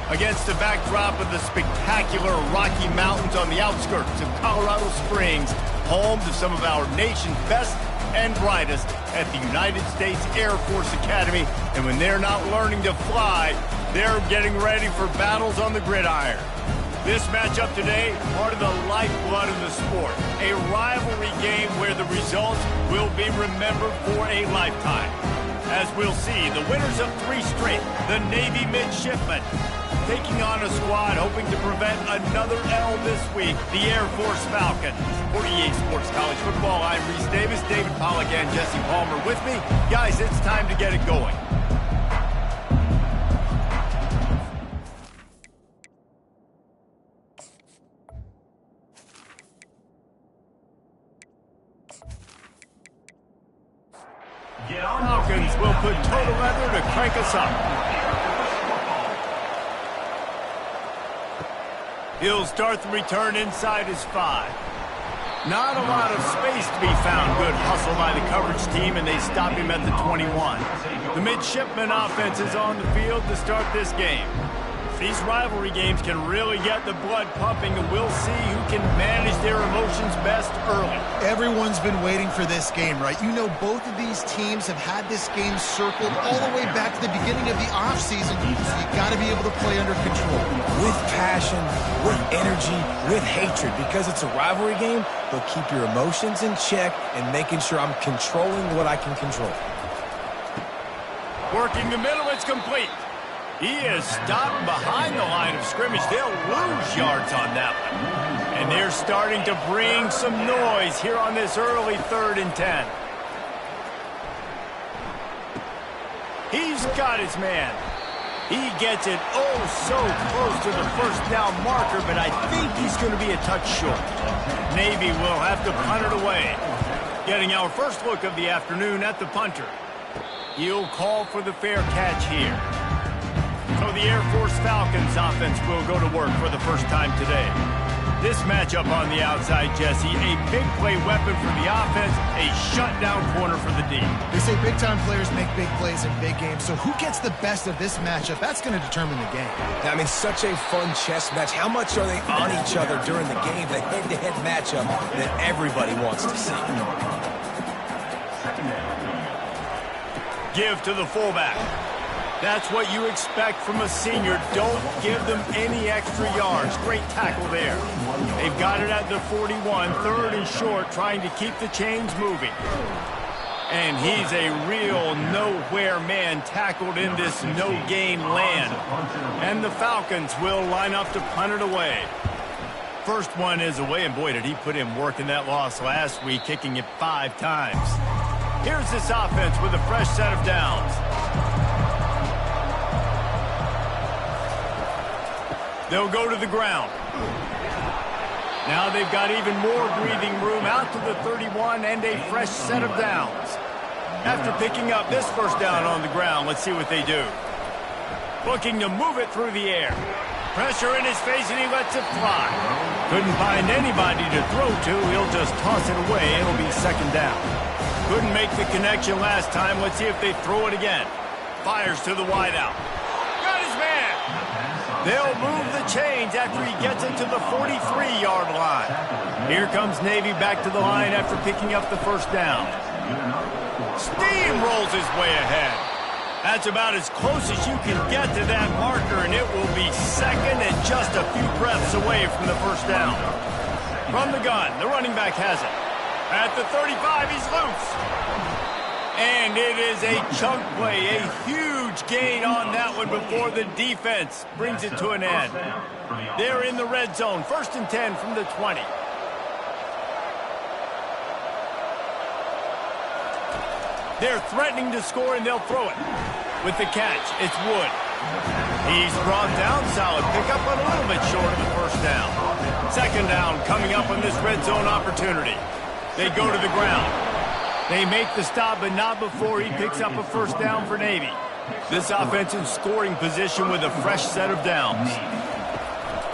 Against the backdrop of the spectacular Rocky Mountains on the outskirts of Colorado Springs, home to some of our nation's best and brightest at the United States Air Force Academy. And when they're not learning to fly, they're getting ready for battles on the gridiron. This matchup today, part of the lifeblood of the sport. A rivalry game where the results will be remembered for a lifetime. As we'll see, the winners of 3 straight, the Navy midshipmen, taking on a squad hoping to prevent another L this week, the Air Force Falcons. For EA Sports College Football, I'm Reese Davis, David Pollack, and Jesse Palmer with me. Guys, it's time to get it going. Falcons will put total leather to crank us up. He'll start the return inside his 5. Not a lot of space to be found. Good hustle by the coverage team, and they stop him at the 21. The midshipman offense is on the field to start this game. These rivalry games can really get the blood pumping, and we'll see who can manage their emotions best early. Everyone's been waiting for this game, right? You know, both of these teams have had this game circled all the way back to the beginning of the offseason, so you got to be able to play under control. With passion, with energy, with hatred, because it's a rivalry game, they'll keep your emotions in check and making sure I'm controlling what I can control. Working the middle, it's complete. He is stopped behind the line of scrimmage. They'll lose yards on that one. And they're starting to bring some noise here on this early 3rd and 10. He's got his man. He gets it oh so close to the first down marker, but I think he's going to be a touch short. Navy will have to punt it away. Getting our first look of the afternoon at the punter. He'll call for the fair catch here. So the Air Force Falcons offense will go to work for the first time today. This matchup on the outside, Jesse, a big play weapon for the offense, a shutdown corner for the D. They say big-time players make big plays in big games, so who gets the best of this matchup? That's going to determine the game. I mean, such a fun chess match. How much are they on each other during the game? The head-to-head matchup that everybody wants to see. Give to the fullback. That's what you expect from a senior. Don't give them any extra yards. Great tackle there. They've got it at the 41, 3rd and short, trying to keep the chains moving. And he's a real nowhere man tackled in this no-gain land. And the Falcons will line up to punt it away. First one is away, and boy, did he put in work in that loss last week, kicking it 5 times. Here's this offense with a fresh set of downs. They'll go to the ground. Now they've got even more breathing room out to the 31 and a fresh set of downs. After picking up this first down on the ground, let's see what they do. Looking to move it through the air. Pressure in his face, and he lets it fly. Couldn't find anybody to throw to. He'll just toss it away. It'll be 2nd down. Couldn't make the connection last time. Let's see if they throw it again. Fires to the wideout. Got his man. They'll move the chains after he gets it to the 43-yard line. Here comes Navy back to the line after picking up the first down. Steamrolls his way ahead. That's about as close as you can get to that marker, and it will be 2nd and just a few breaths away from the first down. From the gun, the running back has it. At the 35, he's loose. And it is a chunk play, a huge gain on that one before the defense brings it to an end. They're in the red zone, 1st and 10 from the 20. They're threatening to score, and they'll throw it. With the catch, it's Wood. He's brought down, solid pickup, but a little bit short of the first down. 2nd down coming up on this red zone opportunity. They go to the ground. They make the stop, but not before he picks up a first down for Navy. This offense in scoring position with a fresh set of downs.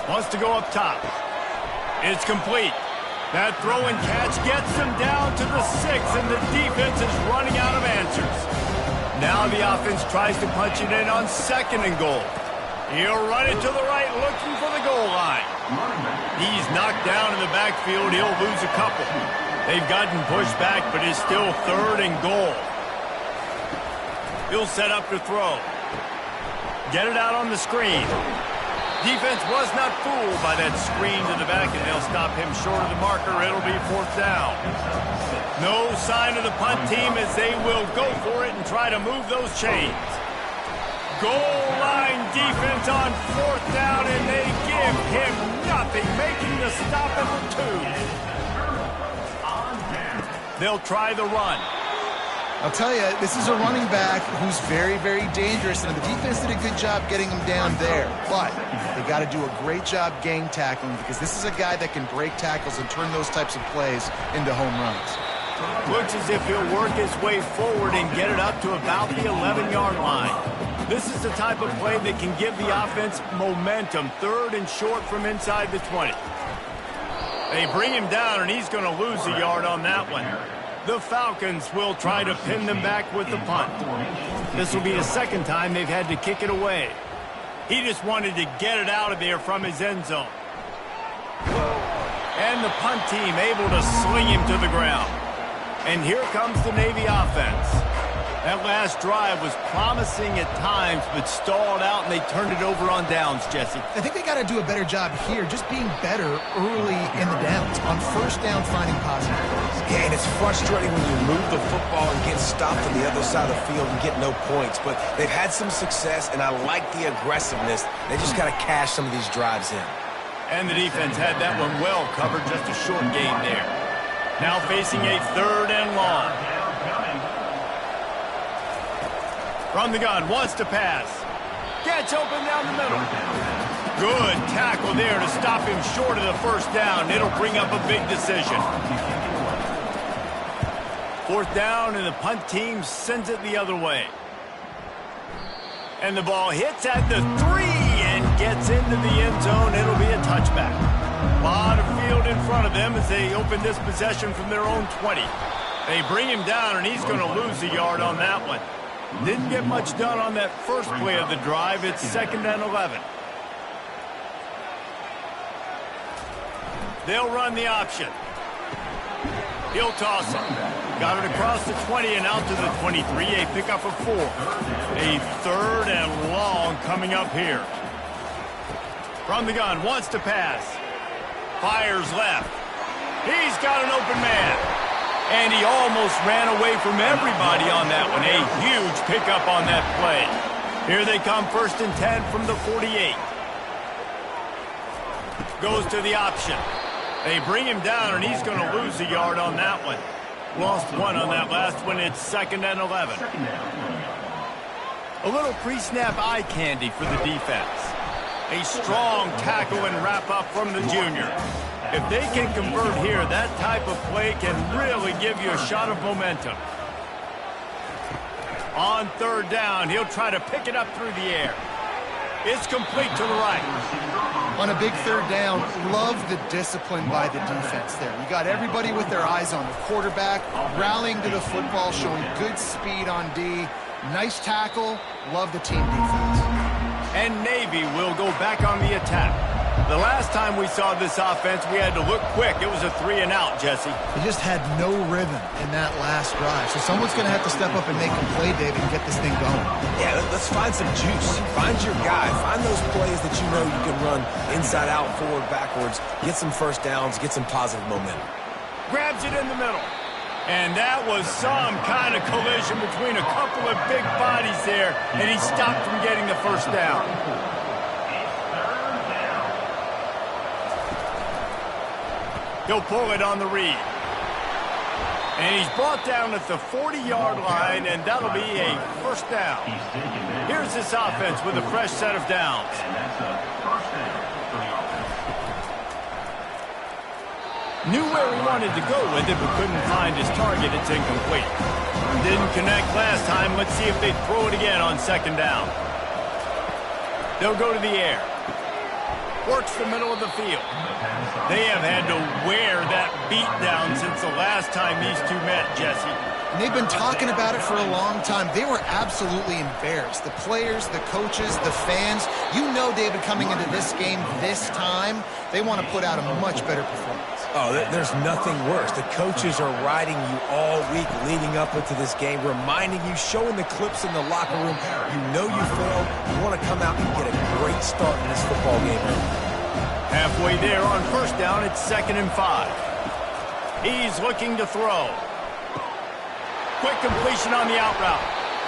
Wants to go up top. It's complete. That throw and catch gets them down to the 6, and the defense is running out of answers. Now the offense tries to punch it in on 2nd and goal. He'll run it to the right, looking for the goal line. He's knocked down in the backfield. He'll lose a couple. They've gotten pushed back, but it's still 3rd and goal. He'll set up to throw. Get it out on the screen. Defense was not fooled by that screen to the back, and they'll stop him short of the marker. It'll be 4th down. No sign of the punt team as they will go for it and try to move those chains. Goal line defense on 4th down, and they give him nothing, making the stop at the 2. They'll try the run. I'll tell you, this is a running back who's very, very dangerous, and the defense did a good job getting him down there. But they got to do a great job gang tackling, because this is a guy that can break tackles and turn those types of plays into home runs. Looks as if he'll work his way forward and get it up to about the 11-yard line. This is the type of play that can give the offense momentum. 3rd and short from inside the 20. They bring him down, and he's going to lose a yard on that one. The Falcons will try to pin them back with the punt. This will be the 2nd time they've had to kick it away. He just wanted to get it out of there from his end zone. And the punt team able to sling him to the ground. And here comes the Navy offense. That last drive was promising at times, but stalled out, and they turned it over on downs, Jesse. I think they got to do a better job here, just being better early in the downs. On 1st down, finding positive plays. Yeah, and it's frustrating when you move the football and get stopped on the other side of the field and get no points. But they've had some success, and I like the aggressiveness. They just got to cash some of these drives in. And the defense had that one well covered, just a short gain there. Now facing a 3rd and long. From the gun, wants to pass. Gets open down the middle. Good tackle there to stop him short of the 1st down. It'll bring up a big decision. 4th down, and the punt team sends it the other way. And the ball hits at the 3 and gets into the end zone. It'll be a touchback. A lot of field in front of them as they open this possession from their own 20. They bring him down, and he's going to lose a yard on that one. Didn't get much done on that first play of the drive. It's 2nd and 11. They'll run the option. He'll toss it. Got it across the 20 and out to the 23. A pickup of 4. A 3rd and long coming up here. From the gun, wants to pass. Fires left. He's got an open man. And he almost ran away from everybody on that one. A huge pickup on that play. Here they come, 1st and 10 from the 48. Goes to the option. They bring him down, and he's going to lose a yard on that one. Lost 1 on that last one. It's 2nd and 11. A little pre-snap eye candy for the defense. A strong tackle and wrap-up from the junior. If they can convert here, that type of play can really give you a shot of momentum. On 3rd down, he'll try to pick it up through the air. It's complete to the right. On a big 3rd down, love the discipline by the defense there. You got everybody with their eyes on the quarterback, rallying to the football, showing good speed on D. Nice tackle. Love the team defense. And Navy will go back on the attack. The last time we saw this offense, we had to look quick. It was a 3 and out, Jesse. They just had no rhythm in that last drive. So someone's going to have to step up and make a play, David, and get this thing going. Yeah, let's find some juice. Find your guy. Find those plays that you know you can run inside out, forward, backwards. Get some 1st downs. Get some positive momentum. Grabs it in the middle. And that was some kind of collision between a couple of big bodies there, and he stopped from getting the 1st down. He'll pull it on the read. And he's brought down at the 40-yard line, and that'll be a 1st down. Here's this offense with a fresh set of downs. Knew where he wanted to go with it, but couldn't find his target. It's incomplete. Didn't connect last time. Let's see if they throw it again on 2nd down. They'll go to the air. Works the middle of the field. They have had to wear that beat down since the last time these two met, Jesse. And they've been talking about it for a long time. They were absolutely embarrassed. The players, the coaches, the fans. You know, David, coming into this game this time, they want to put out a much better performance. Oh, there's nothing worse. The coaches are riding you all week leading up into this game, reminding you, showing the clips in the locker room. You know you failed. You want to come out and get a great start in this football game. Halfway there on first down, it's 2nd and 5. He's looking to throw. Quick completion on the out route.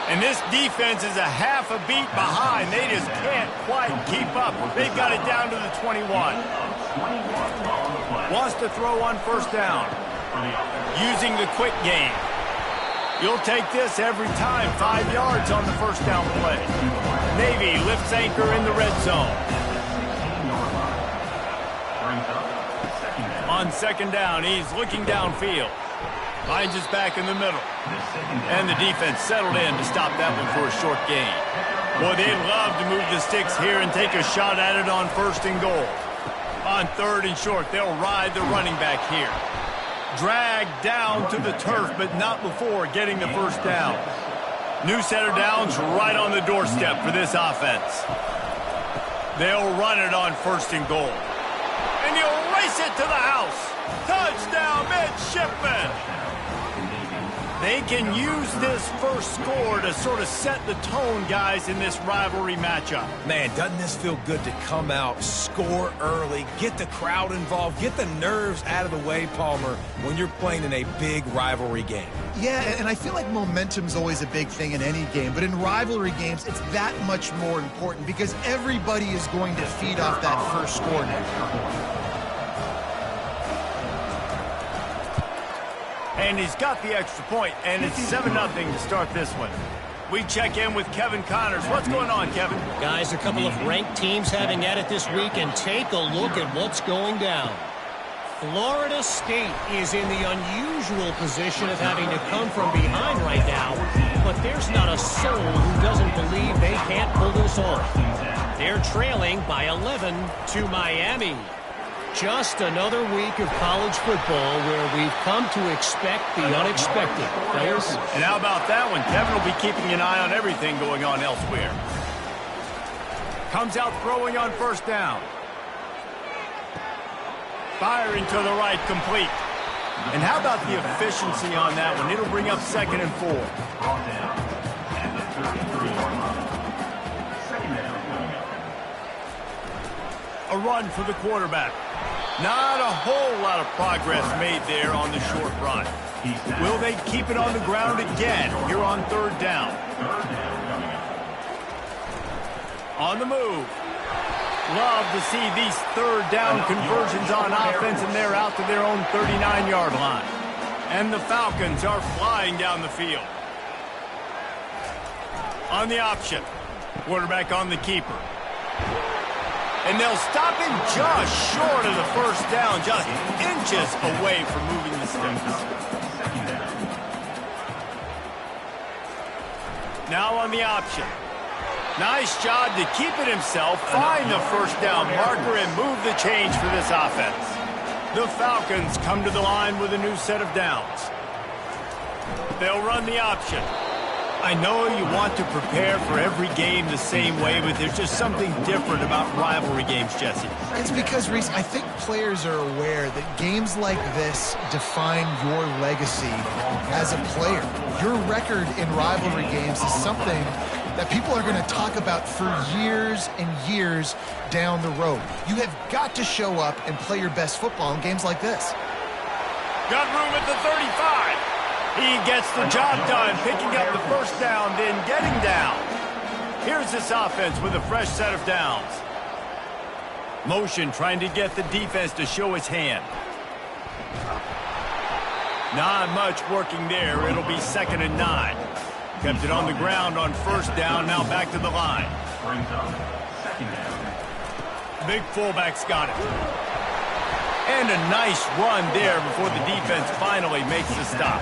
And this defense is a half a beat behind. They just can't quite keep up. They've got it down to the 21. Wants to throw on first down. Using the quick game. You'll take this every time. 5 yards on the first down play. Navy lifts anchor in the red zone. On 2nd down, he's looking downfield. Finds his back in the middle. And the defense settled in to stop that one for a short gain. Boy, they'd love to move the sticks here and take a shot at it on 1st and goal. On 3rd and short, they'll ride the running back here. Dragged down to the turf, but not before getting the first down. New set of downs right on the doorstep for this offense. They'll run it on 1st and goal. And he'll race it to the house. Touchdown, midshipman. They can use this first score to sort of set the tone, guys, in this rivalry matchup. Man, doesn't this feel good to come out, score early, get the crowd involved, get the nerves out of the way, Palmer, when you're playing in a big rivalry game? Yeah, and I feel like momentum's always a big thing in any game, but in rivalry games, it's that much more important because everybody is going to feed off that first score now. And he's got the extra point, and it's 7-0 to start this one. We check in with Kevin Connors. What's going on, Kevin? Guys, a couple of ranked teams having at it this week, and take a look at what's going down. Florida State is in the unusual position of having to come from behind right now, but there's not a soul who doesn't believe they can't pull this off. They're trailing by 11 to Miami. Just another week of college football where we've come to expect the unexpected, fellas. And how about that one? Kevin will be keeping an eye on everything going on elsewhere. Comes out throwing on first down. Firing to the right, complete. And how about the efficiency on that one? It'll bring up 2nd and 4. A run for the quarterback. Not a whole lot of progress made there on the short run. Will they keep it on the ground again here on 3rd down? On the move. Love to see these 3rd down conversions on offense, and they're out to their own 39-yard line. And the Falcons are flying down the field. On the option. Quarterback on the keeper. And they'll stop him just short of the first down, just inches away from moving the sticks. Now on the option. Nice job to keep it himself, find the first down marker, and move the change for this offense. The Falcons come to the line with a new set of downs. They'll run the option. I know you want to prepare for every game the same way, but there's just something different about rivalry games, Jesse. It's because, Reese, I think players are aware that games like this define your legacy as a player. Your record in rivalry games is something that people are going to talk about for years and years down the road. You have got to show up and play your best football in games like this. Got room at the 35. He gets the job done, picking up the first down, then getting down. Here's this offense with a fresh set of downs. Motion trying to get the defense to show its hand. Not much working there. It'll be 2nd and 9. Kept it on the ground on first down, now back to the line. Big fullback's got it. And a nice run there before the defense finally makes the stop.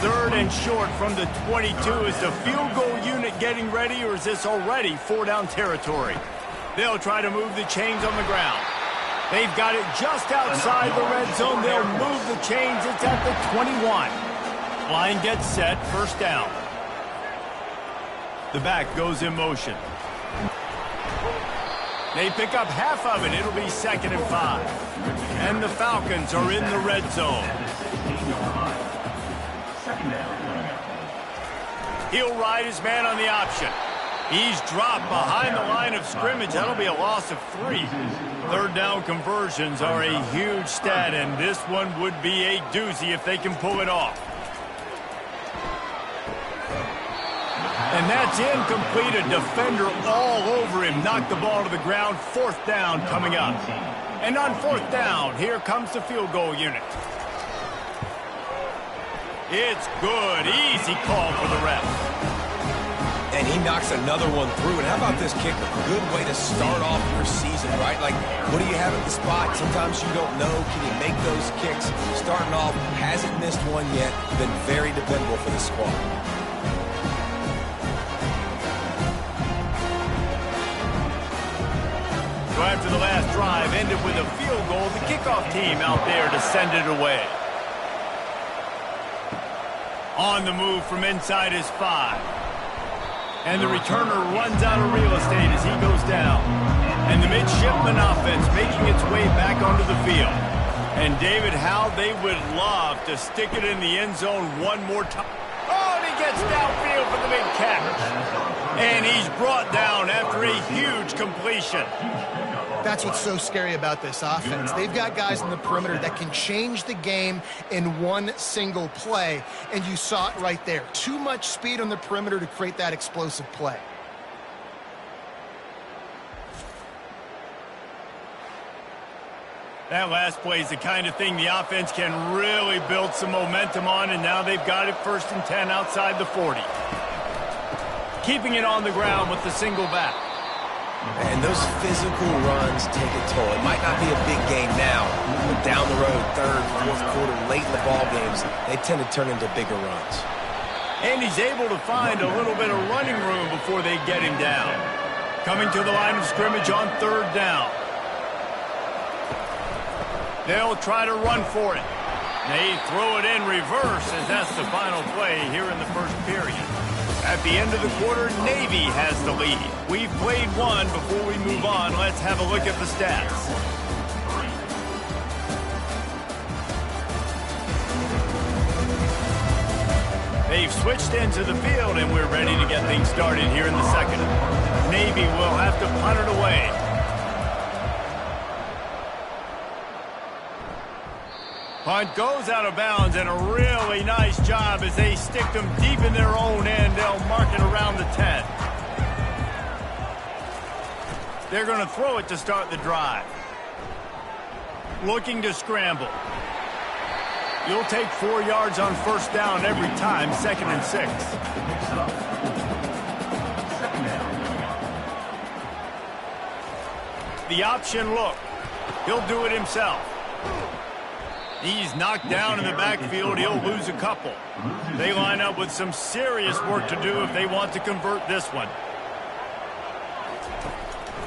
3rd and short from the 22. Is the field goal unit getting ready, or is this already 4-down territory? They'll try to move the chains on the ground. They've got it just outside the red zone. They'll move the chains. It's at the 21. Line gets set, first down. The back goes in motion. They pick up half of it. It'll be 2nd and 5. And the Falcons are in the red zone. He'll ride his man on the option. He's dropped behind the line of scrimmage. That'll be a loss of 3. 3rd down conversions are a huge stat, and this one would be a doozy if they can pull it off. And that's incomplete. A defender all over him. Knocked the ball to the ground. 4th down coming up. And on 4th down, here comes the field goal unit. It's good. Easy call for the ref. And he knocks another one through. And how about this kicker? Good way to start off your season, right? Like, what do you have at the spot? Sometimes you don't know. Can he make those kicks? Starting off, hasn't missed one yet. Been very dependable for the squad. So after the last drive ended with a field goal, the kickoff team out there to send it away. On the move from inside his 5. And the returner runs out of real estate as he goes down. And the midshipman offense making its way back onto the field. And David, how they would love to stick it in the end zone one more time. Oh, and he gets downfield for the big catch. And he's brought down after a huge completion. That's what's so scary about this offense. They've got guys in the perimeter that can change the game in one single play, and you saw it right there. Too much speed on the perimeter to create that explosive play. That last play is the kind of thing the offense can really build some momentum on, and now they've got it 1st and 10 outside the 40. Keeping it on the ground with the single back. And those physical runs take a toll. It might not be a big game now, but down the road, 3rd, 4th quarter, late in the ball games, they tend to turn into bigger runs. And he's able to find a little bit of running room before they get him down. Coming to the line of scrimmage on 3rd down. They'll try to run for it. They throw it in reverse as that's the final play here in the 1st period. At the end of the quarter, Navy has the lead. We've played one. Before we move on, let's have a look at the stats. They've switched into the field, and we're ready to get things started here in the 2nd. Navy will have to punt it away. Punt goes out of bounds, and a really nice job as they stick them deep in their own end. They'll mark it around the 10. They're going to throw it to start the drive. Looking to scramble. You'll take 4 yards on 1st down every time, 2nd and 6. The option look. He'll do it himself. He's knocked down in the backfield. He'll lose a couple. They line up with some serious work to do if they want to convert this one.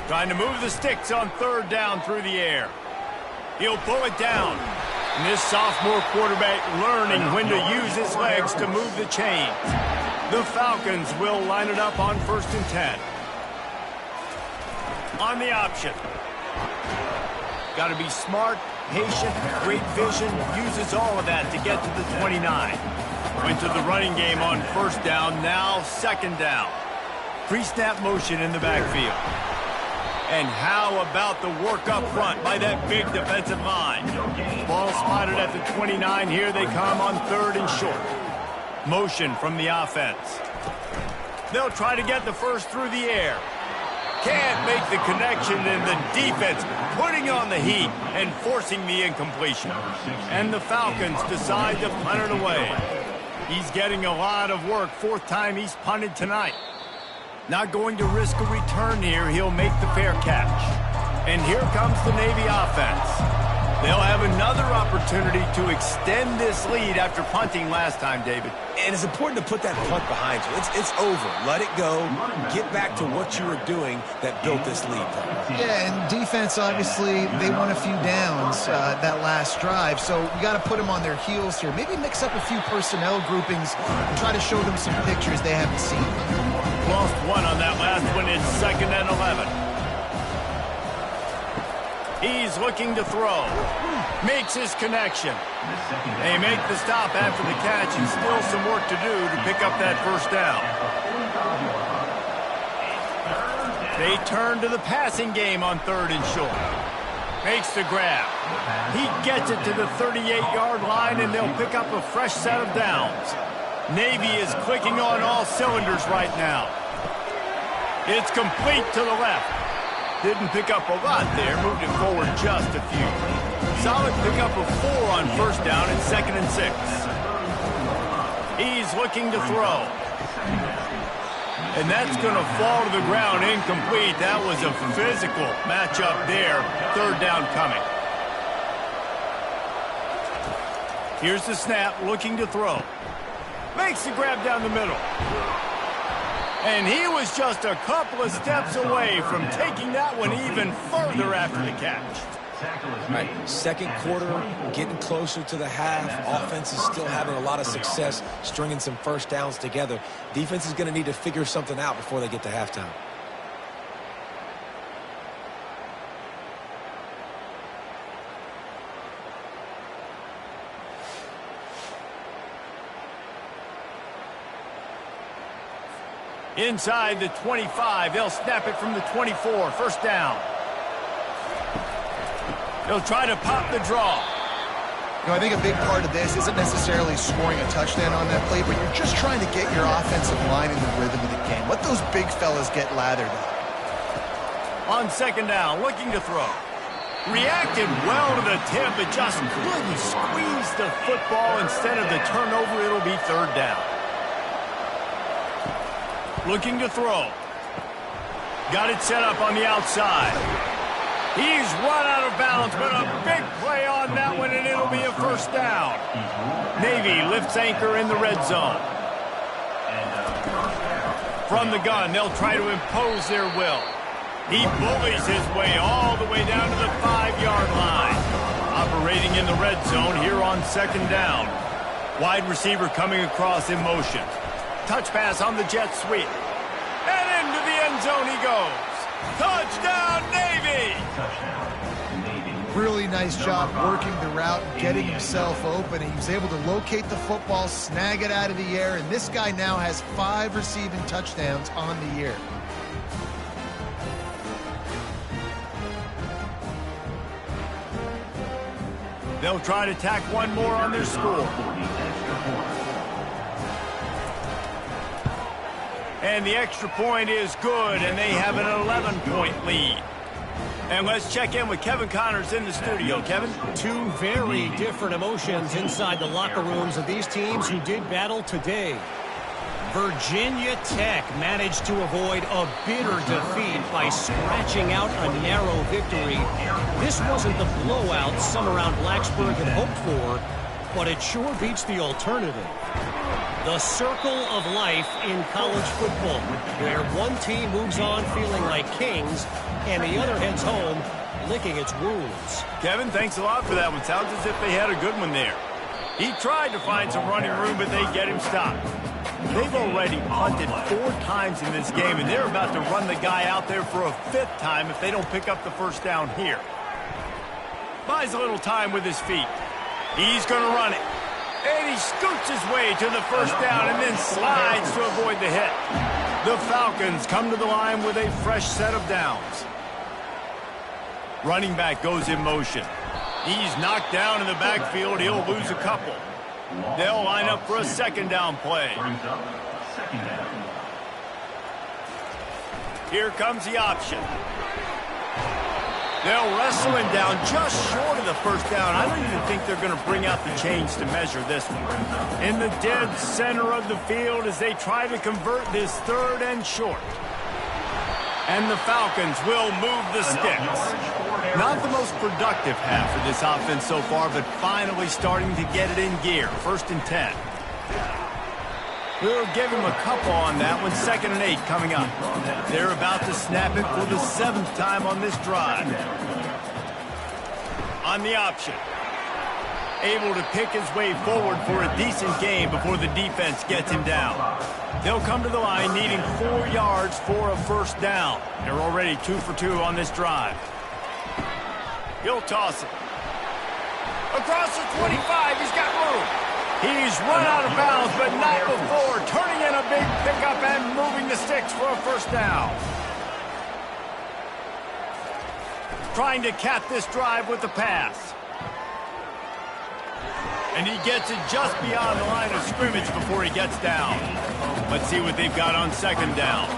Trying to move the sticks on 3rd down through the air. He'll pull it down. And this sophomore quarterback learning when to use his legs to move the chains. The Falcons will line it up on 1st and 10. On the option. Got to be smart, patient, great vision, uses all of that to get to the 29. Went to the running game on 1st down, now 2nd down. Pre-snap motion in the backfield. And how about the work up front by that big defensive line? Ball spotted at the 29. Here they come on 3rd and short. Motion from the offense. They'll try to get the first through the air. Can't make the connection, and the defense putting on the heat and forcing the incompletion. And the Falcons decide to punt it away. He's getting a lot of work. 4th time he's punted tonight. Not going to risk a return here. He'll make the fair catch. And here comes the Navy offense. They'll have another opportunity to extend this lead after punting last time, David. And it's important to put that punt behind you. It's over. Let it go. Get back to what you were doing that built this lead. Yeah, and defense, obviously, they won a few downs that last drive, so you got to put them on their heels here. Maybe mix up a few personnel groupings and try to show them some pictures they haven't seen. Lost one on that last one. It's 2nd and 11. He's looking to throw. Makes his connection. They make the stop after the catch and still some work to do to pick up that first down. They turn to the passing game on 3rd and short. Makes the grab. He gets it to the 38-yard line, and they'll pick up a fresh set of downs. Navy is clicking on all cylinders right now. It's complete to the left. Didn't pick up a lot there, moved it forward just a few. Solid pickup of 4 on 1st down and 2nd and 6. He's looking to throw. And that's going to fall to the ground incomplete. That was a physical matchup there. 3rd down coming. Here's the snap, looking to throw. Makes the grab down the middle. And he was just a couple of steps away from taking that one even further after the catch. Right, 2nd quarter, getting closer to the half. Offense is still having a lot of success stringing some first downs together. Defense is going to need to figure something out before they get to halftime. Inside the 25, they'll snap it from the 24, 1st down. They'll try to pop the draw. You know, I think a big part of this isn't necessarily scoring a touchdown on that play, but you're just trying to get your offensive line in the rhythm of the game. Let those big fellas get lathered up. On 2nd down, looking to throw. Reacted well to the tip, but just couldn't squeeze the football. Instead of the turnover, it'll be 3rd down. Looking to throw. Got it set up on the outside. He's run out of bounds, but a big play on that one, and it'll be a 1st down. Navy lifts anchor in the red zone. From the gun, they'll try to impose their will. He bullies his way all the way down to the 5-yard line. Operating in the red zone here on 2nd down. Wide receiver coming across in motion. Touch pass on the jet sweep. And into the end zone he goes. Touchdown, Navy! Really nice job working the route and getting himself open. He was able to locate the football, snag it out of the air, and this guy now has 5 receiving touchdowns on the year. They'll try to tack one more on their score. And the extra point is good, and they have an 11-point lead. And let's check in with Kevin Connors in the studio. Kevin? 2 very different emotions inside the locker rooms of these teams who did battle today. Virginia Tech managed to avoid a bitter defeat by scratching out a narrow victory. This wasn't the blowout some around Blacksburg had hoped for, but it sure beats the alternative. The circle of life in college football, where one team moves on feeling like kings and the other heads home licking its wounds. Kevin, thanks a lot for that one. Sounds as if they had a good one there. He tried to find some running room, but they get him stopped. They've already punted 4 times in this game, and they're about to run the guy out there for a 5th time if they don't pick up the first down here. Buys a little time with his feet. He's going to run it. And he scoots his way to the first down and then slides to avoid the hit. The Falcons come to the line with a fresh set of downs. Running back goes in motion. He's knocked down in the backfield. He'll lose a couple. They'll line up for a 2nd down play. Here comes the option. They'll wrestle him down just short of the first down. I don't even think they're going to bring out the chains to measure this one. In the dead center of the field as they try to convert this 3rd and short. And the Falcons will move the sticks. Not the most productive half of this offense so far, but finally starting to get it in gear. 1st and 10. We'll give him a couple on that one. 2nd and 8 coming up. They're about to snap it for the 7th time on this drive. On the option. Able to pick his way forward for a decent gain before the defense gets him down. They'll come to the line needing 4 yards for a 1st down. They're already 2 for 2 on this drive. He'll toss it. Across the 25, he's got room. He's run out of bounds, but not before turning in a big pickup and moving the sticks for a 1st down. Trying to cap this drive with the pass. And he gets it just beyond the line of scrimmage before he gets down. Let's see what they've got on 2nd down.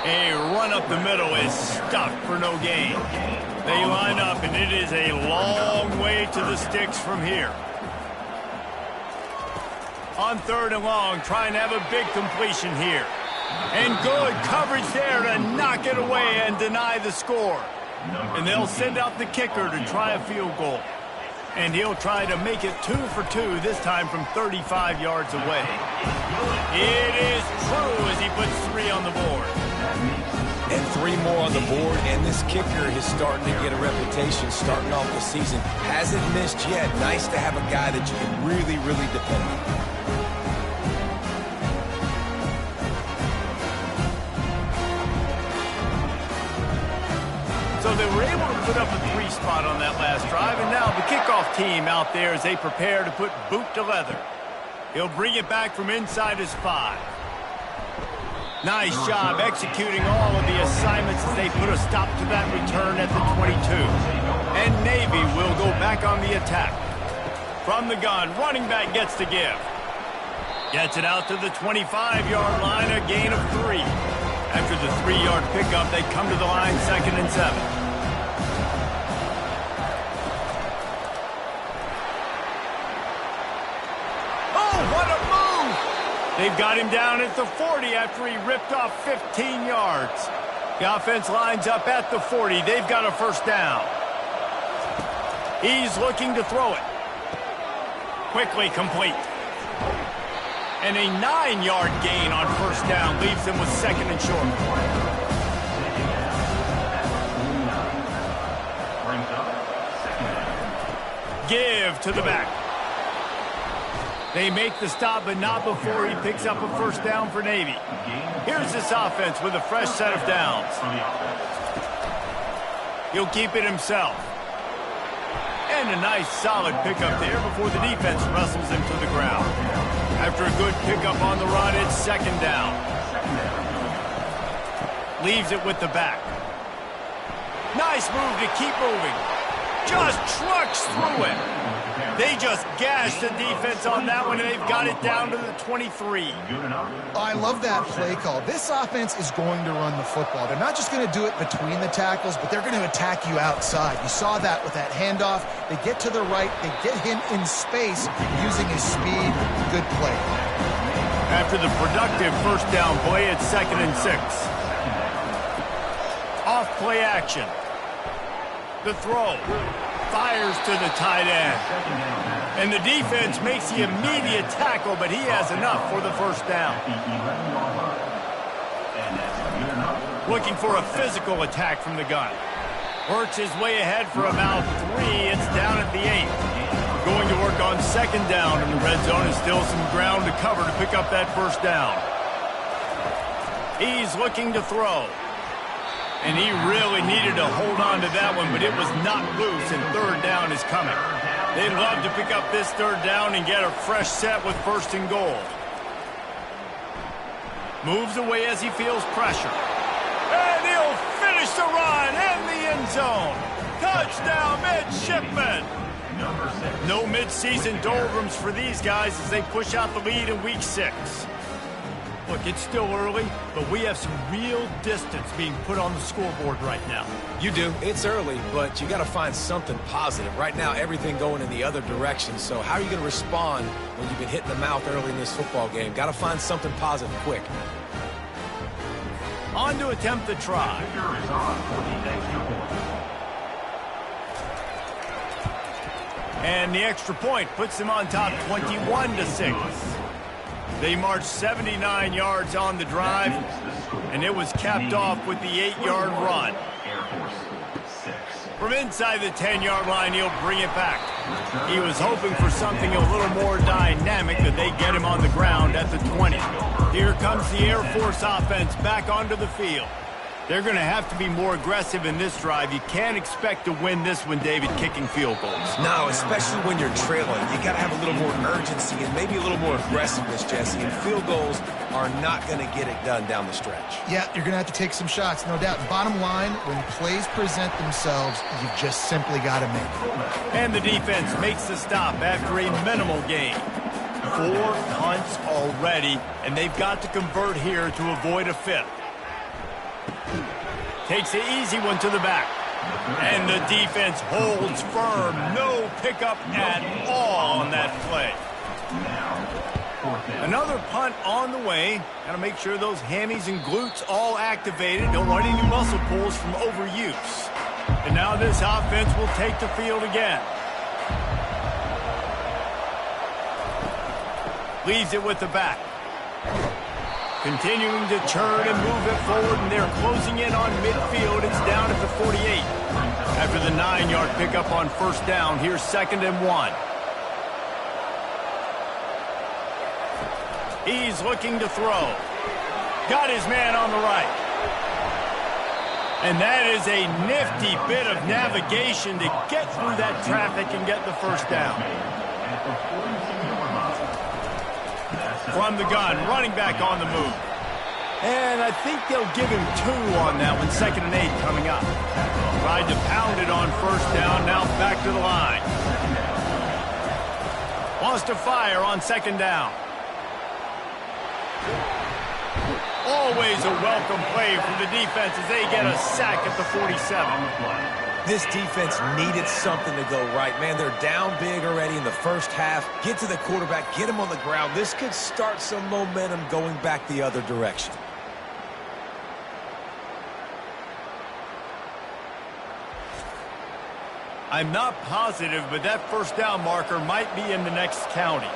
A run up the middle is stuffed for no gain. They line up, and it is a long way to the sticks from here. On 3rd and long, trying to have a big completion here. And good coverage there to knock it away and deny the score. And they'll send out the kicker to try a field goal. And he'll try to make it 2 for 2, this time from 35 yards away. It is true as he puts 3 on the board. And 3 more on the board, and this kicker is starting to get a reputation starting off the season. Hasn't missed yet. Nice to have a guy that you can really, really depend on. So they were able to put up a 3 spot on that last drive, and now the kickoff team out there as they prepare to put boot to leather. He'll bring it back from inside his 5. Nice job executing all of the assignments as they put a stop to that return at the 22. And Navy will go back on the attack. From the gun, running back gets to give. Gets it out to the 25-yard line, a gain of 3. After the 3-yard pickup, they come to the line 2nd and 7. Oh, what a move! They've got him down at the 40 after he ripped off 15 yards. The offense lines up at the 40. They've got a 1st down. He's looking to throw it. Quickly complete. And a 9-yard gain on 1st down leaves them with 2nd and short. Give to the back. They make the stop, but not before he picks up a 1st down for Navy. Here's this offense with a fresh set of downs. He'll keep it himself. And a nice solid pickup there before the defense wrestles him to the ground. After a good pickup on the run, it's 2nd down. Leaves it with the back. Nice move to keep moving. Just trucks through it. They just gashed the defense on that one, and they've got it down to the 23. I love that play call. This offense is going to run the football. They're not just going to do it between the tackles, but they're going to attack you outside. You saw that with that handoff. They get to the right. They get him in space using his speed. Good play. After the productive 1st down play, it's 2nd and 6. Off play action. The throw. Fires to the tight end. And the defense makes the immediate tackle, but he has enough for the 1st down. Looking for a physical attack from the gun. Works his way ahead for about 3. It's down at the 8. Going to work on 2nd down in the red zone, and still some ground to cover to pick up that 1st down. He's looking to throw. And he really needed to hold on to that one, but it was not loose, and 3rd down is coming. They'd love to pick up this 3rd down and get a fresh set with 1st and goal. Moves away as he feels pressure. And he'll finish the run in the end zone. Touchdown, midshipman. No midseason doldrums for these guys as they push out the lead in Week 6. Look, it's still early, but we have some real distance being put on the scoreboard right now. You do. It's early, but you got to find something positive. Right now, everything going in the other direction. So how are you going to respond when you've been hit in the mouth early in this football game? Got to find something positive quick. On to attempt the try. And the extra point puts them on top 21-6. They marched 79 yards on the drive, and it was capped off with the 8-yard run. From inside the 10-yard line, he'll bring it back. He was hoping for something a little more dynamic, but they get him on the ground at the 20. Here comes the Air Force offense back onto the field. They're going to have to be more aggressive in this drive. You can't expect to win this one, David, kicking field goals. No, especially when you're trailing. You got to have a little more urgency and maybe a little more aggressiveness, Jesse. And field goals are not going to get it done down the stretch. Yeah, you're going to have to take some shots, no doubt. Bottom line, when plays present themselves, you just simply got to make it. And the defense makes the stop after a minimal gain. 4 punts already, and they've got to convert here to avoid a 5th. Takes the easy one to the back. And the defense holds firm. No pickup at all on that play. Another punt on the way. Got to make sure those hammies and glutes all activated. Don't want any muscle pulls from overuse. And now this offense will take the field again. Leaves it with the back. Continuing to turn and move it forward, and they're closing in on midfield. It's down at the 48. After the 9-yard pickup on first down, here's 2nd and 1. He's looking to throw. Got his man on the right. And that is a nifty bit of navigation to get through that traffic and get the first down. From the gun, running back on the move. And I think they'll give him 2 on that one. 2nd and 8 coming up. Tried to pound it on first down, now back to the line. Wants to fire on 2nd down. Always a welcome play from the defense as they get a sack at the 47. This defense needed something to go right. Man, they're down big already in the first half. Get to the quarterback, get him on the ground. This could start some momentum going back the other direction. I'm not positive, but that first down marker might be in the next county.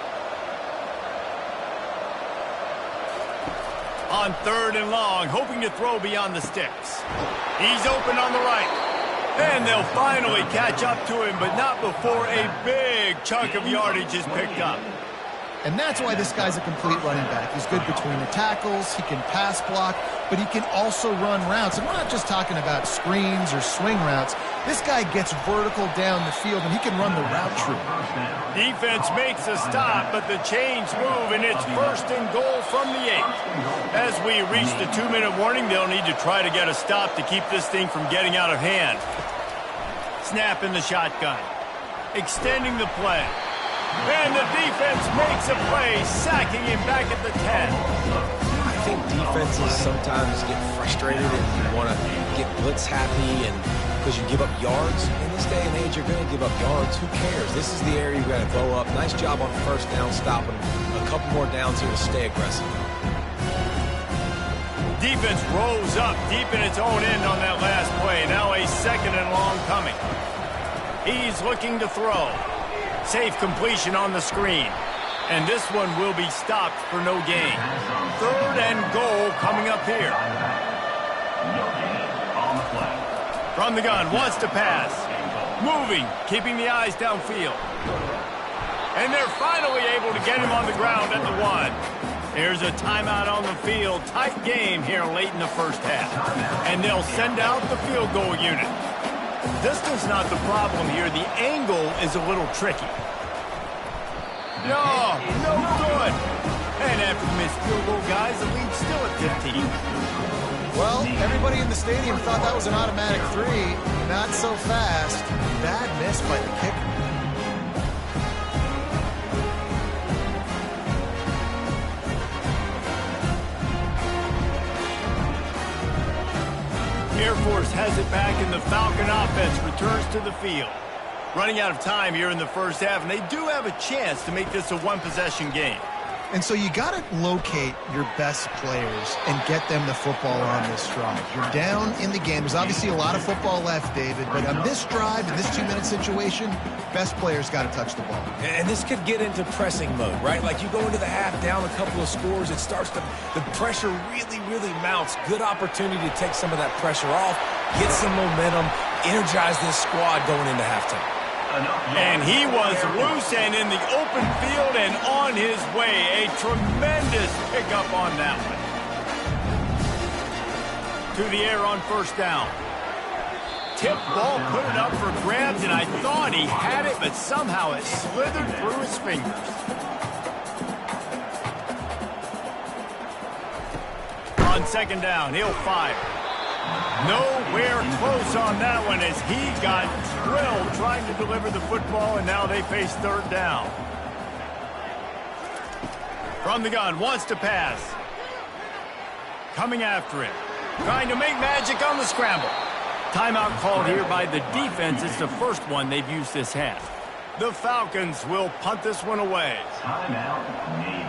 On 3rd and long, hoping to throw beyond the sticks. He's open on the right. And they'll finally catch up to him, but not before a big chunk of yardage is picked up. And that's why this guy's a complete running back. He's good between the tackles, he can pass block, but he can also run routes. And we're not just talking about screens or swing routes. This guy gets vertical down the field, and he can run the route tree. Defense makes a stop, but the chains move, and it's 1st and goal from the 8. As we reach the 2-minute warning, they'll need to try to get a stop to keep this thing from getting out of hand. Snap in the shotgun. Extending the play. And the defense makes a play, sacking him back at the 10. I think defenses sometimes get frustrated and you want to get blitz happy and because you give up yards. In this day and age, you're going to give up yards. Who cares? This is the area you've got to go up. Nice job on first down, stopping a couple more downs here to stay aggressive. Defense rose up deep in its own end on that last play. Now a 2nd and long coming. He's looking to throw. Safe completion on the screen. And this one will be stopped for no gain. 3rd and goal coming up here. From the gun, wants to pass. Moving, keeping the eyes downfield. And they're finally able to get him on the ground at the 1. Here's a timeout on the field. Tight game here late in the first half. And they'll send out the field goal unit. Distance not the problem here. The angle is a little tricky. No good. And after the missed field goal, guys, the lead's still at 15. Well, everybody in the stadium thought that was an automatic 3. Not so fast. Bad miss by the kicker. has it back, and the Falcon offense returns to the field. Running out of time here in the first half, and they do have a chance to make this a one-possession game. And so you got to locate your best players and get them the football on this drive. You're down in the game. There's obviously a lot of football left, David, but on this drive, in this 2-minute situation, best players got to touch the ball. And this could get into pressing mode, right? Like you go into the half down a couple of scores, it starts to, the pressure really mounts. Good opportunity to take some of that pressure off, get some momentum, energize this squad going into halftime. And he was loose and in the open field and on his way. A tremendous pickup on that one. To the air on first down. Tip ball, put it up for grabs, and I thought he had it, but somehow it slithered through his fingers. On second down, he'll fire. Nowhere close on that one as he got drilled trying to deliver the football, and now they face third down. From the gun, wants to pass. Coming after it. Trying to make magic on the scramble. Timeout called here by the defense. It's the first one they've used this half. The Falcons will punt this one away. Timeout, Navy.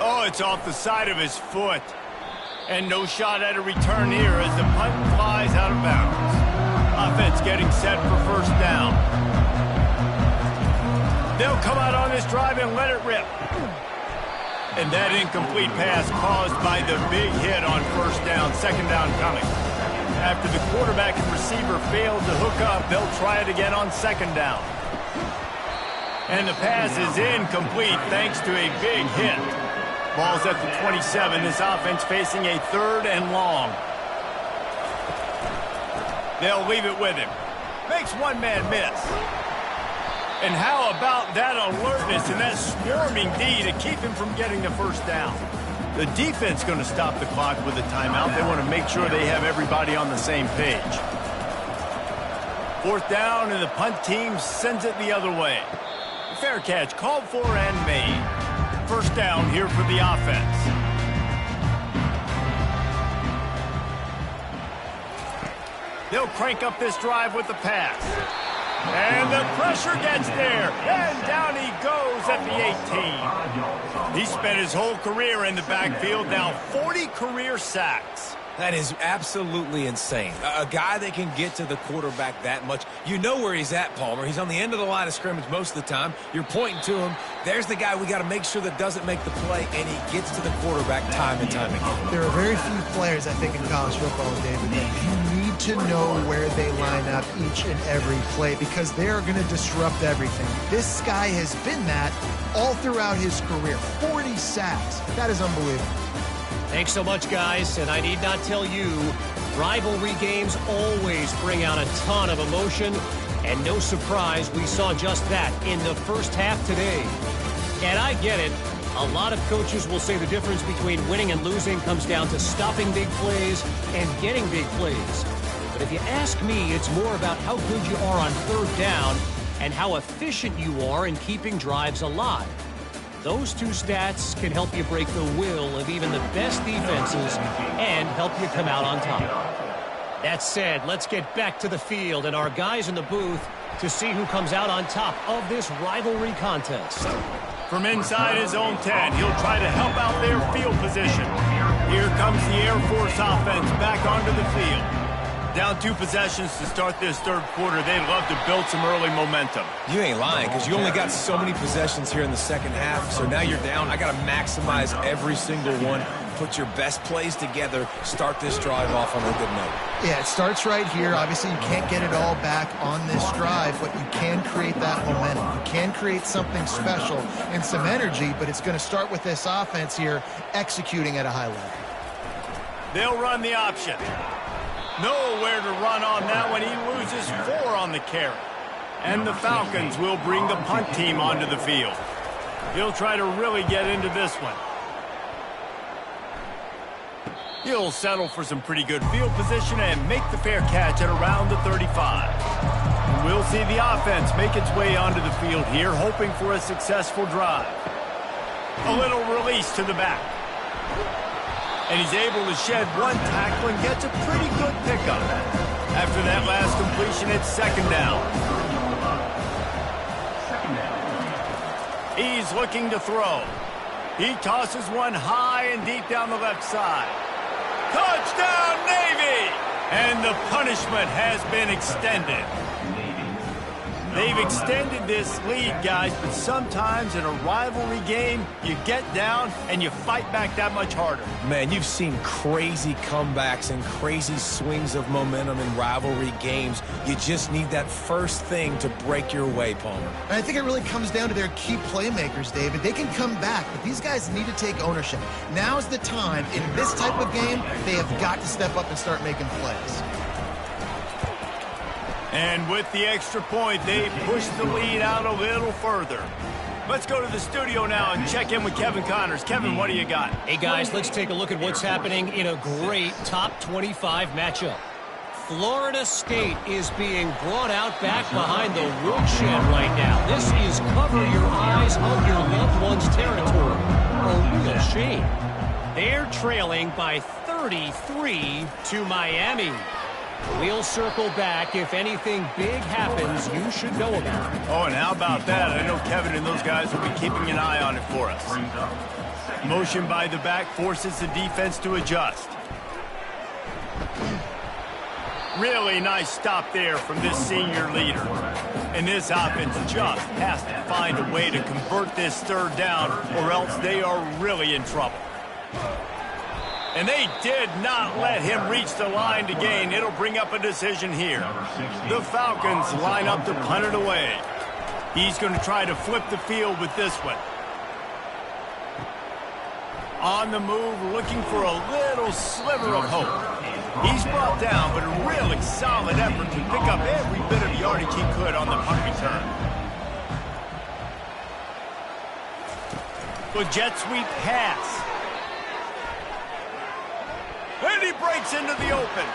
Oh, it's off the side of his foot. And no shot at a return here as the punt flies out of bounds. Offense getting set for first down. They'll come out on this drive and let it rip. And that incomplete pass caused by the big hit on first down. Second down coming. After the quarterback and receiver failed to hook up, they'll try it again on second down. And the pass is incomplete thanks to a big hit. Ball's at the 27. This offense facing a third and long. They'll leave it with him. Makes one man miss. And how about that alertness and that swarming D to keep him from getting the first down? The defense going to stop the clock with a timeout. They want to make sure they have everybody on the same page. Fourth down, and the punt team sends it the other way. Fair catch called for and made. First down here for the offense. They'll crank up this drive with the pass. And the pressure gets there. And down he goes at the 18. He spent his whole career in the backfield, now 40 career sacks. That is absolutely insane. A guy that can get to the quarterback that much. You know where he's at, Palmer. He's on the end of the line of scrimmage most of the time. You're pointing to him. There's the guy we got to make sure that doesn't make the play, and he gets to the quarterback time and time again. There are very few players, I think, in college football, David, that you need to know where they line up each and every play because they are going to disrupt everything. This guy has been that all throughout his career. 40 sacks. That is unbelievable. Thanks so much, guys, and I need not tell you, rivalry games always bring out a ton of emotion, and no surprise, we saw just that in the first half today. And I get it. A lot of coaches will say the difference between winning and losing comes down to stopping big plays and getting big plays. But if you ask me, it's more about how good you are on third down and how efficient you are in keeping drives alive. Those two stats can help you break the will of even the best defenses and help you come out on top. That said, let's get back to the field and our guys in the booth to see who comes out on top of this rivalry contest. From inside his own 10, he'll try to help out their field position. Here comes the Air Force offense back onto the field. Down 2 possessions to start this third quarter. They'd love to build some early momentum. You ain't lying, because you only got so many possessions here in the second half, so now you're down. I got to maximize every single one. Put your best plays together. Start this drive off on a good note. Yeah, it starts right here. Obviously, you can't get it all back on this drive, but you can create that momentum. You can create something special and some energy, but it's going to start with this offense here executing at a high level. They'll run the option. Nowhere to run on that one. He loses 4 on the carry. And the Falcons will bring the punt team onto the field. He'll try to really get into this one. He'll settle for some pretty good field position and make the fair catch at around the 35. We'll see the offense make its way onto the field here, hoping for a successful drive. A little release to the back. And he's able to shed one tackle and gets a pretty good pickup. After that last completion, it's second down. He's looking to throw. He tosses one high and deep down the left side. Touchdown, Navy! And the punishment has been extended. They've extended this lead, guys, but sometimes in a rivalry game, you get down and you fight back that much harder. Man, you've seen crazy comebacks and crazy swings of momentum in rivalry games. You just need that first thing to break your way, Palmer. And I think it really comes down to their key playmakers, David. They can come back, but these guys need to take ownership. Now's the time. In this type of game, they have got to step up and start making plays. And with the extra point, they push the lead out a little further. Let's go to the studio now and check in with Kevin Connors. Kevin, what do you got? Hey, guys, let's take a look at what's happening in a great top 25 matchup. Florida State is being brought out back behind the woodshed right now. This is cover your eyes on your loved one's territory. A real shame. They're trailing by 33 to Miami. We'll circle back if anything big happens you should know about. Oh, and how about that? I know Kevin and those guys will be keeping an eye on it for us. Motion by the back forces the defense to adjust. Really nice stop there from this senior leader. And this offense just has to find a way to convert this third down, or else they are really in trouble. And they did not let him reach the line to gain. It'll bring up a decision here. The Falcons line up to punt it away. He's going to try to flip the field with this one. On the move, looking for a little sliver of hope. He's brought down, but a really solid effort to pick up every bit of yardage he could on the punt return. Well, jet sweep pass. And he breaks into the open.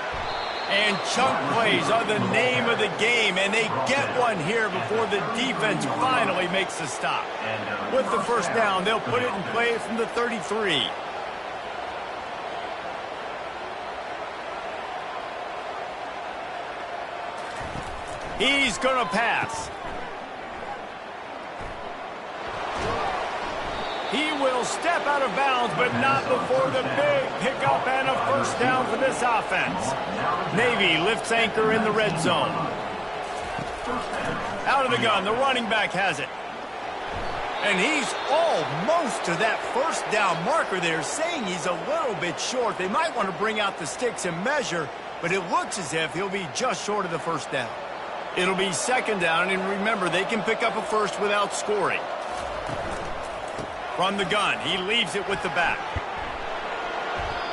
And chunk plays are the name of the game, and they get one here before the defense finally makes the stop. With the first down, they'll put it in play from the 33. He's going to pass. He will step out of bounds, but not before the big pickup and a first down for this offense. Navy lifts anchor in the red zone. Out of the gun, the running back has it. And he's almost to that first down marker there, saying he's a little bit short. They might want to bring out the sticks and measure, but it looks as if he'll be just short of the first down. It'll be second down, and remember, they can pick up a first without scoring. From the gun, he leaves it with the back.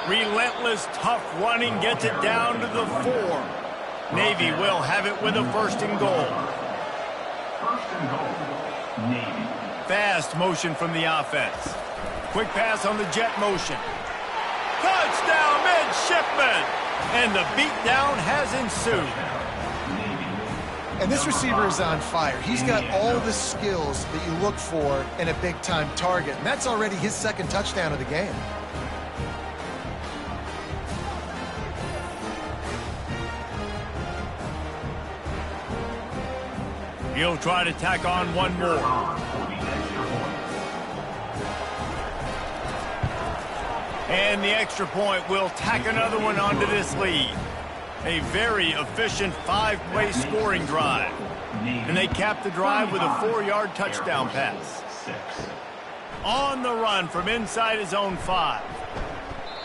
Relentless, tough running gets it down to the 4. Navy will have it with a first and goal. First and goal, Navy. Fast motion from the offense. Quick pass on the jet motion. Touchdown, midshipman! And the beatdown has ensued. And this receiver is on fire. He's got all the skills that you look for in a big-time target. And that's already his second touchdown of the game. He'll try to tack on one more. And the extra point will tack another one onto this lead. A very efficient 5-play scoring drive. And they cap the drive with a 4-yard touchdown pass. On the run from inside his own 5.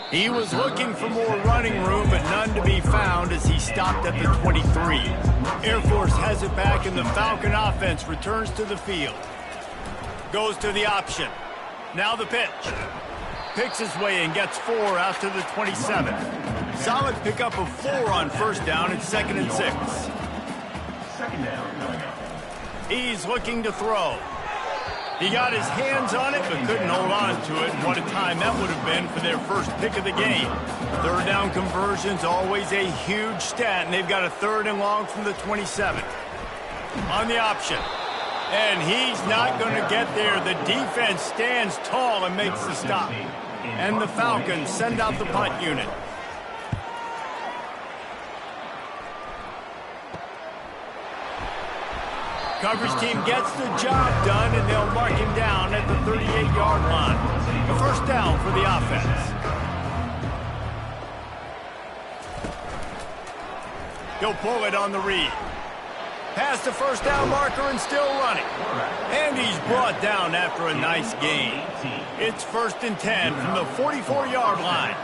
He was looking for more running room, but none to be found as he stopped at the 23. Air Force has it back, and the Falcon offense returns to the field. Goes to the option. Now the pitch. Picks his way and gets 4 out to the 27. Solid pickup of 4 on first down. It's 2nd and 6. Second down coming up. He's looking to throw. He got his hands on it, but couldn't hold on to it. And what a time that would have been for their first pick of the game. Third down conversions, always a huge stat, and they've got a 3rd and long from the 27. On the option. And he's not going to get there. The defense stands tall and makes the stop. And the Falcons send out the punt unit. Coverage team gets the job done, and they'll mark him down at the 38-yard line. A first down for the offense. He'll pull it on the read. Past the first down marker and still running. And he's brought down after a nice gain. It's 1st and 10 from the 44-yard line.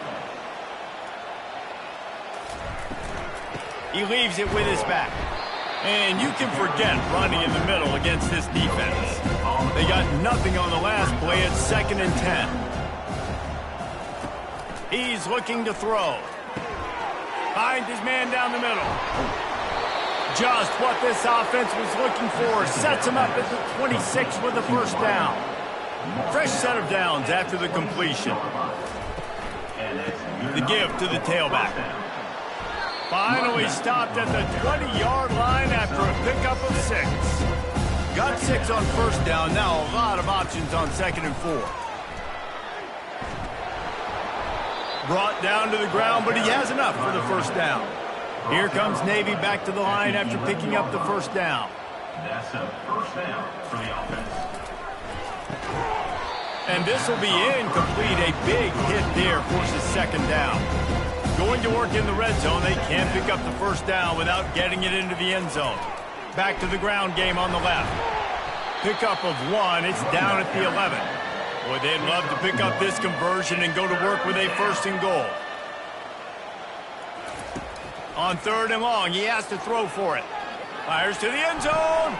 He leaves it with his back. And you can forget running in the middle against this defense. They got nothing on the last play. It's 2nd and 10. He's looking to throw. Finds his man down the middle. Just what this offense was looking for. Sets him up at the 26 with the first down. Fresh set of downs after the completion. The give to the tailback. Finally stopped at the 20-yard line after a pickup of 6. Got 6 on first down. Now a lot of options on 2nd and 4. Brought down to the ground, but he has enough for the first down. Here comes Navy back to the line after picking up the first down. That's a first down for the offense. And this will be incomplete. A big hit there forces 2nd down. Going to work in the red zone, they can't pick up the first down without getting it into the end zone. Back to the ground game on the left. Pickup of 1, it's down at the 11. Boy, they'd love to pick up this conversion and go to work with a 1st and goal. On 3rd and long, he has to throw for it. Fires to the end zone.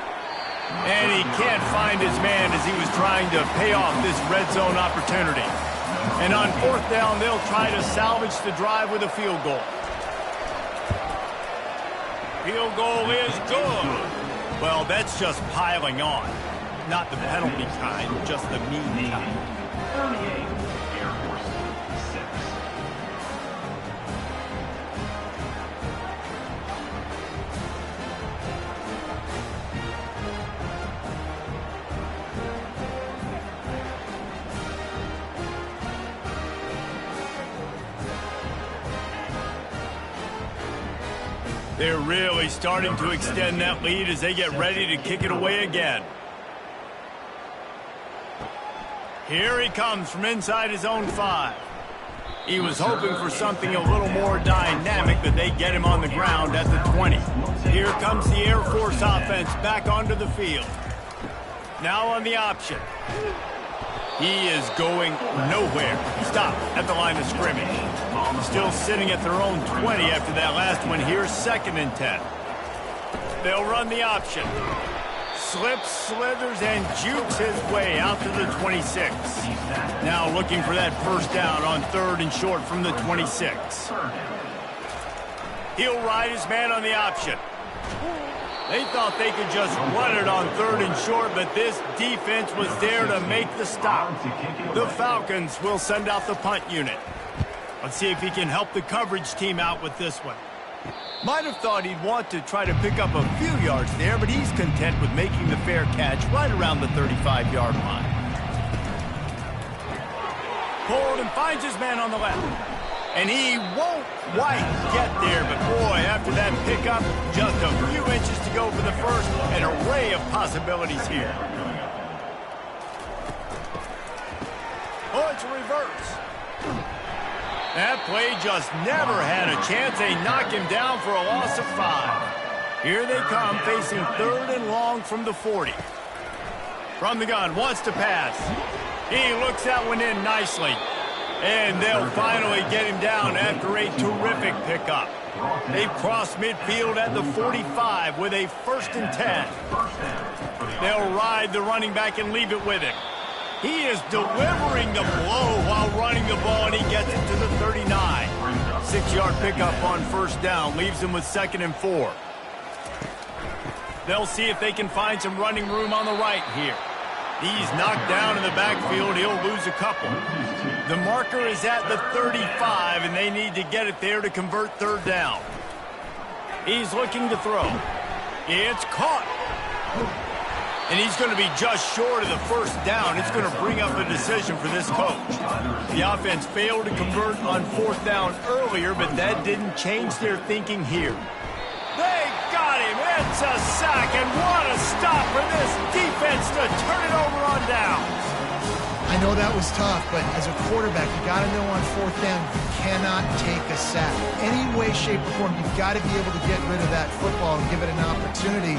And he can't find his man as he was trying to pay off this red zone opportunity. And on 4th down, they'll try to salvage the drive with a field goal. Field goal is good. Well, that's just piling on. Not the penalty kind, just the mean kind. 38, Air Force 6. They're really starting to extend that lead as they get ready to kick it away again. Here he comes from inside his own 5. He was hoping for something a little more dynamic, but they get him on the ground at the 20. Here comes the Air Force offense back onto the field. Now on the option. He is going nowhere. Stop at the line of scrimmage. Still sitting at their own 20 after that last one. Here's 2nd and 10. They'll run the option. Slips, slithers, and jukes his way out to the 26. Now looking for that first down on 3rd and short from the 26. He'll ride his man on the option. They thought they could just run it on 3rd and short, but this defense was there to make the stop. The Falcons will send out the punt unit. Let's see if he can help the coverage team out with this one. Might have thought he'd want to try to pick up a few yards there, but he's content with making the fair catch right around the 35-yard line. Pulled and finds his man on the left. And he won't quite get there, but boy, after that pickup, just a few inches to go for the first. An array of possibilities here. Oh, it's a reverse. That play just never had a chance. They knock him down for a loss of 5. Here they come, facing 3rd and long from the 40. From the gun, wants to pass. He looks that one in nicely. And they'll finally get him down after a terrific pickup. They've crossed midfield at the 45 with a 1st and 10. They'll ride the running back and leave it with him. He is delivering the blow while running the ball, and he gets it to the 39. 6-yard pickup on first down leaves him with 2nd and 4. They'll see if they can find some running room on the right here. He's knocked down in the backfield. He'll lose a couple. The marker is at the 35, and they need to get it there to convert 3rd down. He's looking to throw. It's caught. And he's going to be just short of the first down. It's going to bring up a decision for this coach. The offense failed to convert on fourth down earlier, but that didn't change their thinking here. They got him. It's a sack, and what a stop for this defense to turn it over on downs. I know that was tough, but as a quarterback, you got to know on fourth down, you cannot take a sack. Any way, shape, or form, you've got to be able to get rid of that football and give it an opportunity.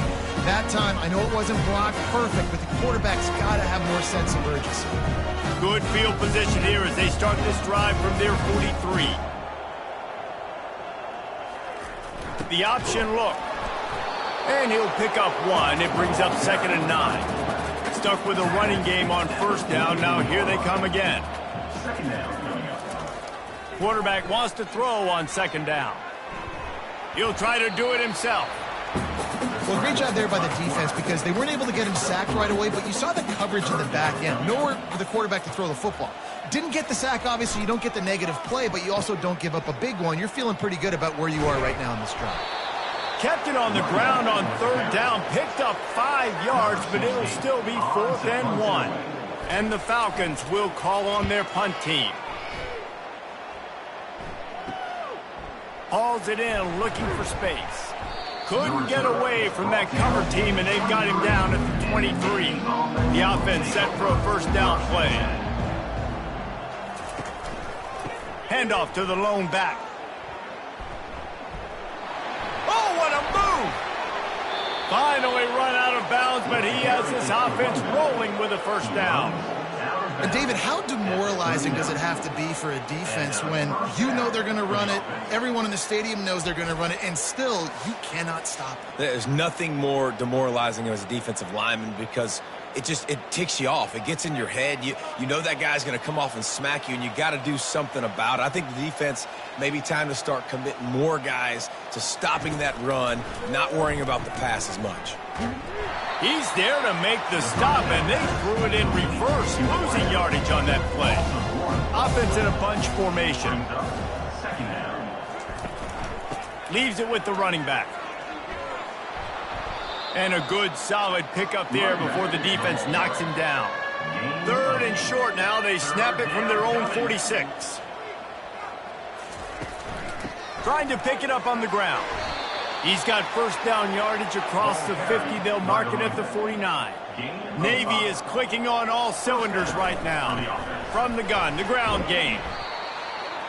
That time, I know it wasn't blocked perfect, but the quarterback's got to have more sense of urgency. Good field position here as they start this drive from their 43. The option look. And he'll pick up one. It brings up 2nd and 9. Stuck with a running game on first down. Now here they come again. Quarterback wants to throw on 2nd down. He'll try to do it himself. Well, great job there by the defense because they weren't able to get him sacked right away, but you saw the coverage in the back end. Nowhere for the quarterback to throw the football. Didn't get the sack, obviously. You don't get the negative play, but you also don't give up a big one. You're feeling pretty good about where you are right now in this drive. Kept it on the ground on 3rd down, picked up 5 yards, but it'll still be 4th and 1. And the Falcons will call on their punt team. Hauls it in, looking for space. Couldn't get away from that cover team, and they've got him down at the 23. The offense set for a 1st down play. Handoff to the lone back. Oh, what a move! Finally run out of bounds, but he has this offense rolling with a 1st down. And David, how demoralizing does it have to be for a defense when you know they're going to run it, everyone in the stadium knows they're going to run it, and still you cannot stop it? There's nothing more demoralizing as a defensive lineman because it ticks you off. It gets in your head. You know that guy's going to come off and smack you, and you got to do something about it. I think the defense maybe time to start committing more guys to stopping that run, not worrying about the pass as much. He's there to make the stop, and they threw it in reverse, losing yardage on that play. Offense in a bunch formation. Leaves it with the running back. And a good, solid pickup there before the defense knocks him down. 3rd and short now. They snap it from their own 46. Trying to pick it up on the ground. He's got 1st down yardage across the 50. They'll mark it at the 49. Navy is clicking on all cylinders right now. From the gun, the ground game.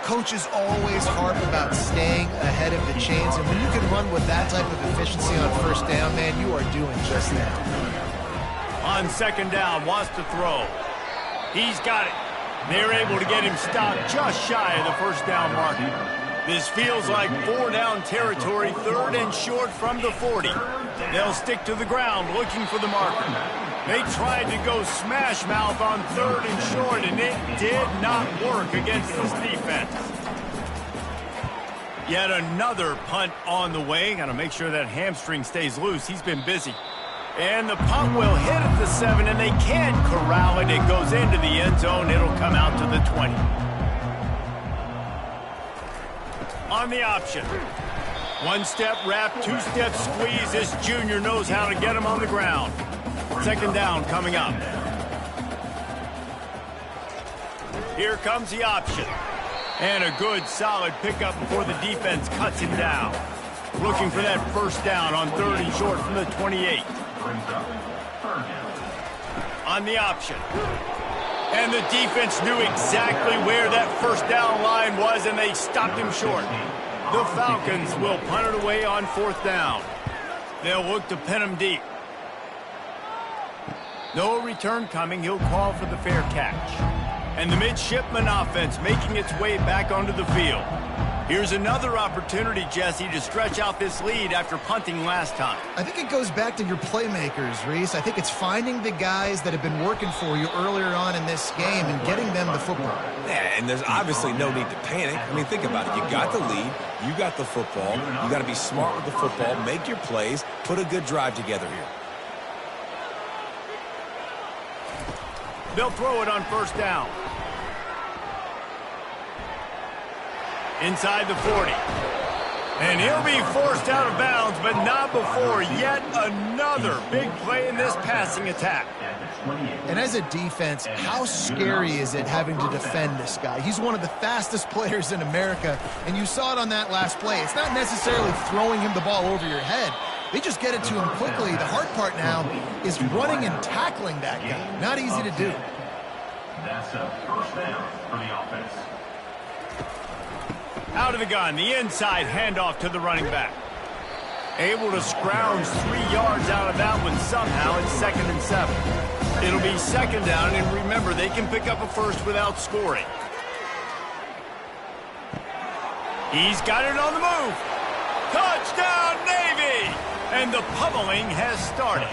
Coaches always harp about staying ahead of the chains, and when you can run with that type of efficiency on 1st down, man, you are doing just that. On 2nd down, wants to throw. He's got it. They're able to get him stopped just shy of the 1st down marker. This feels like 4-down territory, 3rd and short from the 40. They'll stick to the ground looking for the marker. They tried to go smash mouth on 3rd and short, and it did not work against this defense. Yet another punt on the way. Got to make sure that hamstring stays loose. He's been busy. And the punt will hit at the 7, and they can corral it. It goes into the end zone. It'll come out to the 20. On the option. 1-step wrap, 2-step squeeze. This junior knows how to get him on the ground. 2nd down coming up. Here comes the option. And a good, solid pickup before the defense cuts him down. Looking for that 1st down on 3rd and short from the 28. On the option. And the defense knew exactly where that 1st down line was, and they stopped him short. The Falcons will punt it away on 4th down. They'll look to pin him deep. No return coming. He'll call for the fair catch. And the midshipman offense making its way back onto the field. Here's another opportunity, Jesse, to stretch out this lead after punting last time. I think it goes back to your playmakers, Reese. I think it's finding the guys that have been working for you earlier on in this game and getting them the football. Yeah, and there's obviously no need to panic. I mean, think about it. You got the lead. You got the football. You got to be smart with the football, make your plays, put a good drive together here. They'll throw it on 1st down. Inside the 40. And he'll be forced out of bounds, but not before yet another big play in this passing attack. And as a defense, how scary is it having to defend this guy? He's one of the fastest players in America, and you saw it on that last play. It's not necessarily throwing him the ball over your head. They just get it to him quickly. The hard part now is running and tackling that guy. Not easy to do. That's a first down for the offense. Out of the gun, the inside handoff to the running back. Able to scrounge 3 yards out of that one somehow. It's 2nd and 7. It'll be 2nd down, and remember, they can pick up a first without scoring. He's got it on the move. Touchdown, Navy! And the pummeling has started.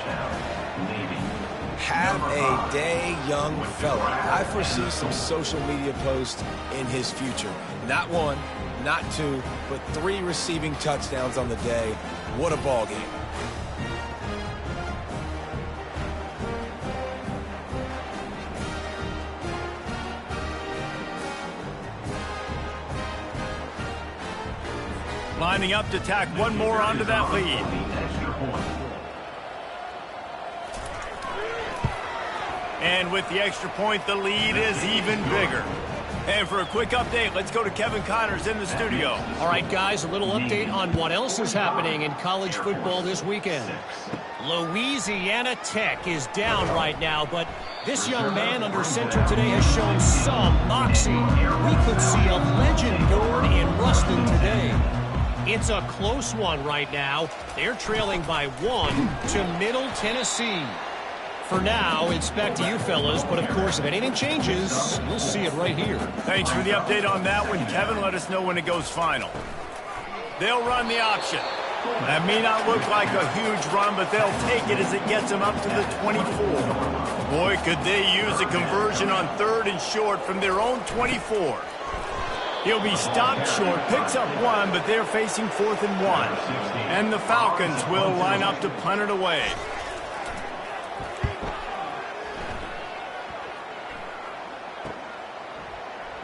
Have a day, young fella. I foresee some social media posts in his future. Not 1, not 2, but 3 receiving touchdowns on the day. What a ball game. Lining up to tack one more onto that lead. And with the extra point, the lead is even bigger. And for a quick update, let's go to Kevin Connors in the studio. All right, guys, a little update on what else is happening in college football this weekend. Louisiana Tech is down right now, but this young man under center today has shown some moxie. We could see a legend born in Ruston today. It's a close one right now. They're trailing by 1 to Middle Tennessee. For now, it's back to you fellas, but of course, if anything changes, we'll see it right here. Thanks for the update on that one, Kevin. Let us know when it goes final. They'll run the option. That may not look like a huge run, but they'll take it as it gets them up to the 24. Boy, could they use a conversion on 3rd and short from their own 24. He'll be stopped short, picks up 1, but they're facing 4th and 1. And the Falcons will line up to punt it away.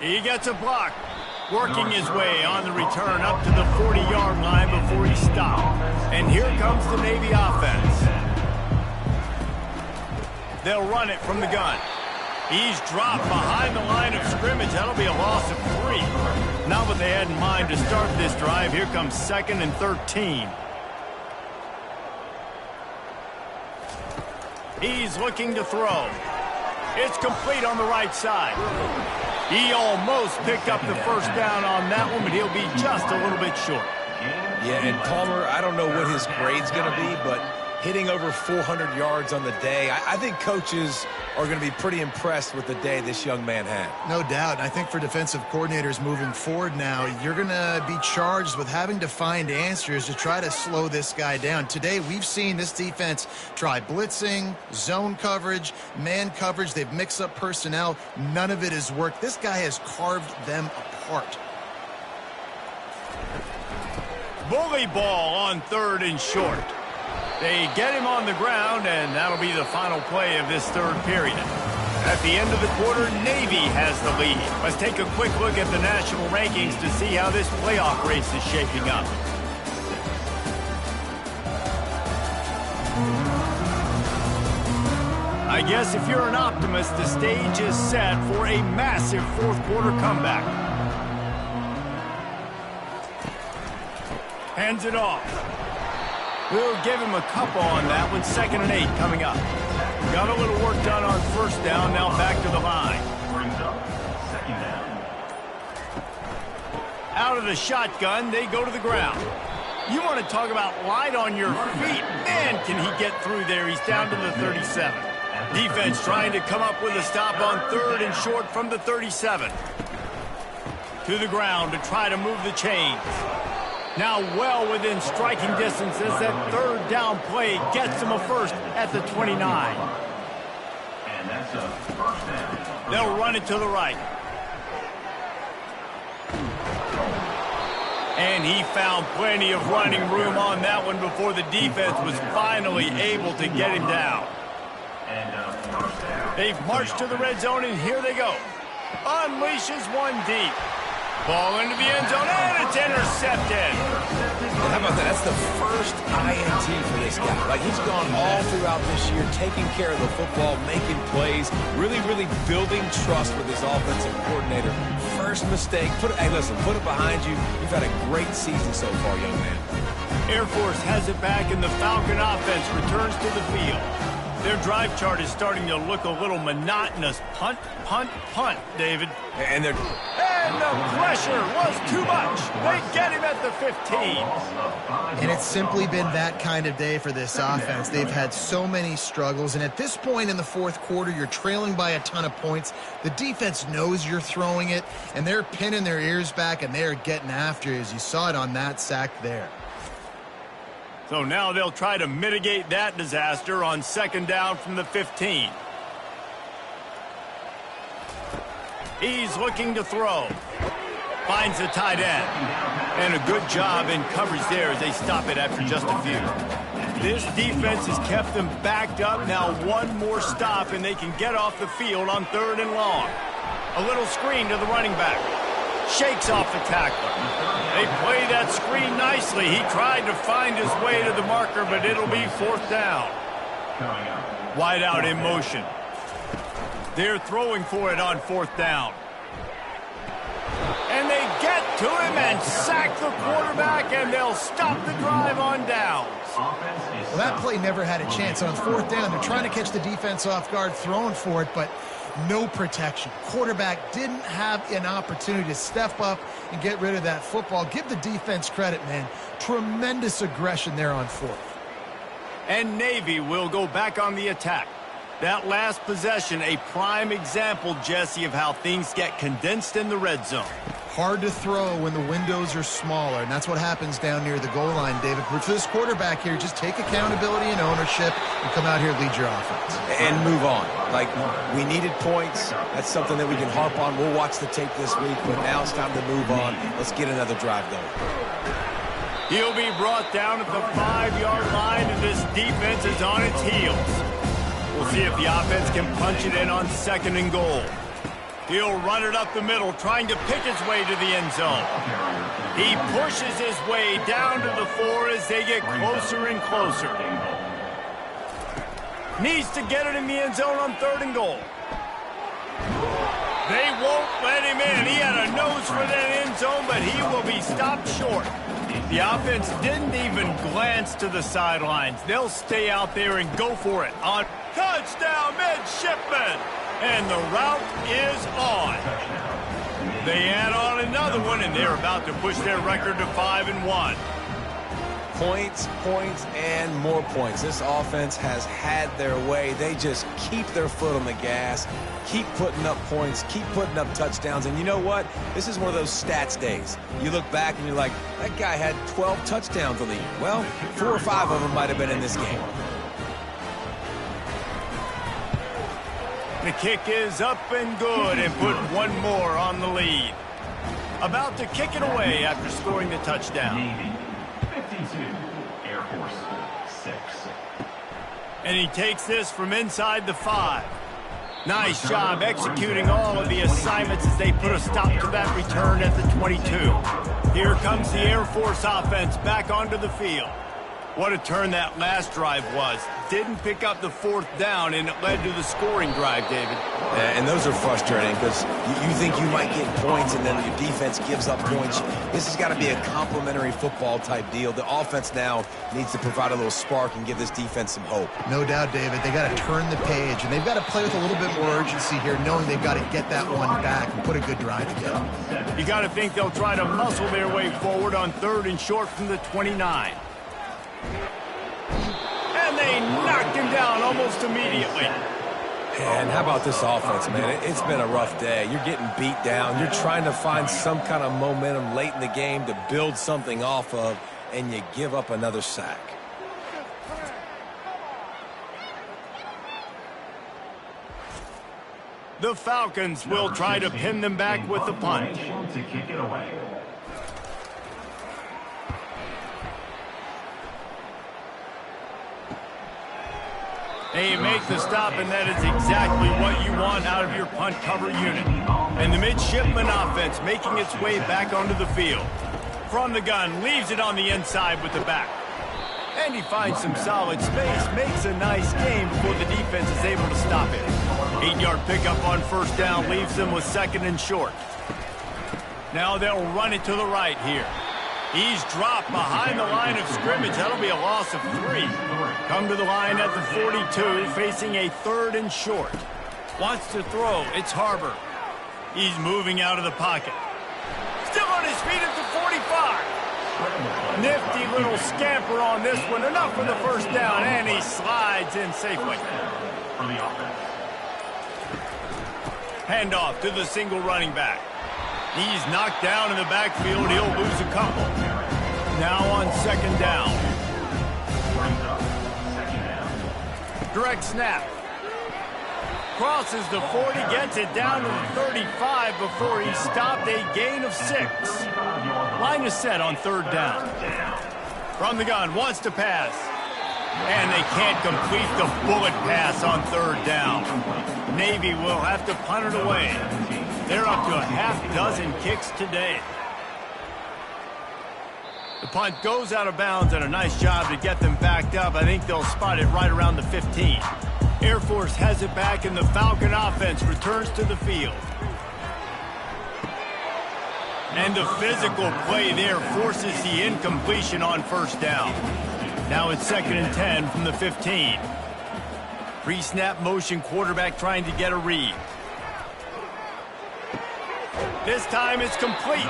He gets a block, working his way on the return up to the 40-yard line before he stopped. And here comes the Navy offense. They'll run it from the gun. He's dropped behind the line of scrimmage. That'll be a loss of 3. Not what they had in mind to start this drive. Here comes 2nd and 13. He's looking to throw. It's complete on the right side. He almost picked up the first down on that one, but he'll be just a little bit short. Yeah, and Palmer, I don't know what his grade's going to be, but hitting over 400 yards on the day, I think coaches are going to be pretty impressed with the day this young man had. No doubt. I think for defensive coordinators moving forward now, you're going to be charged with having to find answers to try to slow this guy down. Today, we've seen this defense try blitzing, zone coverage, man coverage. They've mixed up personnel. None of it has worked. This guy has carved them apart. Bully ball on 3rd and short. They get him on the ground, and that'll be the final play of this 3rd period. At the end of the quarter, Navy has the lead. Let's take a quick look at the national rankings to see how this playoff race is shaping up. I guess if you're an optimist, the stage is set for a massive 4th quarter comeback. Hands it off. We'll give him a couple on that one. 2nd and 8 coming up. Got a little work done on 1st down. Now back to the line. Brings up 2nd down. Out of the shotgun, they go to the ground. You want to talk about light on your feet. Man, can he get through there. He's down to the 37. Defense trying to come up with a stop on 3rd and short from the 37. To the ground to try to move the chains. Now well within striking distance as that 3rd down play gets them a first at the 29. And that's a first down. They'll run it to the right. And he found plenty of running room on that one before the defense was finally able to get him down. And first down. They've marched to the red zone, and here they go. Unleashes one deep. Ball into the end zone, and it's intercepted. How about that? That's the first INT for this guy. Like, he's gone all throughout this year, taking care of the football, making plays, really, really building trust with his offensive coordinator. First mistake, hey, listen, put it behind you. You've had a great season so far, young man. Air Force has it back, and the Falcon offense returns to the field. Their drive chart is starting to look a little monotonous. Punt, punt, punt, David. And the pressure was too much. They get him at the 15. And it's simply been that kind of day for this offense. They've had so many struggles, and at this point in the fourth quarter, you're trailing by a ton of points. The defense knows you're throwing it, and they're pinning their ears back, and they're getting after you, as you saw it on that sack there. So now they'll try to mitigate that disaster on second down from the 15. He's looking to throw. Finds the tight end. And a good job in coverage there as they stop it after just a few. This defense has kept them backed up. Now one more stop and they can get off the field on 3rd and long. A little screen to the running back. Shakes off the tackler. They play that screen nicely. He tried to find his way to the marker, but it'll be 4th down. Wide out in motion. They're throwing for it on 4th down. And they get to him and sack the quarterback, and they'll stop the drive on downs. Well, that play never had a chance. On 4th down, they're trying to catch the defense off guard, throwing for it, but no protection. Quarterback didn't have an opportunity to step up and get rid of that football. Give the defense credit, man. Tremendous aggression there on 4th. And Navy will go back on the attack. That last possession, a prime example, Jesse, of how things get condensed in the red zone. Hard to throw when the windows are smaller, and that's what happens down near the goal line, David. But for this quarterback here, just take accountability and ownership and come out here and lead your offense. And move on. Like, we needed points. That's something that we can harp on. We'll watch the tape this week, but now it's time to move on. Let's get another drive going. He'll be brought down at the 5-yard line, and this defense is on its heels. We'll see if the offense can punch it in on 2nd and goal. He'll run it up the middle, trying to pick his way to the end zone. He pushes his way down to the 4 as they get closer and closer. Needs to get it in the end zone on 3rd and goal. They won't let him in. He had a nose for that end zone, but he will be stopped short. The offense didn't even glance to the sidelines. They'll stay out there and go for it on touchdown midshipman. And the route is on. They add on another one, and they're about to push their record to 5-1. Points, points, and more points. This offense has had their way. They just keep their foot on the gas, keep putting up points, keep putting up touchdowns. And you know what? This is one of those stats days. You look back and you're like, that guy had 12 touchdowns on the year. Well, 4 or 5 of them might have been in this game. The kick is up and good, and put one more on the lead. About to kick it away after scoring the touchdown. Navy 52, Air Force 6. And he takes this from inside the 5. Nice job executing all of the assignments as they put a stop to that return at the 22. Here comes the Air Force offense back onto the field. What a turn that last drive was. Didn't pick up the 4th down, and it led to the scoring drive, David. And those are frustrating because you think you might get points and then your defense gives up points. This has got to be a complimentary football type deal. The offense now needs to provide a little spark and give this defense some hope. No doubt, David. They got to turn the page, and they've got to play with a little bit more urgency here, knowing they've got to get that one back and put a good drive together. You got to think they'll try to muscle their way forward on 3rd and short from the 29. And they knocked him down almost immediately. And how about this offense, man? It's been a rough day. You're getting beat down. You're trying to find some kind of momentum late in the game to build something off of, and you give up another sack. The Falcons will try to pin them back with the punt. To kick it away. They make the stop, and that is exactly what you want out of your punt cover unit. And the midshipman offense making its way back onto the field. From the gun, leaves it on the inside with the back. And he finds some solid space, makes a nice game before the defense is able to stop it. 8-yard pickup on first down leaves them with 2nd and short. Now they'll run it to the right here. He's dropped behind the line of scrimmage. That'll be a loss of 3. Come to the line at the 42, facing a 3rd and short. Wants to throw. It's Harbor. He's moving out of the pocket. Still on his feet at the 45. Nifty little scamper on this one. Enough for the first down, and he slides in safely. Handoff to the single running back. He's knocked down in the backfield. He'll lose a couple. Now on 2nd down. Direct snap. Crosses the 40, gets it down to the 35 before he's stopped, a gain of 6. Line is set on 3rd down. From the gun, wants to pass. And they can't complete the bullet pass on 3rd down. Navy will have to punt it away. They're up to a half-dozen kicks today. The punt goes out of bounds, and a nice job to get them backed up. I think they'll spot it right around the 15. Air Force has it back, and the Falcon offense returns to the field. And the physical play there forces the incompletion on first down. Now it's 2nd and 10 from the 15. Pre-snap motion, quarterback trying to get a read. This time it's complete.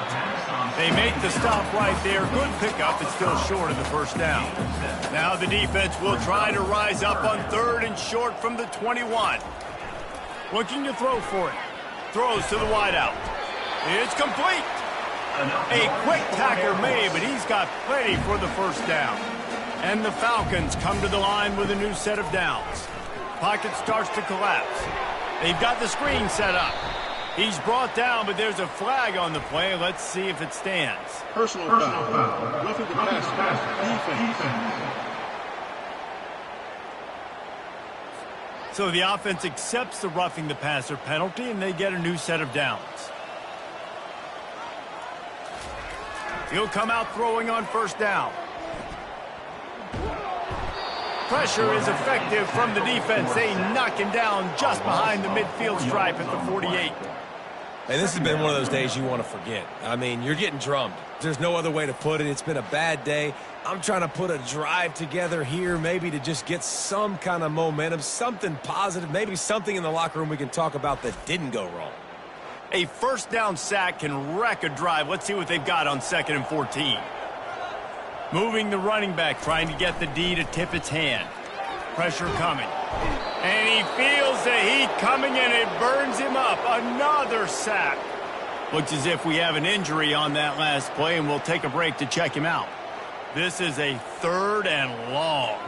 They make the stop right there. Good pickup. It's still short of the first down. Now the defense will try to rise up on 3rd and short from the 21. Looking to throw for it. Throws to the wideout. It's complete. A quick tackle made, but he's got plenty for the first down. And the Falcons come to the line with a new set of downs. Pocket starts to collapse. They've got the screen set up. He's brought down, but there's a flag on the play. Let's see if it stands. Personal foul. Roughing the passer. Defense. So the offense accepts the roughing the passer penalty, and they get a new set of downs. He'll come out throwing on first down. Pressure is effective from the defense. They knock him down just behind the midfield stripe at the 48. And this has been one of those days you want to forget. I mean, you're getting drummed. There's no other way to put it. It's been a bad day. I'm trying to put a drive together here, maybe to just get some kind of momentum, something positive, maybe something in the locker room we can talk about that didn't go wrong. A first down sack can wreck a drive. Let's see what they've got on 2nd and 14. Moving the running back, trying to get the D to tip its hand. Pressure coming. And he feels the heat coming, and it burns him up. Another sack. Looks as if we have an injury on that last play, and we'll take a break to check him out. This is a 3rd and long.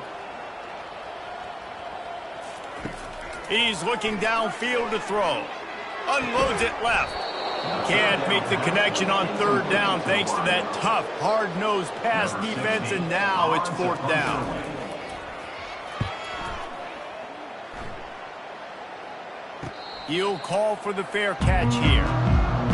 He's looking downfield to throw. Unloads it left. Can't make the connection on 3rd down thanks to that tough, hard-nosed pass defense, and now it's 4th down. He'll call for the fair catch here.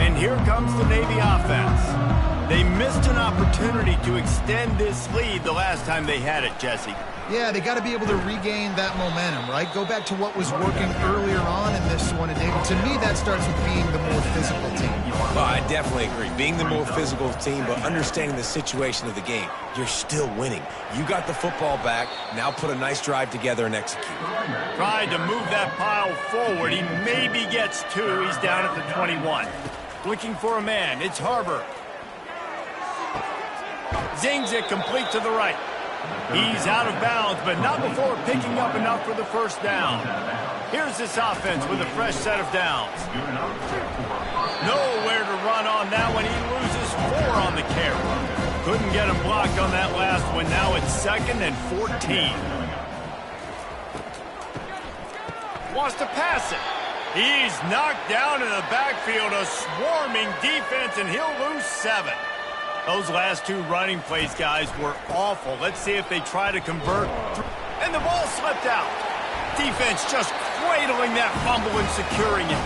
And here comes the Navy offense. They missed an opportunity to extend this lead the last time they had it, Jesse. Yeah, they got to be able to regain that momentum, right? Go back to what was working earlier on in this one. And David, to me, that starts with being the more physical team. Well, I definitely agree. Being the more physical team, but understanding the situation of the game. You're still winning. You got the football back. Now put a nice drive together and execute. Tried to move that pile forward. He maybe gets 2. He's down at the 21. Looking for a man. It's Harbor. Zings it complete to the right. He's out of bounds, but not before picking up enough for the first down. Here's this offense with a fresh set of downs. Nowhere to run on that one. He loses 4 on the carry. Couldn't get him blocked on that last one. Now it's 2nd and 14. Wants to pass it. He's knocked down in the backfield. A swarming defense, and he'll lose 7. Those last 2 running plays, guys, were awful. Let's see if they try to convert. And the ball slipped out. defense just cradling that fumble and securing it.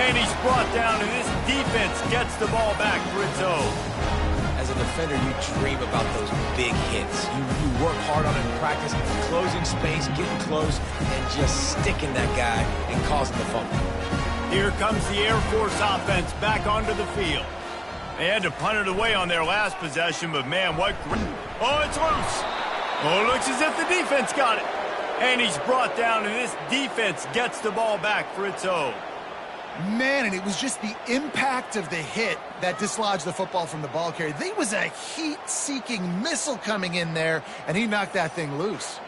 And he's brought down, and this defense gets the ball back for its own. As a defender, you dream about those big hits. You work hard on it in practice, closing space, getting close, and just sticking that guy and causing the fumble. Here comes the Air Force offense back onto the field. They had to punt it away on their last possession, but man, what... Oh, it's loose. Oh, it looks as if the defense got it. And he's brought down, and this defense gets the ball back for its own. Man, and it was just the impact of the hit that dislodged the football from the ball carrier. There was a heat-seeking missile coming in there, and he knocked that thing loose.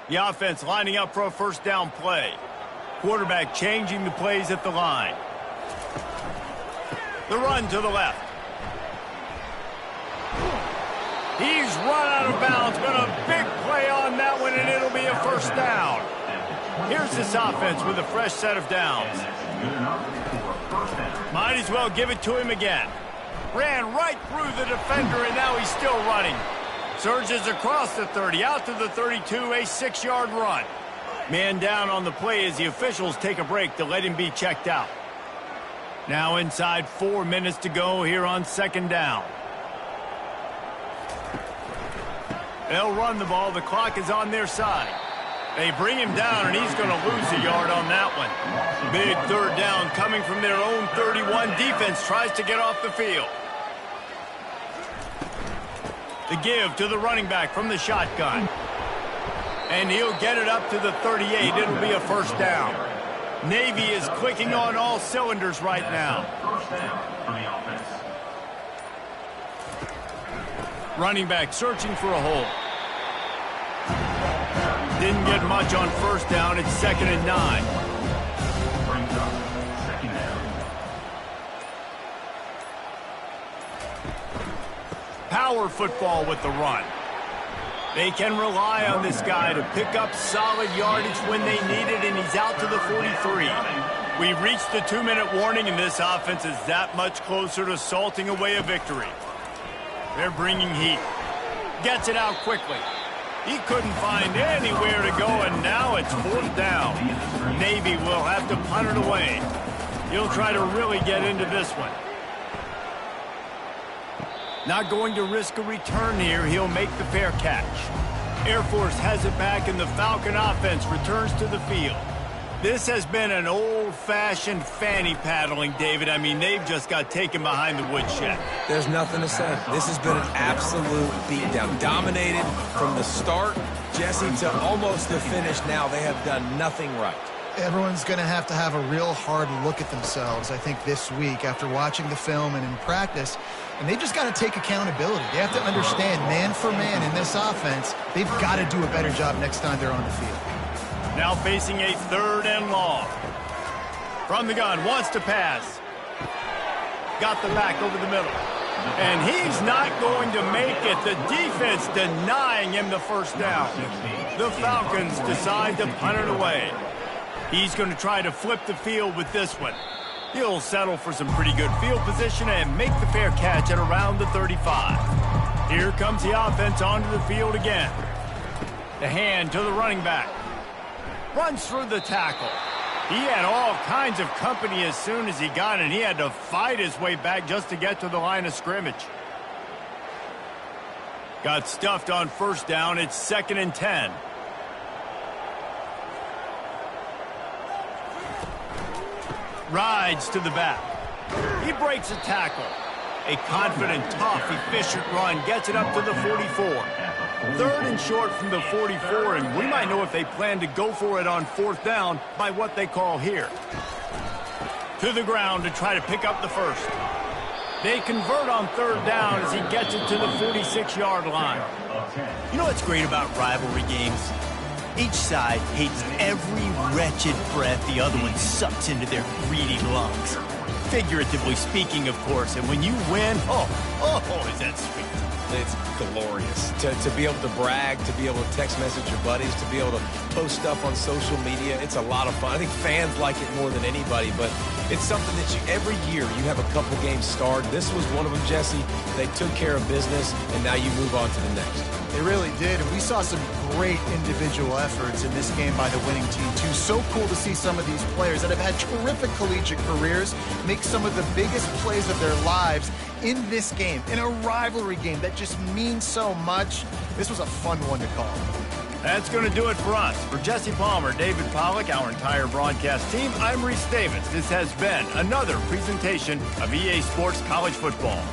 The offense lining up for a first down play. Quarterback changing the plays at the line. The run to the left. He's run out of bounds, but a big play on that one, and it'll be a first down. Here's this offense with a fresh set of downs. Might as well give it to him again. Ran right through the defender, and now he's still running. Surges across the 30, out to the 32, a 6-yard run. Man down on the play as the officials take a break to let him be checked out. Now inside 4 minutes to go here on second down. They'll run the ball. The clock is on their side. They bring him down, and he's going to lose a yard on that one. Big third down coming from their own 31. Defense tries to get off the field. The give to the running back from the shotgun. And he'll get it up to the 38. It'll be a first down. Navy is clicking on all cylinders right now. First down for the offense. Running back searching for a hole. Didn't get much on first down. It's 2nd and 9. Brings up second down. Power football with the run. They can rely on this guy to pick up solid yardage when they need it, and he's out to the 43. We've reached the 2-minute warning, and this offense is that much closer to salting away a victory. They're bringing heat. Gets it out quickly. He couldn't find anywhere to go, and now it's 4th down. Navy will have to punt it away. He'll try to really get into this one. Not going to risk a return here. He'll make the fair catch. Air Force has it back, and the Falcon offense returns to the field. This has been an old-fashioned fanny paddling, David. I mean, they've just got taken behind the woodshed. There's nothing to say. This has been an absolute beatdown. Dominated from the start, Jesse, to almost the finish now. They have done nothing right. Everyone's going to have a real hard look at themselves, I think, this week after watching the film and in practice. And they've just got to take accountability. They have to understand, man for man in this offense, they've got to do a better job next time they're on the field. Now facing a 3rd and long. From the gun, wants to pass. Got the back over the middle. And he's not going to make it. The defense denying him the first down. The Falcons decide to punt it away. He's going to try to flip the field with this one. He'll settle for some pretty good field position and make the fair catch at around the 35. Here comes the offense onto the field again. The hand to the running back. Runs through the tackle. He had all kinds of company as soon as he got it, and he had to fight his way back just to get to the line of scrimmage. Got stuffed on first down. It's 2nd and 10. Rides to the back. He breaks a tackle. A confident, tough, efficient run gets it up to the 44. 3rd and short from the 44, and we might know if they plan to go for it on 4th down by what they call here. To the ground to try to pick up the first. They convert on 3rd down as he gets it to the 46-yard line. You know what's great about rivalry games? Each side hates every wretched breath the other one sucks into their greedy lungs. Figuratively speaking, of course, and when you win, oh, Oh, is that sweet? It's glorious to be able to brag, to be able to text message your buddies, to be able to post stuff on social media. It's a lot of fun. I think fans like it more than anybody, but it's something that every year you have a couple games starred. This was one of them, Jesse. They took care of business, and now you move on to the next. They really did, and we saw some great individual efforts in this game by the winning team, too. So cool to see some of these players that have had terrific collegiate careers make some of the biggest plays of their lives in this game, in a rivalry game that just means so much. This was a fun one to call. That's going to do it for us. For Jesse Palmer, David Pollack, our entire broadcast team, I'm Reese Davis. This has been another presentation of EA Sports College Football.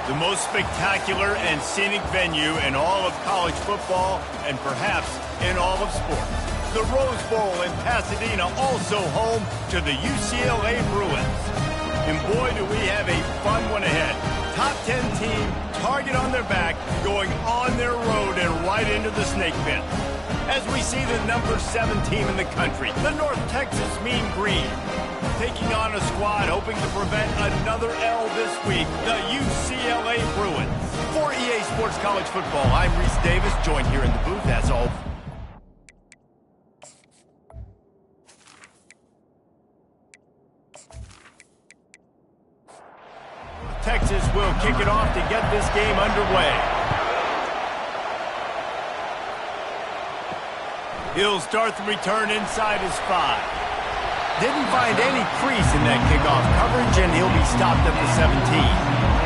The most spectacular and scenic venue in all of college football and perhaps in all of sports. The Rose Bowl in Pasadena, also home to the UCLA Bruins. And boy, do we have a fun one ahead. Top 10 team, target on their back, going on their road and right into the snake pit. As we see the number 7 team in the country, the North Texas Mean Green, taking on a squad hoping to prevent another L this week, the UCLA Bruins. For EA Sports College Football, I'm Reese Davis, joined here in the booth as always. Texas will kick it off to get this game underway. He'll start the return inside his 5. Didn't find any crease in that kickoff coverage, and he'll be stopped at the 17.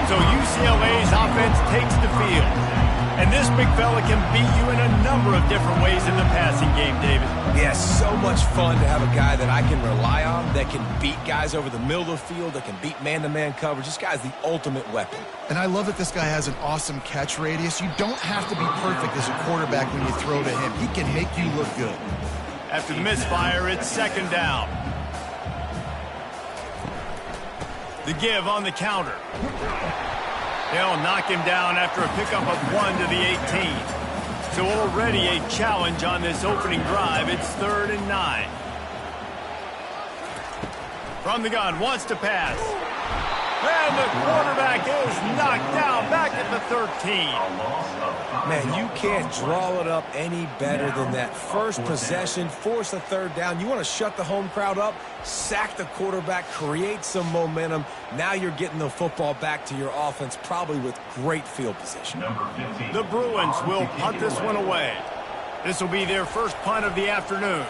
So UCLA's offense takes the field. And this big fella can beat you in a number of different ways in the passing game, David. Yeah, so much fun to have a guy that I can rely on, that can beat guys over the middle of the field, that can beat man-to-man coverage. This guy's the ultimate weapon. And I love that this guy has an awesome catch radius. You don't have to be perfect as a quarterback when you throw to him. He can make you look good. After the misfire, it's second down. The give on the counter. They'll knock him down after a pickup of 1 to the 18. So already a challenge on this opening drive. It's 3rd and 9. From the gun, wants to pass. And the quarterback is knocked down back at the 13. Man, you can't draw it up any better than that. First possession, force a 3rd down. You want to shut the home crowd up, sack the quarterback, create some momentum. Now you're getting the football back to your offense, probably with great field position. The Bruins will punt this one away. This will be their first punt of the afternoon.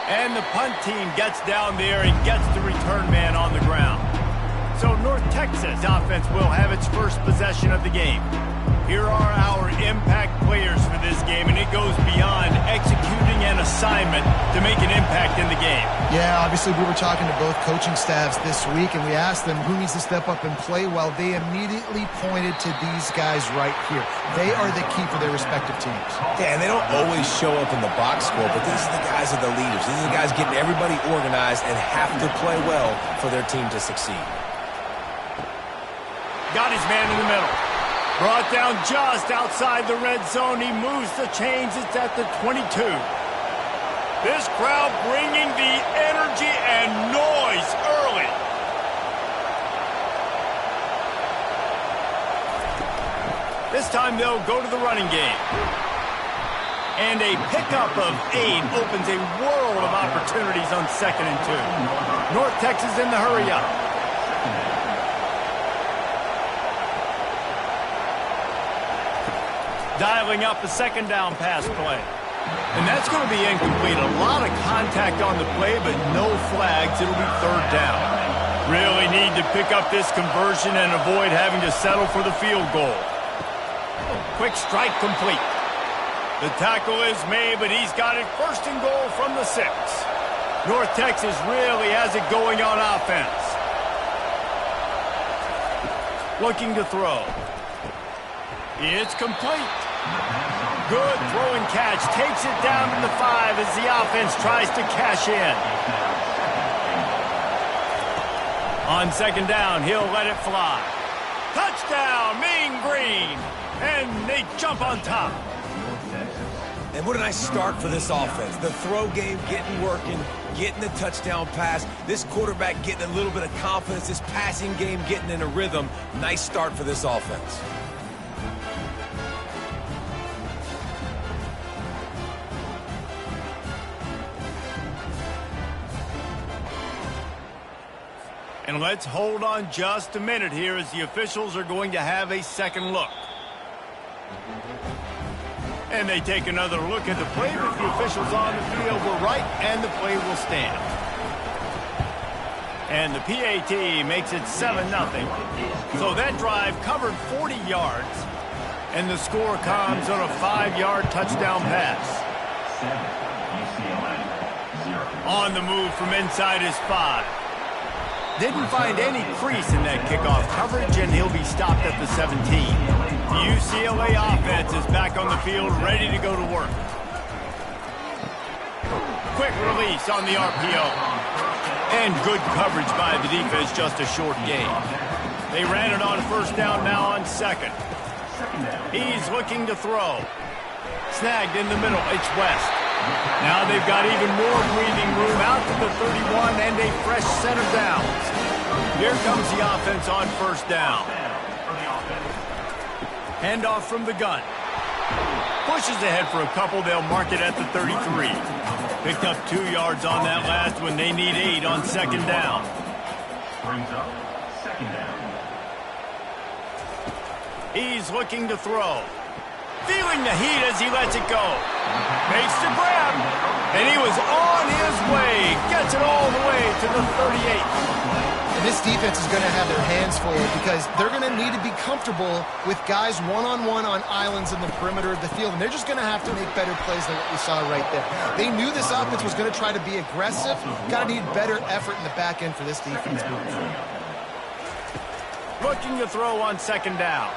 And the punt team gets down there and gets the return man on the ground. So North Texas offense will have its first possession of the game. Here are our impact players for this game, and it goes beyond executing an assignment to make an impact in the game. Yeah, obviously we were talking to both coaching staffs this week, and we asked them who needs to step up and play well. They immediately pointed to these guys right here. They are the key for their respective teams. Yeah, and they don't always show up in the box score, but these are the guys that are the leaders. These are the guys getting everybody organized and have to play well for their team to succeed. Got his man in the middle. Brought down just outside the red zone. He moves the chains. It's at the 22. This crowd bringing the energy and noise early. This time they'll go to the running game. And a pickup of 8 opens a world of opportunities on 2nd and 2. North Texas in the hurry up. Dialing up a 2nd down pass play. And that's going to be incomplete. A lot of contact on the play, but no flags. It'll be 3rd down. Really need to pick up this conversion and avoid having to settle for the field goal. Quick strike complete. The tackle is made, but he's got it 1st and goal from the 6. North Texas really has it going on offense. Looking to throw. It's complete. Good throw and catch. Takes it down to the 5 as the offense tries to cash in. On 2nd down, he'll let it fly. Touchdown, Mean Green. And they jump on top. And what a nice start for this offense. The throw game getting working, getting the touchdown pass. This quarterback getting a little bit of confidence. This passing game getting in a rhythm. Nice start for this offense. And let's hold on just a minute here as the officials are going to have a second look. And they take another look at the play, but the officials on the field were right, and the play will stand. And the PAT makes it 7-0. So that drive covered 40 yards, and the score comes on a 5-yard touchdown pass. 7, UCLA, 0. On the move from inside his 5. Didn't find any crease in that kickoff coverage, and he'll be stopped at the 17. The UCLA offense is back on the field, ready to go to work. Quick release on the RPO. And good coverage by the defense, just a short gain. They ran it on first down, now on second. He's looking to throw. Snagged in the middle, it's West. Now they've got even more breathing room out to the 31 and a fresh set of downs. Here comes the offense on first down. Handoff from the gun. Pushes ahead for a couple. They'll mark it at the 33. Picked up 2 yards on that last one. They need 8 on second down. Brings up second down. He's looking to throw. Feeling the heat as he lets it go. Makes the grab. And he was on his way. Gets it all the way to the 38. And this defense is going to have their hands full because they're going to need to be comfortable with guys one-on-one on islands in the perimeter of the field. And they're just going to have to make better plays than what we saw right there. They knew this offense was going to try to be aggressive. Got to need better effort in the back end for this defense moving forward. Looking to throw on second down.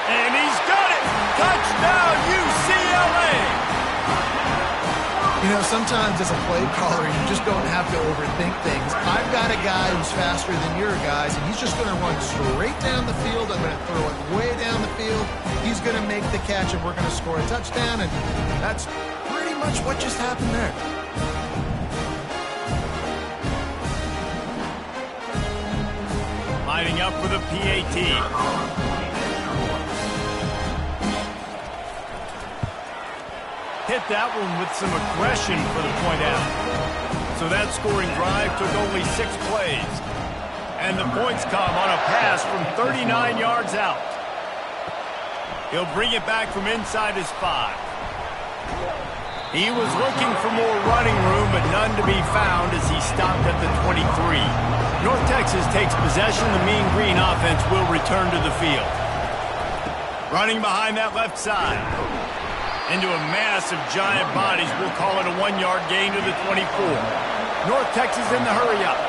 And he's got it! Touchdown, UCLA! You know, sometimes as a play caller, you just don't have to overthink things. I've got a guy who's faster than your guys, and he's just going to run straight down the field. I'm going to throw it way down the field. He's going to make the catch, and we're going to score a touchdown, and that's pretty much what just happened there. Lining up for the PAT. Hit that one with some aggression for the point out. So that scoring drive took only 6 plays. And the points come on a pass from 39 yards out. He'll bring it back from inside his 5. He was looking for more running room, but none to be found as he stopped at the 23. North Texas takes possession. The Mean Green offense will return to the field. Running behind that left side. Into a mass of giant bodies. We'll call it a 1-yard gain to the 24. North Texas in the hurry-up.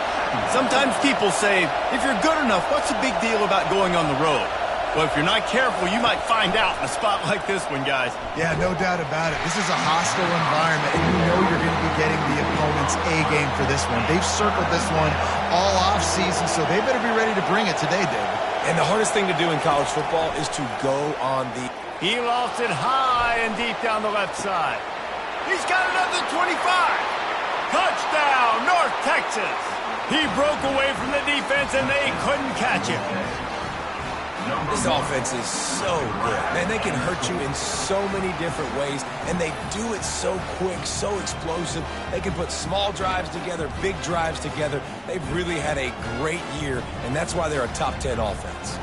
Sometimes people say, if you're good enough, what's the big deal about going on the road? Well, if you're not careful, you might find out in a spot like this one, guys. Yeah, no doubt about it. This is a hostile environment, and you know you're going to be getting the opponent's A game for this one. They've circled this one all off-season, so they better be ready to bring it today, David. And the hardest thing to do in college football is to go on the... He lost it high and deep down the left side. He's got another 25. Touchdown, North Texas. He broke away from the defense, and they couldn't catch him. This offense is so good. Man, they can hurt you in so many different ways, and they do it so quick, so explosive. They can put small drives together, big drives together. They've really had a great year, and that's why they're a top 10 offense.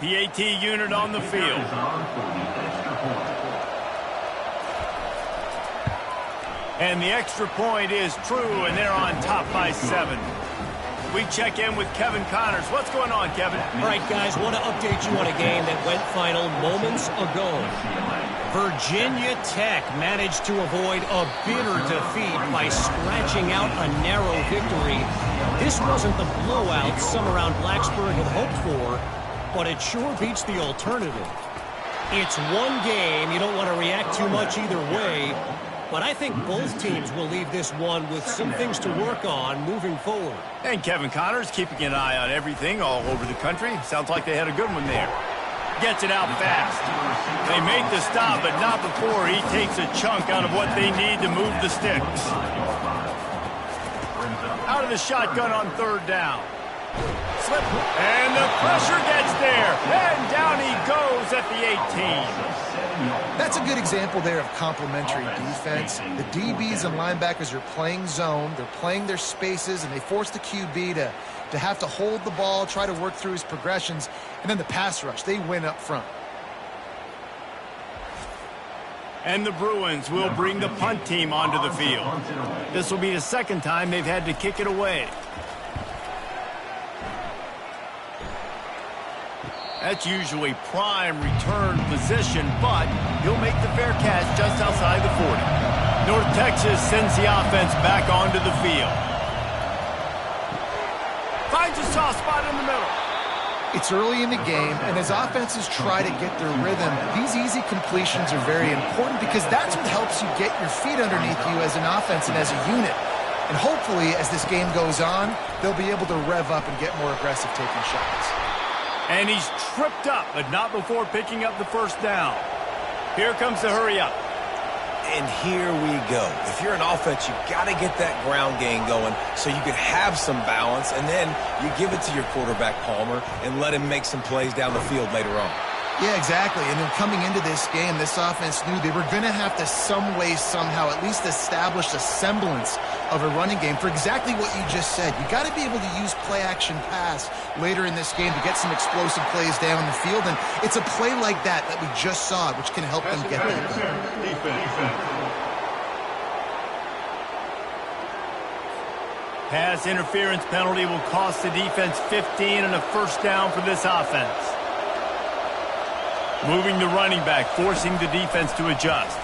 PAT unit on the field. And the extra point is true, and they're on top by 7. We check in with Kevin Connors. What's going on, Kevin? All right, guys, want to update you on a game that went final moments ago. Virginia Tech managed to avoid a bitter defeat by scratching out a narrow victory. This wasn't the blowout some around Blacksburg had hoped for, but it sure beats the alternative. It's one game. You don't want to react too much either way. But I think both teams will leave this one with some things to work on moving forward. And Kevin Connors keeping an eye on everything all over the country. Sounds like they had a good one there. Gets it out fast. They make the stop, but not before he takes a chunk out of what they need to move the sticks. Out of the shotgun on third down. Slip, and the pressure gets there. And down he goes at the 18. That's a good example there of complementary defense. The DBs and linebackers are playing zone. They're playing their spaces, and they force the QB to have to hold the ball, try to work through his progressions. And then the pass rush, they win up front. And the Bruins will bring the punt team onto the field. This will be the second time they've had to kick it away. That's usually prime return position, but he'll make the fair catch just outside the 40. North Texas sends the offense back onto the field. Finds a soft spot in the middle. It's early in the game, and as offenses try to get their rhythm, these easy completions are very important because that's what helps you get your feet underneath you as an offense and as a unit. And hopefully, as this game goes on, they'll be able to rev up and get more aggressive taking shots. And he's tripped up, but not before picking up the first down. Here comes the hurry up. And here we go. If you're an offense, you got to get that ground game going so you can have some balance, and then you give it to your quarterback, Palmer, and let him make some plays down the field later on. Yeah, exactly. And then coming into this game, this offense knew they were going to have to some way, somehow, at least establish a semblance of a running game for exactly what you just said. You got to be able to use play-action pass later in this game to get some explosive plays down the field. And it's a play like that we just saw, which can help them get that done. Pass interference penalty will cost the defense 15 and a first down for this offense. Moving the running back, forcing the defense to adjust.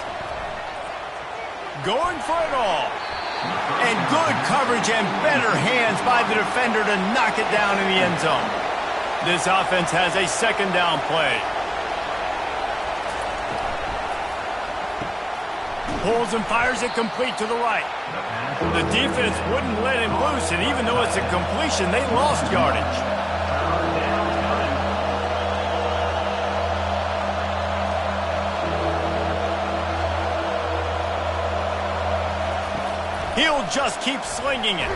Going for it all. And good coverage and better hands by the defender to knock it down in the end zone. This offense has a second down play. Pulls and fires it complete to the right. The defense wouldn't let him loose, and even though it's a completion, they lost yardage. He'll just keep slinging it.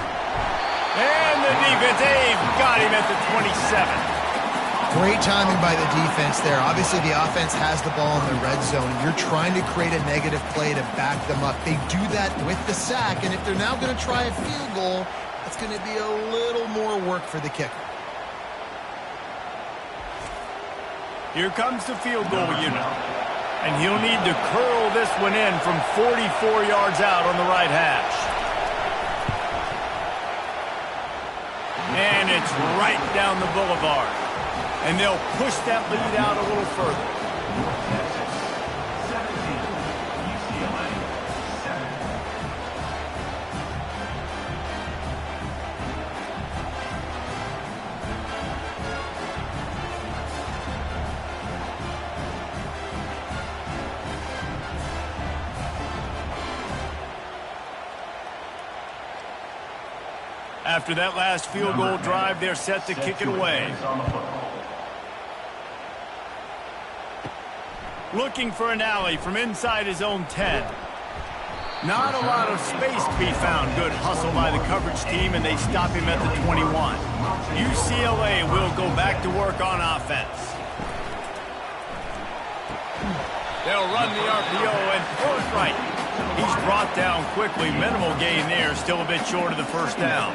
And the defense, they've got him at the 27. Great timing by the defense there. Obviously, the offense has the ball in the red zone, and you're trying to create a negative play to back them up. They do that with the sack, and if they're now going to try a field goal, that's going to be a little more work for the kicker. Here comes the field goal unit. And he'll need to curl this one in from 44 yards out on the right hash. And it's right down the boulevard. And they'll push that lead out a little further. After that last field goal drive, they're set to kick it away. Looking for an alley from inside his own 10. Not a lot of space to be found. Good hustle by the coverage team, and they stop him at the 21. UCLA will go back to work on offense. They'll run the RPO and throw it right. He's brought down quickly. Minimal gain there. Still a bit short of the first down.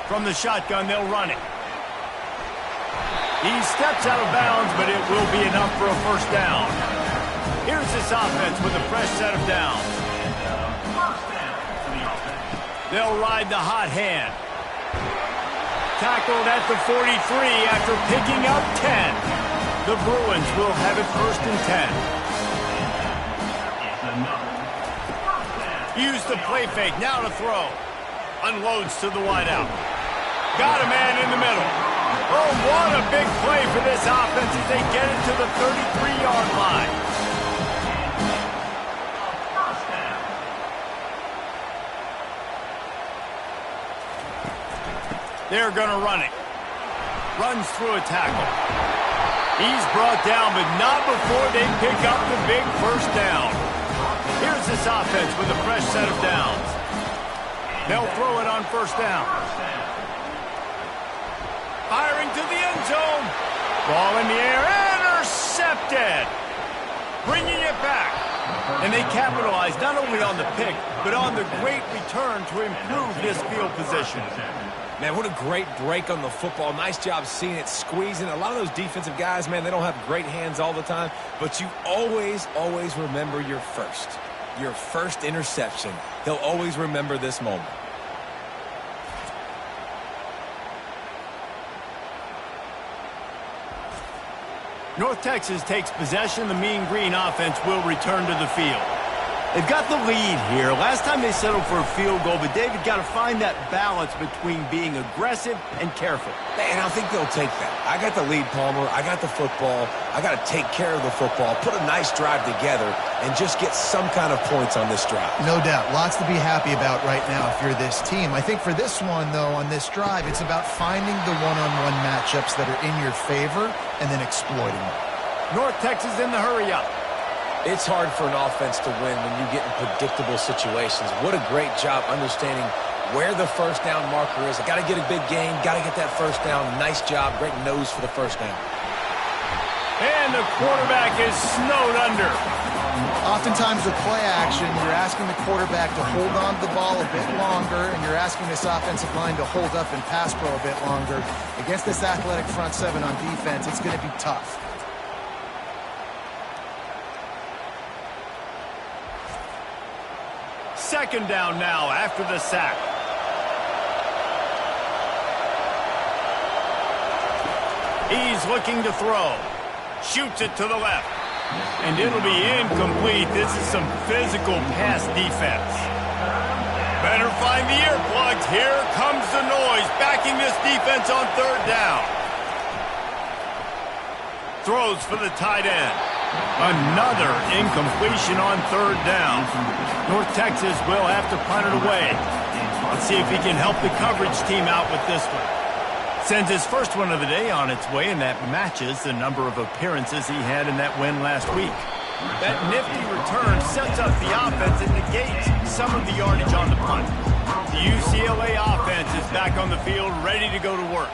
From the shotgun, they'll run it. He steps out of bounds, but it will be enough for a first down. Here's this offense with a fresh set of downs. They'll ride the hot hand. Tackled at the 43 after picking up 10. The Bruins will have it first and 10. Use the play fake, now to throw. Unloads to the wideout. Got a man in the middle. Oh, what a big play for this offense as they get it to the 33-yard line. They're going to run it. Runs through a tackle. He's brought down, but not before they pick up the big first down. Here's this offense with a fresh set of downs. They'll throw it on first down. Firing to the end zone. Ball in the air, intercepted. Bringing it back. And they capitalize not only on the pick, but on the great return to improve this field position. Man, what a great break on the football. Nice job seeing it, squeezing. A lot of those defensive guys, man, they don't have great hands all the time, but you always, always remember your first interception. He'll always remember this moment. North Texas takes possession. The Mean Green offense will return to the field. They've got the lead here. Last time they settled for a field goal, but David got to find that balance between being aggressive and careful. And I think they'll take that. I got the lead, Palmer. I got the football. I got to take care of the football, put a nice drive together, and just get some kind of points on this drive. No doubt. Lots to be happy about right now if you're this team. I think for this one, though, on this drive, it's about finding the one-on-one matchups that are in your favor and then exploiting them. North Texas in the hurry-up. It's hard for an offense to win when you get in predictable situations. What a great job understanding where the first down marker is. Got to get a big gain, got to get that first down. Nice job, great nose for the first down. And the quarterback is snowed under. Oftentimes with play action, you're asking the quarterback to hold on to the ball a bit longer, and you're asking this offensive line to hold up and pass pro a bit longer. Against this athletic front seven on defense, it's going to be tough. Second down now after the sack. He's looking to throw. Shoots it to the left. And it'll be incomplete. This is some physical pass defense. Better find the earplugs. Here comes the noise, backing this defense on third down. Throws for the tight end. Another incompletion on third down. North Texas will have to punt it away. Let's see if he can help the coverage team out with this one. Sends his first one of the day on its way, and that matches the number of appearances he had in that win last week. That nifty return sets up the offense and negates some of the yardage on the punt. The UCLA offense is back on the field, ready to go to work.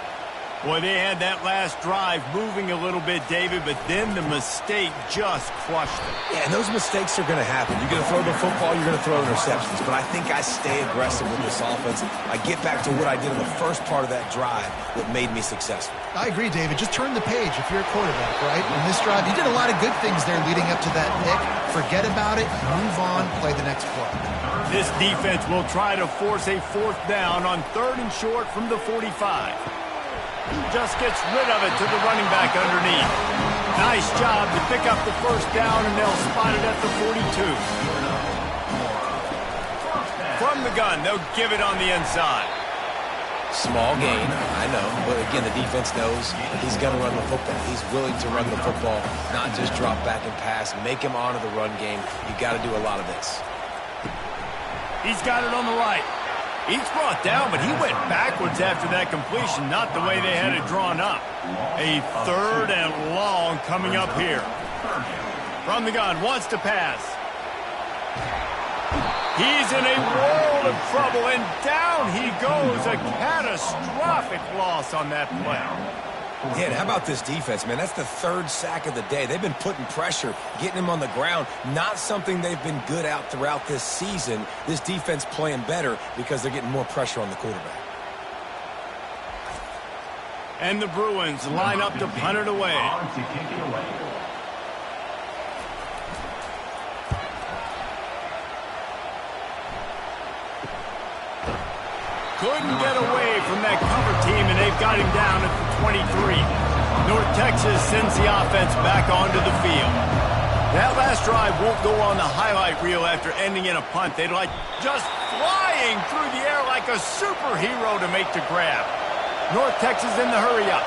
Boy, they had that last drive moving a little bit, David, but then the mistake just crushed them. Yeah, and those mistakes are going to happen. You're going to throw the football, you're going to throw interceptions. But I think I stay aggressive with this offense. I get back to what I did in the first part of that drive that made me successful. I agree, David. Just turn the page if you're a quarterback, right? In this drive, you did a lot of good things there leading up to that pick. Forget about it, move on, play the next play. This defense will try to force a fourth down on third and short from the 45. Just gets rid of it to the running back underneath. Nice job to pick up the first down, and they'll spot it at the 42. From the gun, they'll give it on the inside. Small gain, I know, but again, the defense knows he's going to run the football. He's willing to run the football, not just drop back and pass, make him honor the run game. You got to do a lot of this. He's got it on the right. He's brought down, but he went backwards after that completion, not the way they had it drawn up. A third and long coming up here. From the gun, wants to pass. He's in a world of trouble, and down he goes. A catastrophic loss on that play. Yeah, and how about this defense, man? That's the third sack of the day. They've been putting pressure, getting him on the ground. Not something they've been good at throughout this season. This defense playing better because they're getting more pressure on the quarterback. And the Bruins line up to punt it away. Couldn't get away from that cover team, and they've got him down at the 23. North Texas sends the offense back onto the field. That last drive won't go on the highlight reel after ending in a punt. They'd like just flying through the air like a superhero to make the grab. North Texas in the hurry-up.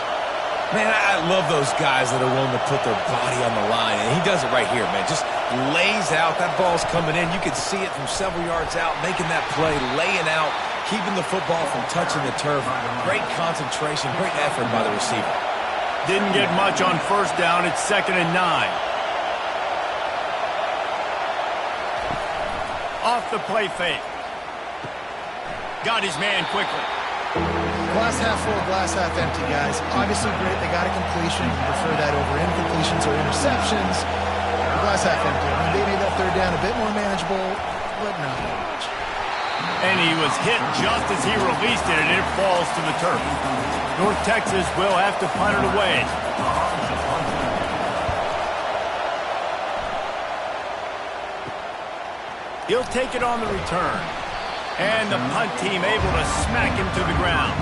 Man, I love those guys that are willing to put their body on the line, and he does it right here, man. Just lays out. That ball's coming in. You can see it from several yards out, making that play, laying out, keeping the football from touching the turf. Great concentration, great effort by the receiver. Didn't get much on first down. It's 2nd and 9. Off the play fake. Got his man quickly. Glass half full, glass half empty, guys. Obviously great, they got a completion. You prefer that over incompletions or interceptions. Glass half empty. I mean, they made that third down a bit more manageable, but not much. And he was hit just as he released it, and it falls to the turf. North Texas will have to punt it away. He'll take it on the return. And the punt team able to smack him to the ground.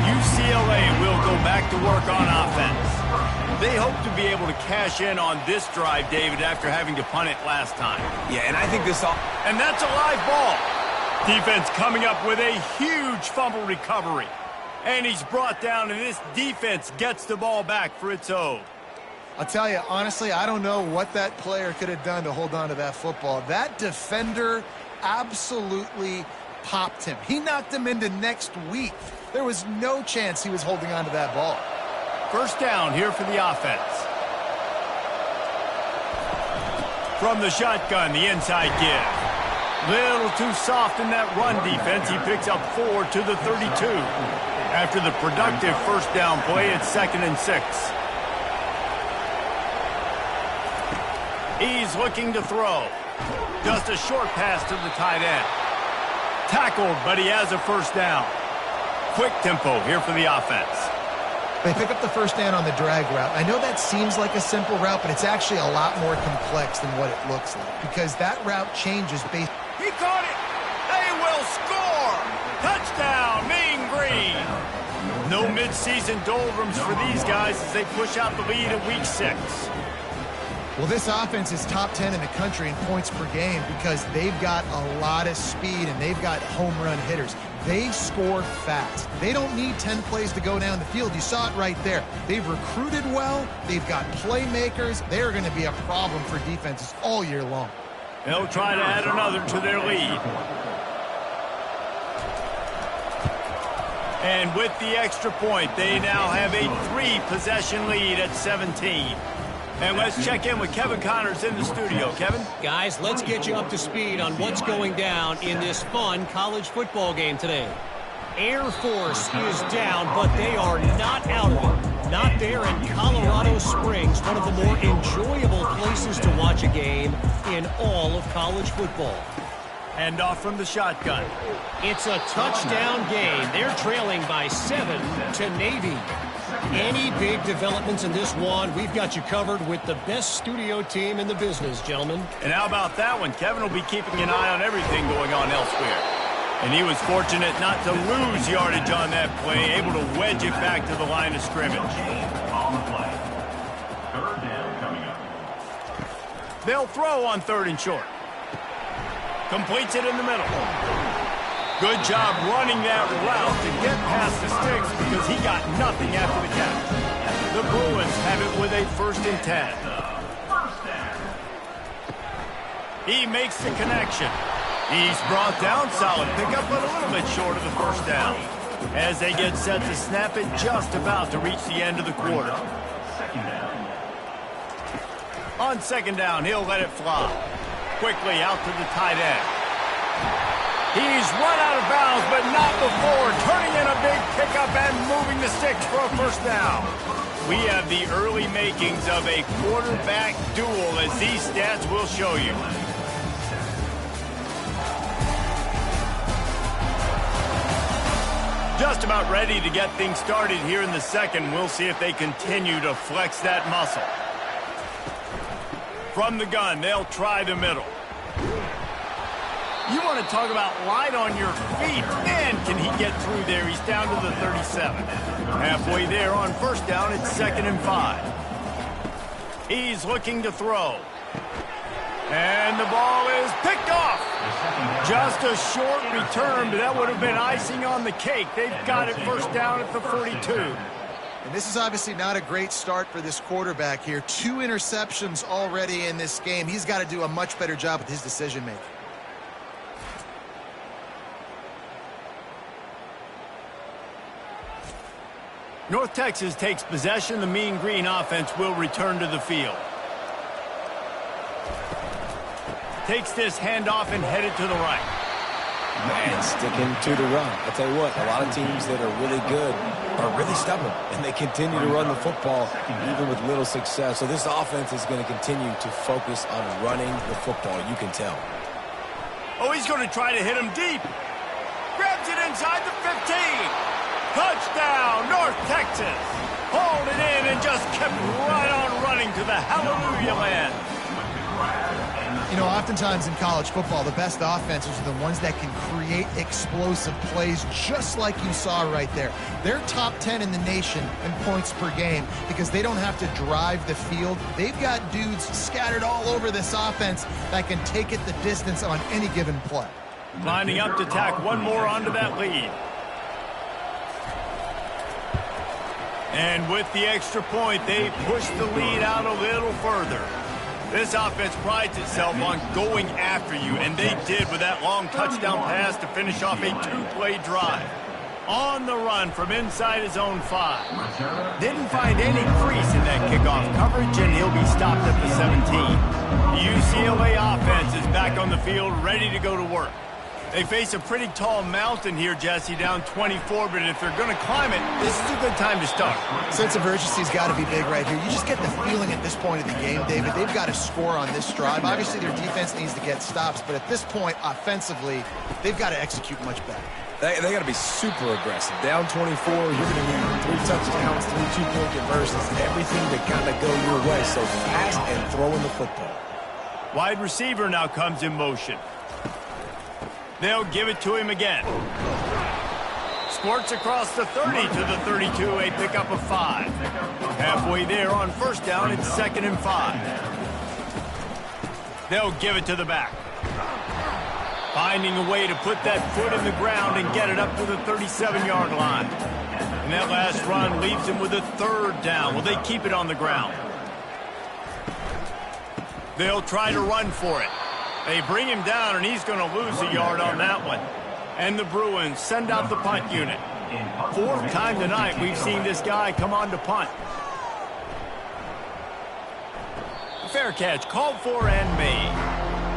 UCLA will go back to work on offense. They they hope to be able to cash in on this drive, David, after having to punt it last time. Yeah, and I think this all... And that's a live ball. Defense coming up with a huge fumble recovery. And he's brought down, and this defense gets the ball back for its own. I'll tell you, honestly, I don't know what that player could have done to hold on to that football. That defender absolutely popped him. He knocked him into next week. There was no chance he was holding on to that ball. First down here for the offense. From the shotgun, the inside give. Little too soft in that run defense. He picks up 4 to the 32. After the productive first down play, it's 2nd and 6. He's looking to throw. Just a short pass to the tight end. Tackled, but he has a first down. Quick tempo here for the offense. They pick up the first down on the drag route. I know that seems like a simple route, but it's actually a lot more complex than what it looks like because that route changes based... He caught it! They will score! Touchdown, Mean Green! No midseason doldrums for these guys as they push out the lead in Week 6. Well, this offense is top 10 in the country in points per game because they've got a lot of speed and they've got home run hitters. They score fast. They don't need 10 plays to go down the field. You saw it right there. They've recruited well. They've got playmakers. They're going to be a problem for defenses all year long. They'll try to add another to their lead. And with the extra point, they now have a 3-possession lead at 17. And let's check in with Kevin Connors in the studio. Kevin? Guys, let's get you up to speed on what's going down in this fun college football game today. Air Force is down, but they are not out of it. Not there in Colorado Springs, one of the more enjoyable places to watch a game in all of college football. Hand off from the shotgun. It's a touchdown game. They're trailing by 7 to Navy. Any big developments in this one, we've got you covered with the best studio team in the business, gentlemen. And how about that one? Kevin will be keeping an eye on everything going on elsewhere. And he was fortunate not to lose yardage on that play, able to wedge it back to the line of scrimmage. On the play. 3rd down coming up. They'll throw on 3rd and short. Completes it in the middle. Good job running that route to get past the sticks because he got nothing after the catch. The Bruins have it with a 1st and 10. He makes the connection. He's brought down, solid pickup, but a little bit short of the first down. As they get set to snap it, just about to reach the end of the quarter. On 2nd down, he'll let it fly. Quickly out to the tight end. He's run out of bounds, but not before turning in a big pickup and moving the sticks for a first down. We have the early makings of a quarterback duel, as these stats will show you. Just about ready to get things started here in the second. We'll see if they continue to flex that muscle. From the gun, they'll try the middle. You want to talk about light on your feet. Man, can he get through there. He's down to the 37. Halfway there on first down, it's 2nd and 5. He's looking to throw. And the ball is picked off. Just a short return, but that would have been icing on the cake. They've got it first down at the 42. And this is obviously not a great start for this quarterback here. 2 interceptions already in this game. He's got to do a much better job with his decision-making. North Texas takes possession. The Mean Green offense will return to the field. Takes this handoff and headed to the right. Man, sticking to the run. I'll tell you what, a lot of teams that are really good are really stubborn, and they continue to run the football even with little success. So this offense is going to continue to focus on running the football, you can tell. Oh, he's going to try to hit him deep. Grabs it inside the 15. Touchdown, North Texas. Hauled it in and just kept right on running to the hallelujah land. You know, oftentimes in college football, the best offenses are the ones that can create explosive plays, just like you saw right there. They're top 10 in the nation in points per game because they don't have to drive the field. They've got dudes scattered all over this offense that can take it the distance on any given play. Lining up to tack one more onto that lead. And with the extra point, they push the lead out a little further. This offense prides itself on going after you, and they did with that long touchdown pass to finish off a two-play drive. On the run from inside his own 5. Didn't find any crease in that kickoff coverage, and he'll be stopped at the 17. The UCLA offense is back on the field, ready to go to work. They face a pretty tall mountain here, Jesse, down 24, but if they're going to climb it, this is a good time to start. Sense of urgency's got to be big right here. You just get the feeling at this point of the game, David, they've got to score on this drive. Obviously, their defense needs to get stops, but at this point, offensively, they've got to execute much better. They got to be super aggressive. Down 24, you're going to need 3 touchdowns, 3 two-point conversions, everything to kind of go your way. So pass and throw in the football. Wide receiver now comes in motion. They'll give it to him again. Squirts across the 30 to the 32, a pickup of 5. Halfway there on first down, it's 2nd and 5. They'll give it to the back. Finding a way to put that foot in the ground and get it up to the 37-yard line. And that last run leaves him with a 3rd down. Will they keep it on the ground? They'll try to run for it. They bring him down, and he's going to lose a yard on that one. And the Bruins send out the punt unit. 4th time tonight we've seen this guy come on to punt. Fair catch, called for and made.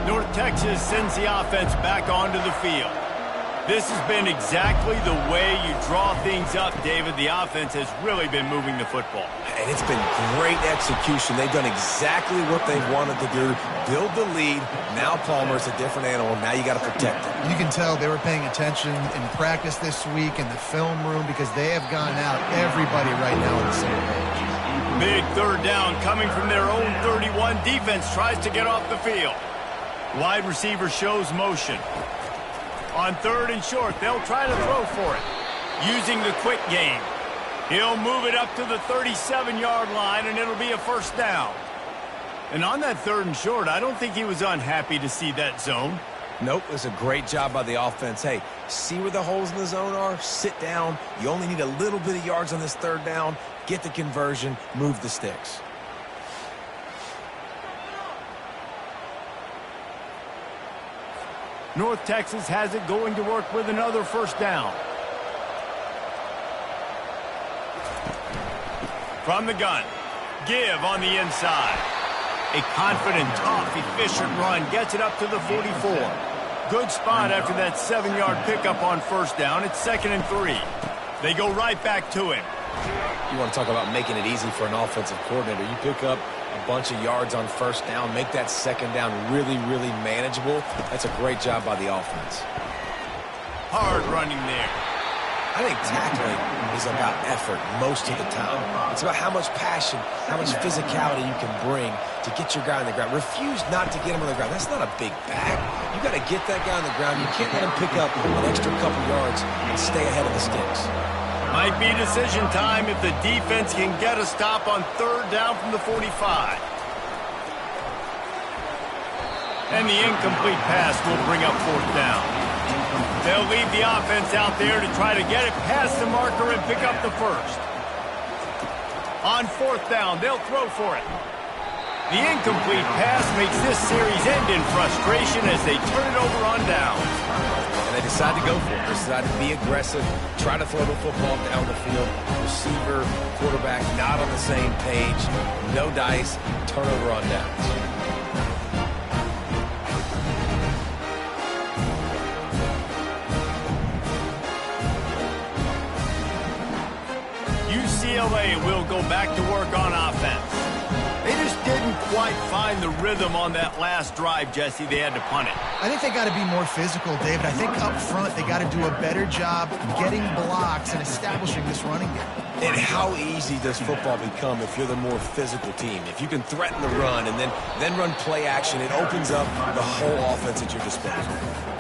North Texas sends the offense back onto the field. This has been exactly the way you draw things up, David. The offense has really been moving the football. And it's been great execution. They've done exactly what they've wanted to do. Build the lead. Now Palmer's a different animal. Now you got to protect it. You can tell they were paying attention in practice this week in the film room because they have gone out everybody right now on the same page. Big 3rd down coming from their own 31. Defense tries to get off the field. Wide receiver shows motion. On 3rd and short, they'll try to throw for it. Using the quick game. He'll move it up to the 37-yard line, and it'll be a 1st down. And on that 3rd and short, I don't think he was unhappy to see that zone. Nope, it was a great job by the offense. Hey, see where the holes in the zone are? Sit down. You only need a little bit of yards on this 3rd down. Get the conversion. Move the sticks. North Texas has it going to work with another 1st down. From the gun, give on the inside. A confident, tough, efficient run gets it up to the 44. Good spot after that 7-yard pickup on 1st down. It's 2nd and 3. They go right back to him. You want to talk about making it easy for an offensive coordinator. You pick up a bunch of yards on 1st down, make that 2nd down really, really manageable. That's a great job by the offense. Hard running there. I think tackling is about effort most of the time. It's about how much passion, how much physicality you can bring to get your guy on the ground. Refuse not to get him on the ground. That's not a big bag. You got to get that guy on the ground. You can't let him pick up an extra couple yards and stay ahead of the sticks. Might be decision time if the defense can get a stop on 3rd down from the 45. And the incomplete pass will bring up 4th down. They'll leave the offense out there to try to get it past the marker and pick up the 1st. On 4th down, they'll throw for it. The incomplete pass makes this series end in frustration as they turn it over on downs. And they decide to go for it. They decide to be aggressive, try to throw the football down the field. Receiver, quarterback, not on the same page. No dice, turnover on downs. UCLA will go back to work on offense. They just didn't quite quite find the rhythm on that last drive, Jesse. They had to punt it. I think they got to be more physical, David. I think up front they got to do a better job getting blocks and establishing this running game. And how easy does football become if you're the more physical team? If you can threaten the run and then run play action, it opens up the whole offense at your disposal.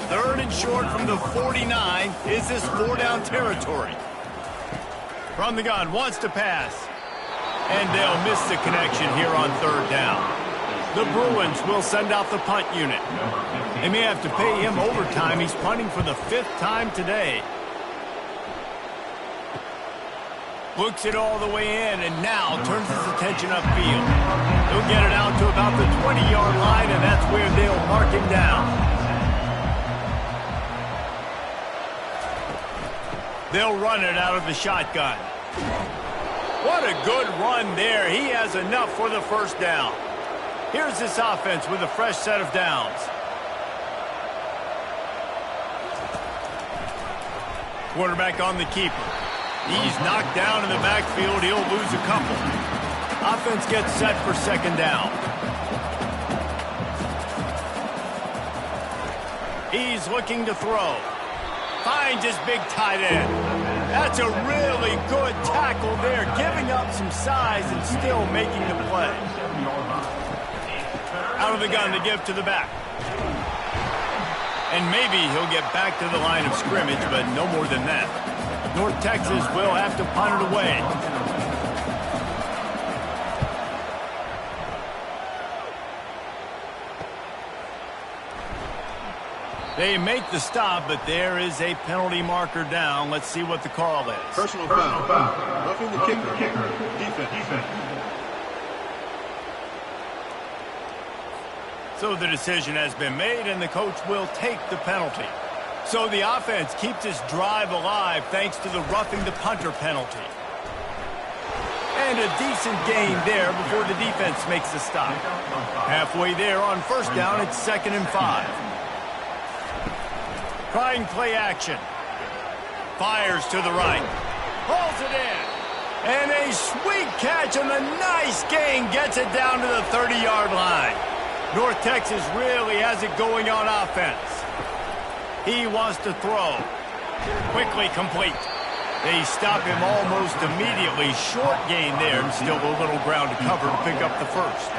3rd and short from the 49. Is this 4-down territory? From the gun, wants to pass. And they'll miss the connection here on 3rd down. The Bruins will send out the punt unit. They may have to pay him overtime. He's punting for the 5th time today. Looks it all the way in, and now turns his attention upfield. He'll get it out to about the 20-yard line, and that's where they'll mark him down. They'll run it out of the shotgun. What a good run there. He has enough for the 1st down. Here's this offense with a fresh set of downs. Quarterback on the keeper. He's knocked down in the backfield. He'll lose a couple. Offense gets set for 2nd down. He's looking to throw. Finds his big tight end. That's a really good tackle there, giving up some size and still making the play. Out of the gun to give to the back. And maybe he'll get back to the line of scrimmage, but no more than that. North Texas will have to punt it away. They make the stop, but there is a penalty marker down. Let's see what the call is. Personal foul. Roughing the kicker. Defense. So the decision has been made, and the coach will take the penalty. So the offense keeps this drive alive thanks to the roughing the punter penalty. And a decent gain there before the defense makes the stop. Halfway there on 1st down, it's 2nd and 5. Trying play action. Fires to the right. Pulls it in. And a sweet catch and a nice gain gets it down to the 30-yard line. North Texas really has it going on offense. He wants to throw. Quickly complete. They stop him almost immediately. Short gain there, and still a little ground to cover to pick up the 1st.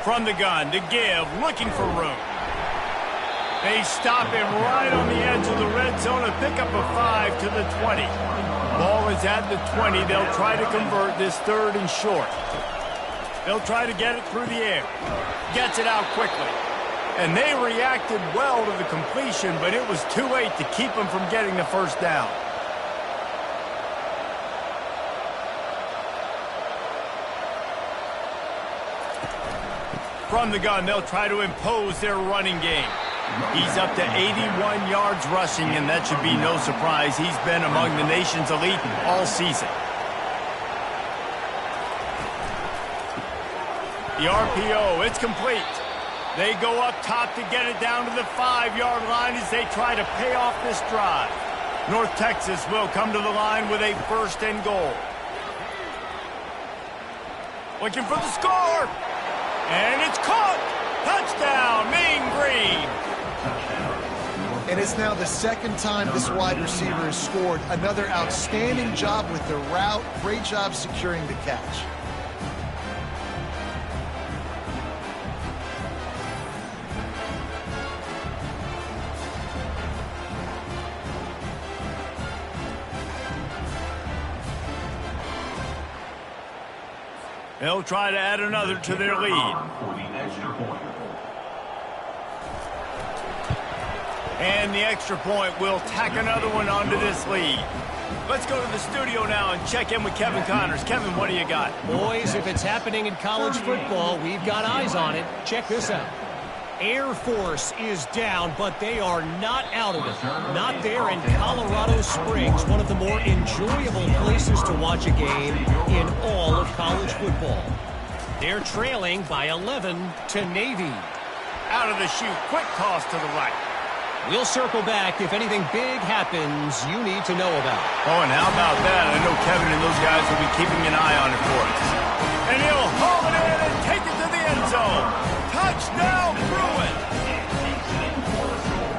From the gun to give, looking for room. They stop him right on the edge of the red zone and pick up a 5 to the 20. Ball is at the 20. They'll try to convert this 3rd and short. They'll try to get it through the air. Gets it out quickly. And they reacted well to the completion, but it was too late to keep them from getting the 1st down. From the gun, they'll try to impose their running game. He's up to 81 yards rushing, and that should be no surprise. He's been among the nation's elite all season. The RPO, it's complete. They go up top to get it down to the 5-yard line as they try to pay off this drive. North Texas will come to the line with a 1st and goal. Looking for the score. And it's caught! Touchdown, Mean Green! And it's now the 2nd time this wide receiver has scored. Another outstanding job with the route. Great job securing the catch. They'll try to add another to their lead. And the extra point will tack another one onto this lead. Let's go to the studio now and check in with Kevin Connors. Kevin, what do you got? Boys, if it's happening in college football, we've got eyes on it. Check this out. Air Force is down, but they are not out of it. Not there in Colorado Springs, one of the more enjoyable places to watch a game in all of college football. They're trailing by 11 to Navy. Out of the chute, quick toss to the right. We'll circle back if anything big happens you need to know about. Oh, and how about that? I know Kevin and those guys will be keeping an eye on it for us. And he'll haul it in and take it to the end zone. Touchdown, Bruins!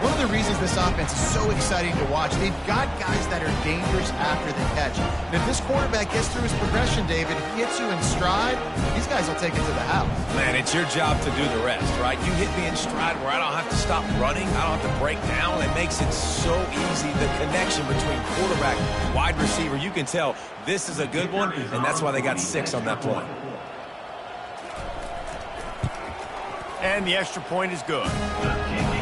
One of the reasons this offense is so exciting to watch, they've got guys that are dangerous after the catch. And if this quarterback gets through his progression, David, hits you in stride, these guys will take it to the house. Man, it's your job to do the rest, right? You hit me in stride where I don't have to stop running. I don't have to break down. It makes it so easy. The connection between quarterback and wide receiver, you can tell this is a good one, and that's why they got 6 on that play. And the extra point is good.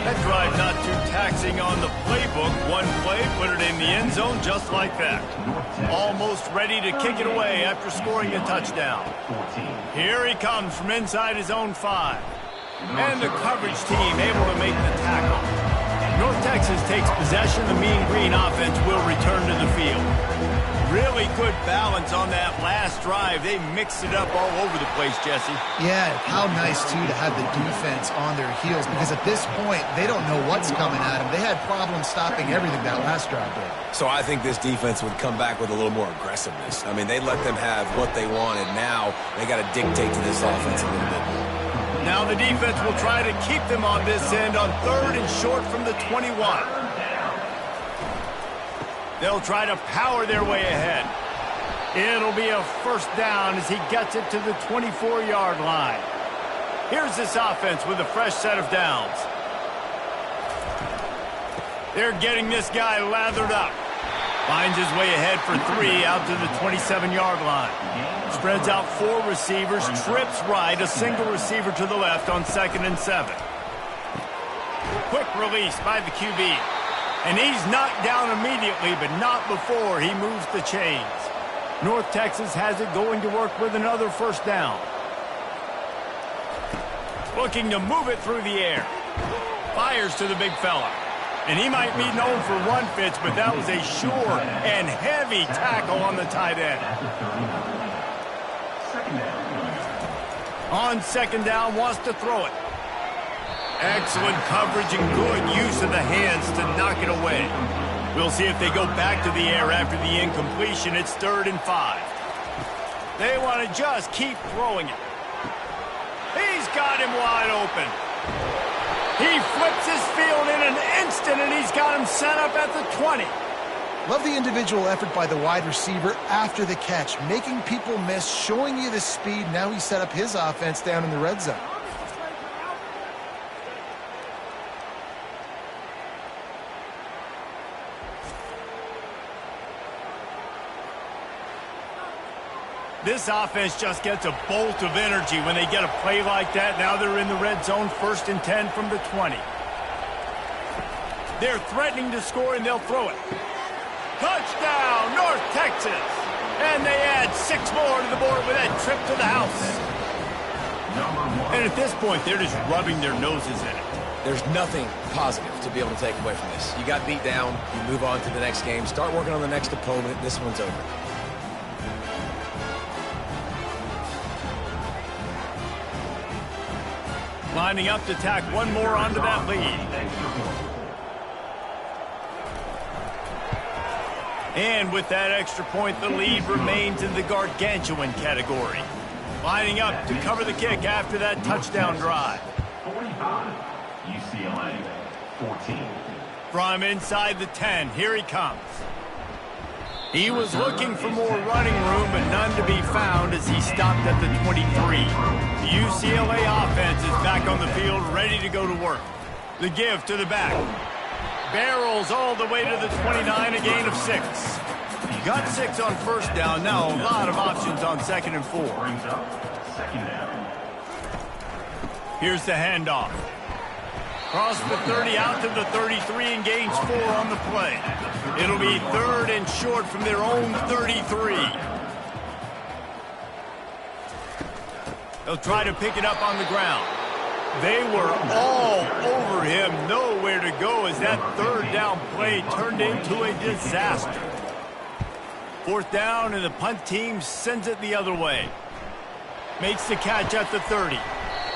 That drive not too taxing on the playbook. One play, put it in the end zone just like that. Almost ready to kick it away after scoring a touchdown. Here he comes from inside his own 5. And the coverage team able to make the tackle. North Texas takes possession. The Mean Green offense will return to the field. Really good balance on that last drive. They mixed it up all over the place, Jesse. Yeah, how nice, too, to have the defense on their heels, because at this point, they don't know what's coming at them. They had problems stopping everything that last drive did. So I think this defense would come back with a little more aggressiveness. I mean, they let them have what they wanted. Now they got to dictate to this offense a little bit more. Now the defense will try to keep them on this end on 3rd and short from the 21. They'll try to power their way ahead. It'll be a first down as he gets it to the 24-yard line. Here's this offense with a fresh set of downs. They're getting this guy lathered up. Finds his way ahead for 3 out to the 27-yard line. Spreads out 4 receivers, trips right, a single receiver to the left on 2nd and 7. Quick release by the QB. And he's knocked down immediately, but not before he moves the chains. North Texas has it going to work with another first down. Looking to move it through the air. Fires to the big fella. And he might be known for run fits, but that was a sure and heavy tackle on the tight end. On 2nd down, wants to throw it. Excellent coverage and good use of the hands to knock it away. We'll see if they go back to the air after the incompletion. It's 3rd and 5. They want to just keep throwing it. He's got him wide open. He flips his field in an instant, and he's got him set up at the 20. Love the individual effort by the wide receiver after the catch, making people miss, showing you the speed. Now he set up his offense down in the red zone. This offense just gets a bolt of energy when they get a play like that. Now they're in the red zone, 1st and 10 from the 20. They're threatening to score, and they'll throw it. Touchdown, North Texas! And they add 6 more to the board with that trip to the house. And at this point, they're just rubbing their noses in it. There's nothing positive to be able to take away from this. You got beat down, you move on to the next game, start working on the next opponent. This one's over. Lining up to tack one more onto that lead. And with that extra point, the lead remains in the gargantuan category. Lining up to cover the kick after that touchdown drive. 45, UCLA, 14. From inside the 10, here he comes. He was looking for more running room, but none to be found as he stopped at the 23. The UCLA offense is back on the field, ready to go to work. The give to the back. Barrels all the way to the 29, a gain of 6. Got 6 on first down. Now a lot of options on 2nd and 4. Brings up 2nd down. Here's the handoff. Cross the 30 out to the 33 and gains 4 on the play. It'll be 3rd and short from their own 33. They'll try to pick it up on the ground. They were all over him, nowhere to go as that 3rd down play turned into a disaster. 4th down, and the punt team sends it the other way. Makes the catch at the 30.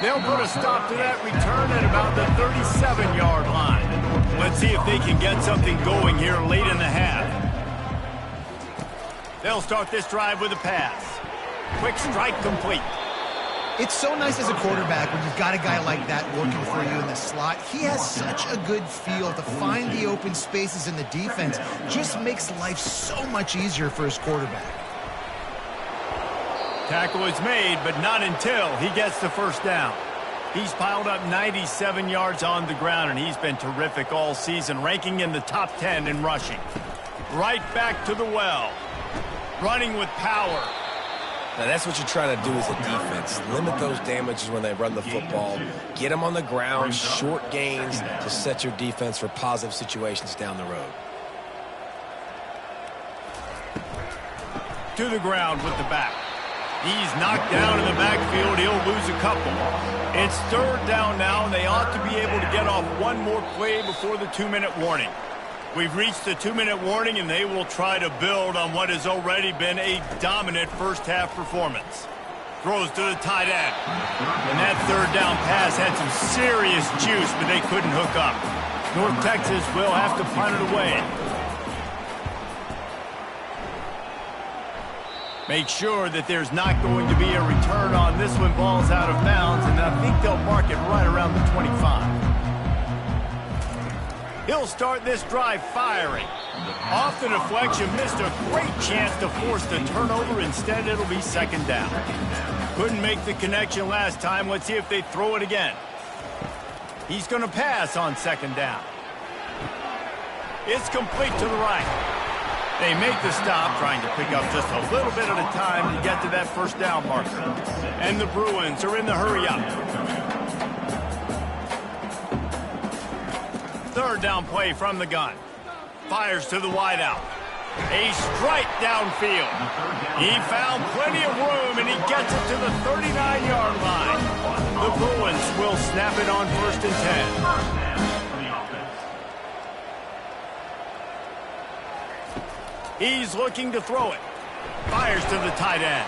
They'll put a stop to that return at about the 37-yard line. Let's see if they can get something going here late in the half. They'll start this drive with a pass. Quick strike complete. It's so nice as a quarterback when you've got a guy like that working for you in the slot. He has such a good feel to find the open spaces in the defense. Just makes life so much easier for his quarterback. Tackle is made, but not until he gets the first down. He's piled up 97 yards on the ground, and he's been terrific all season, ranking in the top 10 in rushing. Right back to the well. Running with power. Now, that's what you're trying to do as a defense. Limit those damages when they run the football. Get them on the ground, short gains to set your defense for positive situations down the road. To the ground with the back. He's knocked down in the backfield. He'll lose a couple. It's third down now, and they ought to be able to get off one more play before the 2-minute warning. We've reached the 2-minute warning, and they will try to build on what has already been a dominant first-half performance. Throws to the tight end. And that third down pass had some serious juice, but they couldn't hook up. North Texas will have to punt it away. Make sure that there's not going to be a return on this when ball's out of bounds, and I think they'll mark it right around the 25. He'll start this drive firing. Off the deflection, missed a great chance to force the turnover. Instead, it'll be second down. Couldn't make the connection last time. Let's see if they throw it again. He's going to pass on second down. It's complete to the right. They make the stop, trying to pick up just a little bit at a time to get to that first down marker. And the Bruins are in the hurry-up. Third down play from the gun. Fires to the wideout. A strike downfield. He found plenty of room, and he gets it to the 39-yard line. The Bruins will snap it on 1st and 10. He's looking to throw it. Fires to the tight end.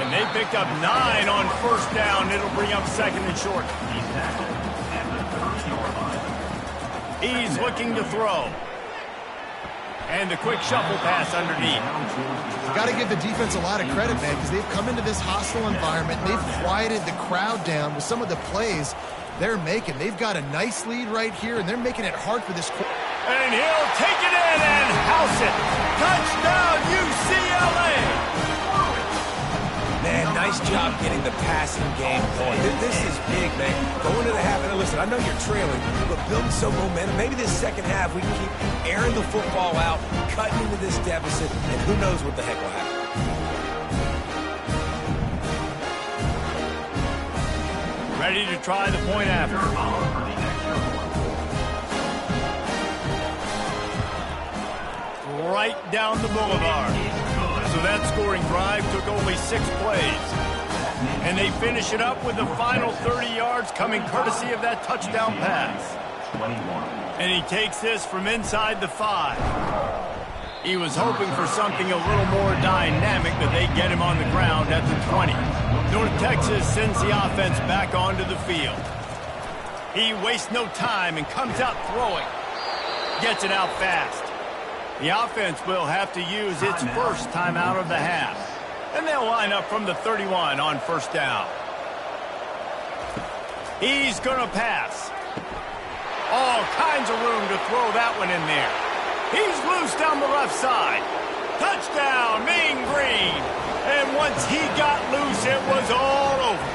And they picked up 9 on first down. It'll bring up second and short. He's looking to throw. And the quick shuffle pass underneath. Got to give the defense a lot of credit, man, because they've come into this hostile environment. They've quieted the crowd down with some of the plays they're making. They've got a nice lead right here, and they're making it hard for this. And he'll take it in and house it. Touchdown, UCLA. Man, nice job getting the passing game going. This is big, man. Going to the half, and listen, I know you're trailing, but building some momentum. Maybe this second half we can keep airing the football out, cutting into this deficit, and who knows what the heck will happen. Ready to try the point after. Right down the boulevard. So that scoring drive took only 6 plays. And they finish it up with the final 30 yards coming courtesy of that touchdown pass. And he takes this from inside the 5. He was hoping for something a little more dynamic, but they get him on the ground at the 20. North Texas sends the offense back onto the field. He wastes no time and comes out throwing. Gets it out fast. The offense will have to use its first timeout of the half. And they'll line up from the 31 on first down. He's going to pass. All kinds of room to throw that one in there. He's loose down the left side. Touchdown, Mean Green. And once he got loose, it was all over.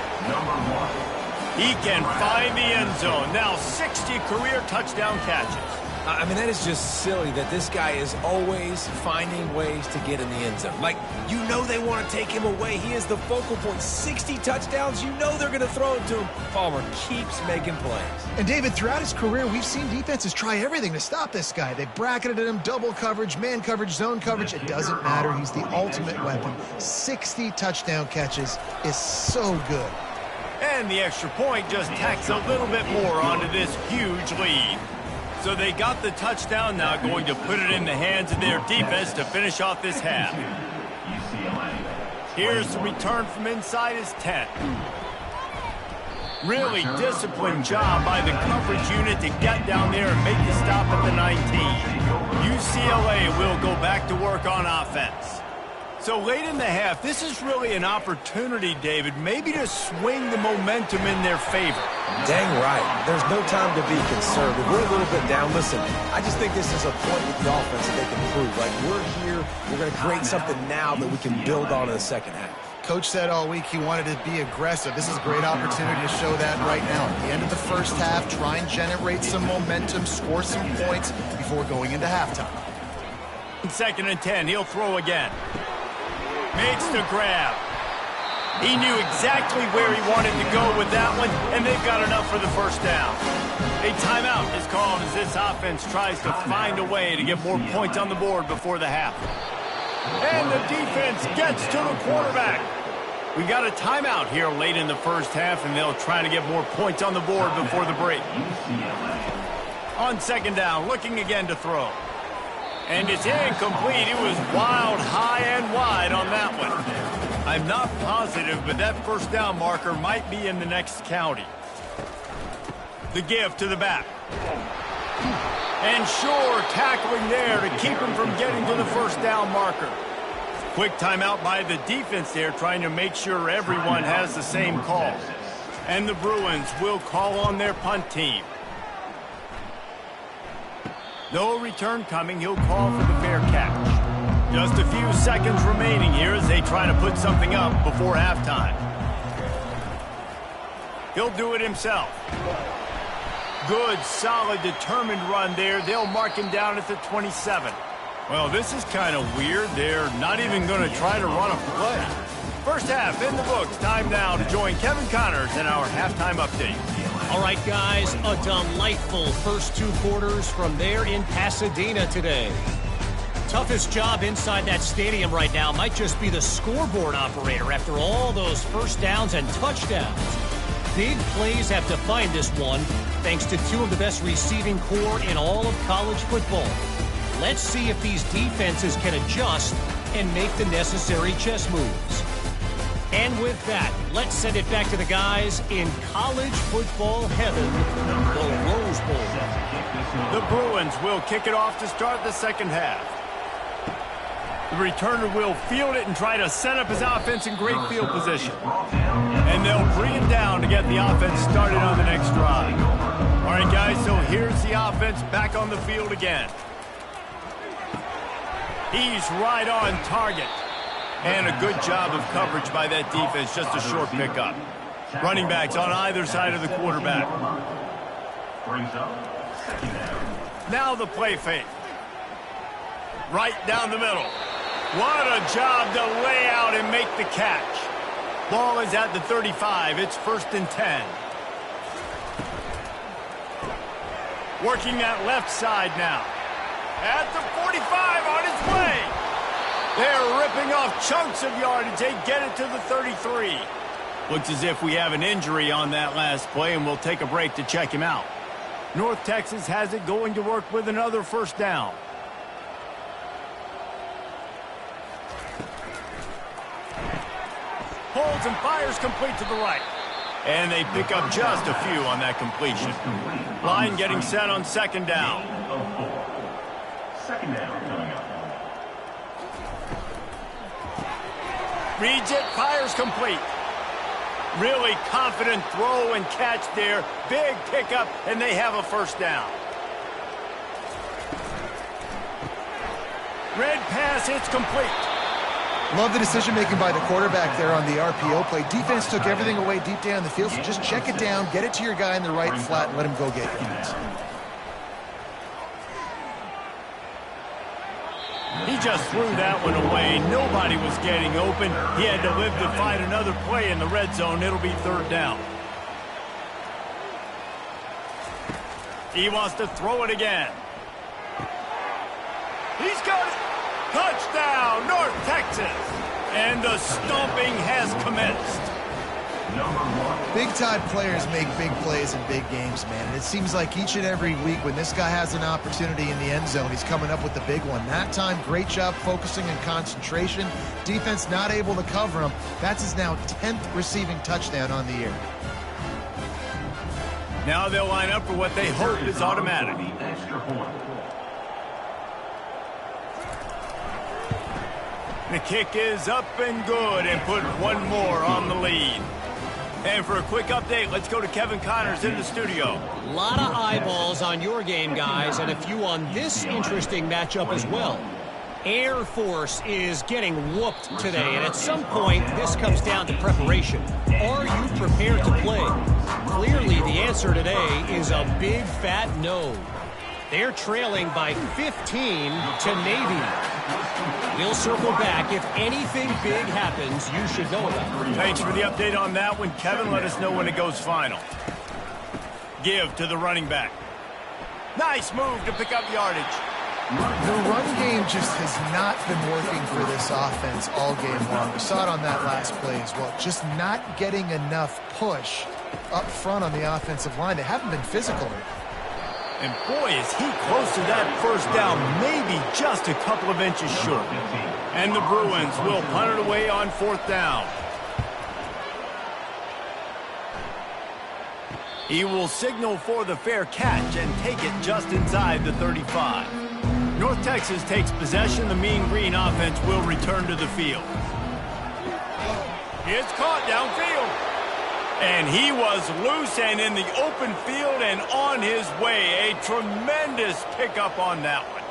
He can find the end zone. Now 60 career touchdown catches. I mean, that is just silly that this guy is always finding ways to get in the end zone. Like, you know they want to take him away. He is the focal point. 60 touchdowns, you know they're going to throw it to him. Palmer keeps making plays. And, David, throughout his career, we've seen defenses try everything to stop this guy. They've bracketed him, double coverage, man coverage, zone coverage. It doesn't matter. He's the ultimate weapon. 60 touchdown catches is so good. And the extra point just tacks a little bit more onto this huge lead. So they got the touchdown, now going to put it in the hands of their defense to finish off this half. Here's the return from inside his 10. Really disciplined job by the coverage unit to get down there and make the stop at the 19. UCLA will go back to work on offense. So late in the half, this is really an opportunity, David, maybe to swing the momentum in their favor. Dang right. There's no time to be conservative. We're a little bit down. Listen, I just think this is a point with the offense that they can prove. Like, we're here, we're going to create something now that we can build on in the second half. Coach said all week he wanted to be aggressive. This is a great opportunity to show that right now. At the end of the first half, try and generate some momentum, score some points before going into halftime. 2nd and 10, he'll throw again. Makes the grab. He knew exactly where he wanted to go with that one, and they've got enough for the first down. A timeout is called as this offense tries to find a way to get more points on the board before the half. And the defense gets to the quarterback. We got a timeout here late in the first half, and they'll try to get more points on the board before the break. On 2nd down, looking again to throw. And it's incomplete. It was wild, high and wide on that one. I'm not positive, but that first down marker might be in the next county. The give to the back. And sure, tackling there to keep him from getting to the first down marker. Quick timeout by the defense there, trying to make sure everyone has the same call. And the Bruins will call on their punt team. No return coming. He'll call for the fair catch. Just a few seconds remaining here as they try to put something up before halftime. He'll do it himself. Good, solid, determined run there. They'll mark him down at the 27. Well, this is kind of weird. They're not even going to try to run a play. First half in the books. Time now to join Kevin Connors in our halftime update. All right, guys, a delightful first 2 quarters from there in Pasadena today. Toughest job inside that stadium right now might just be the scoreboard operator after all those first downs and touchdowns. Big plays have defined this one, thanks to 2 of the best receiving corps in all of college football. Let's see if these defenses can adjust and make the necessary chess moves. And with that, let's send it back to the guys in college football heaven, the Rose Bowl. The Bruins will kick it off to start the second half. The returner will field it and try to set up his offense in great field position. And they'll bring him down to get the offense started on the next drive. All right, guys, so here's the offense back on the field again. He's right on target. And a good job of coverage by that defense, just a short pickup. Running backs on either side of the quarterback. Now the play fake. Right down the middle. What a job to lay out and make the catch. Ball is at the 35. It's 1st and 10. Working that left side now. At the 45 on his way. They're ripping off chunks of yardage. They get it to the 33. Looks as if we have an injury on that last play, and we'll take a break to check him out. North Texas has it going to work with another first down. Holds and fires complete to the right. And they pick up just a few on that completion. Line getting set on 2nd down. 2nd down coming up. Reads it, fires complete. Really confident throw and catch there. Big pickup, and they have a first down. Red pass, it's complete. Love the decision-making by the quarterback there on the RPO play. Defense took everything away deep down the field, so just check it down, get it to your guy in the right flat, and let him go get yards. He just threw that one away. Nobody was getting open. He had to live to find another play in the red zone. It'll be 3rd down. He wants to throw it again. He's got it. Touchdown, North Texas. And the stomping has commenced. Big-time players make big plays in big games, man. And it seems like each and every week when this guy has an opportunity in the end zone, he's coming up with the big one. That time, great job focusing and concentration. Defense not able to cover him. That's his now 10th receiving touchdown on the year. Now they'll line up for what they hope is automatic. The kick is up and good and put one more on the lead. And for a quick update, let's go to Kevin Connors in the studio. A lot of eyeballs on your game, guys, and a few on this interesting matchup as well. Air Force is getting whooped today, and at some point, this comes down to preparation. Are you prepared to play? Clearly, the answer today is a big fat no. They're trailing by 15 to Navy. We'll circle back. If anything big happens, you should know about it. Thanks for the update on that one, Kevin. Let us know when it goes final. Give to the running back. Nice move to pick up yardage. The run game just has not been working for this offense all game long. We saw it on that last play as well. Just not getting enough push up front on the offensive line. They haven't been physical. And boy, is he close to that first down, maybe just a couple of inches short. And the Bruins will punt it away on 4th down. He will signal for the fair catch and take it just inside the 35. North Texas takes possession. The Mean Green offense will return to the field. It's caught downfield. And he was loose and in the open field and on his way. A tremendous pickup on that one.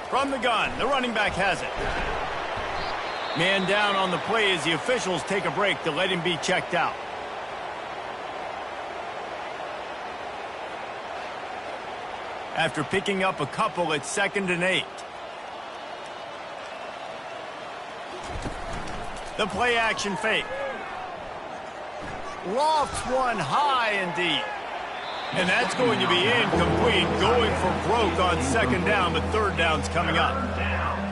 From the gun, the running back has it. Man down on the play as the officials take a break to let him be checked out. After picking up a couple, it's 2nd and 8. The play action fake. Lofts one high and deep. And that's going to be incomplete, going for broke on 2nd down, but 3rd down's coming up.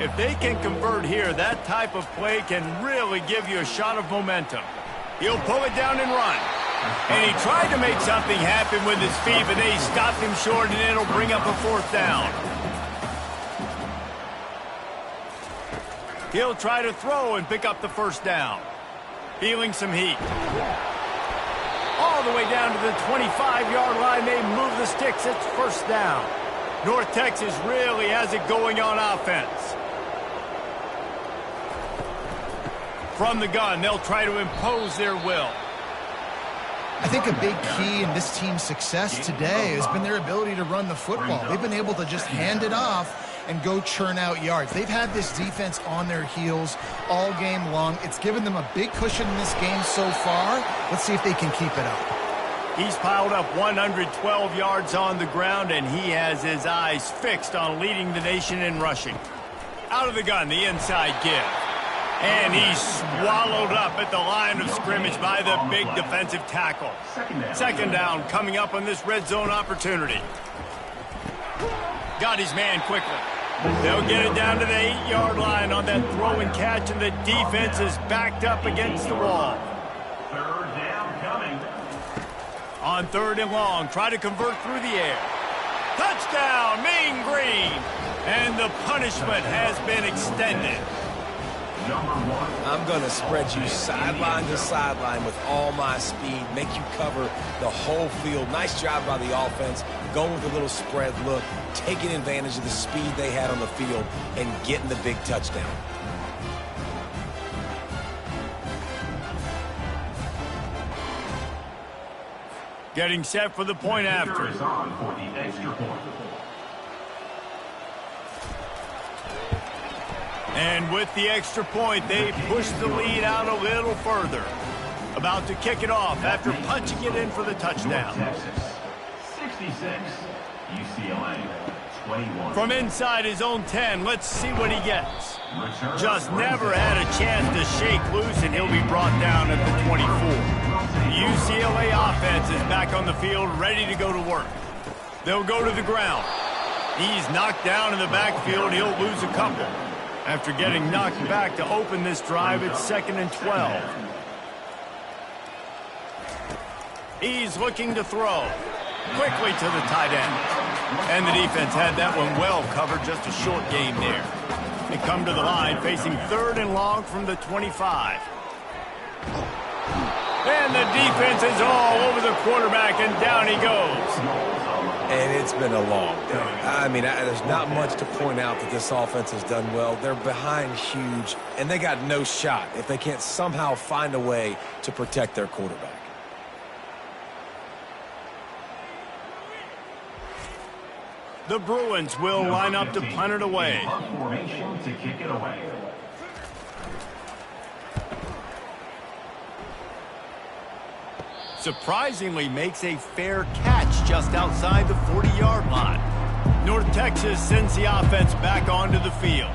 If they can convert here, that type of play can really give you a shot of momentum. He'll pull it down and run. And he tried to make something happen with his feet, but they stopped him short, and it'll bring up a 4th down. He'll try to throw and pick up the 1st down. Feeling some heat. All the way down to the 25-yard line. They move the sticks. It's 1st down. North Texas really has it going on offense. From the gun, they'll try to impose their will. I think a big key in this team's success today has been their ability to run the football. They've been able to just hand it off and go churn out yards. They've had this defense on their heels all game long. It's given them a big cushion in this game so far. Let's see if they can keep it up. He's piled up 112 yards on the ground, and he has his eyes fixed on leading the nation in rushing. Out of the gun, the inside give. And he's swallowed up at the line of scrimmage by the big defensive tackle. 2nd down coming up on this red zone opportunity. Got his man quickly. They'll get it down to the 8-yard line on that throw and catch, and the defense is backed up against the wall. 3rd down coming. On 3rd and long, try to convert through the air. Touchdown, Mean Green! And the punishment has been extended. I'm going to spread you sideline to sideline with all my speed, make you cover the whole field. Nice job by the offense, going with a little spread look, taking advantage of the speed they had on the field, and getting the big touchdown. Getting set for the point after. Is on for the extra point. And with the extra point, they push the lead out a little further. About to kick it off after punching it in for the touchdown. North Texas, 66. UCLA, 21. From inside his own 10, let's see what he gets. Just never had a chance to shake loose, and he'll be brought down at the 24. The UCLA offense is back on the field, ready to go to work. They'll go to the ground. He's knocked down in the backfield. He'll lose a couple. After getting knocked back to open this drive, it's 2nd and 12. He's looking to throw. Quickly to the tight end. And the defense had that one well covered, just a short gain there. They come to the line, facing 3rd and long from the 25. And the defense is all over the quarterback, and down he goes. And it's been a long day. I mean, there's not much to point out that this offense has done well. They're behind huge, and they got no shot if they can't somehow find a way to protect their quarterback. The Bruins will line up to punt it away. Formation to kick it away. Surprisingly makes a fair catch just outside the 40-yard line. North Texas sends the offense back onto the field.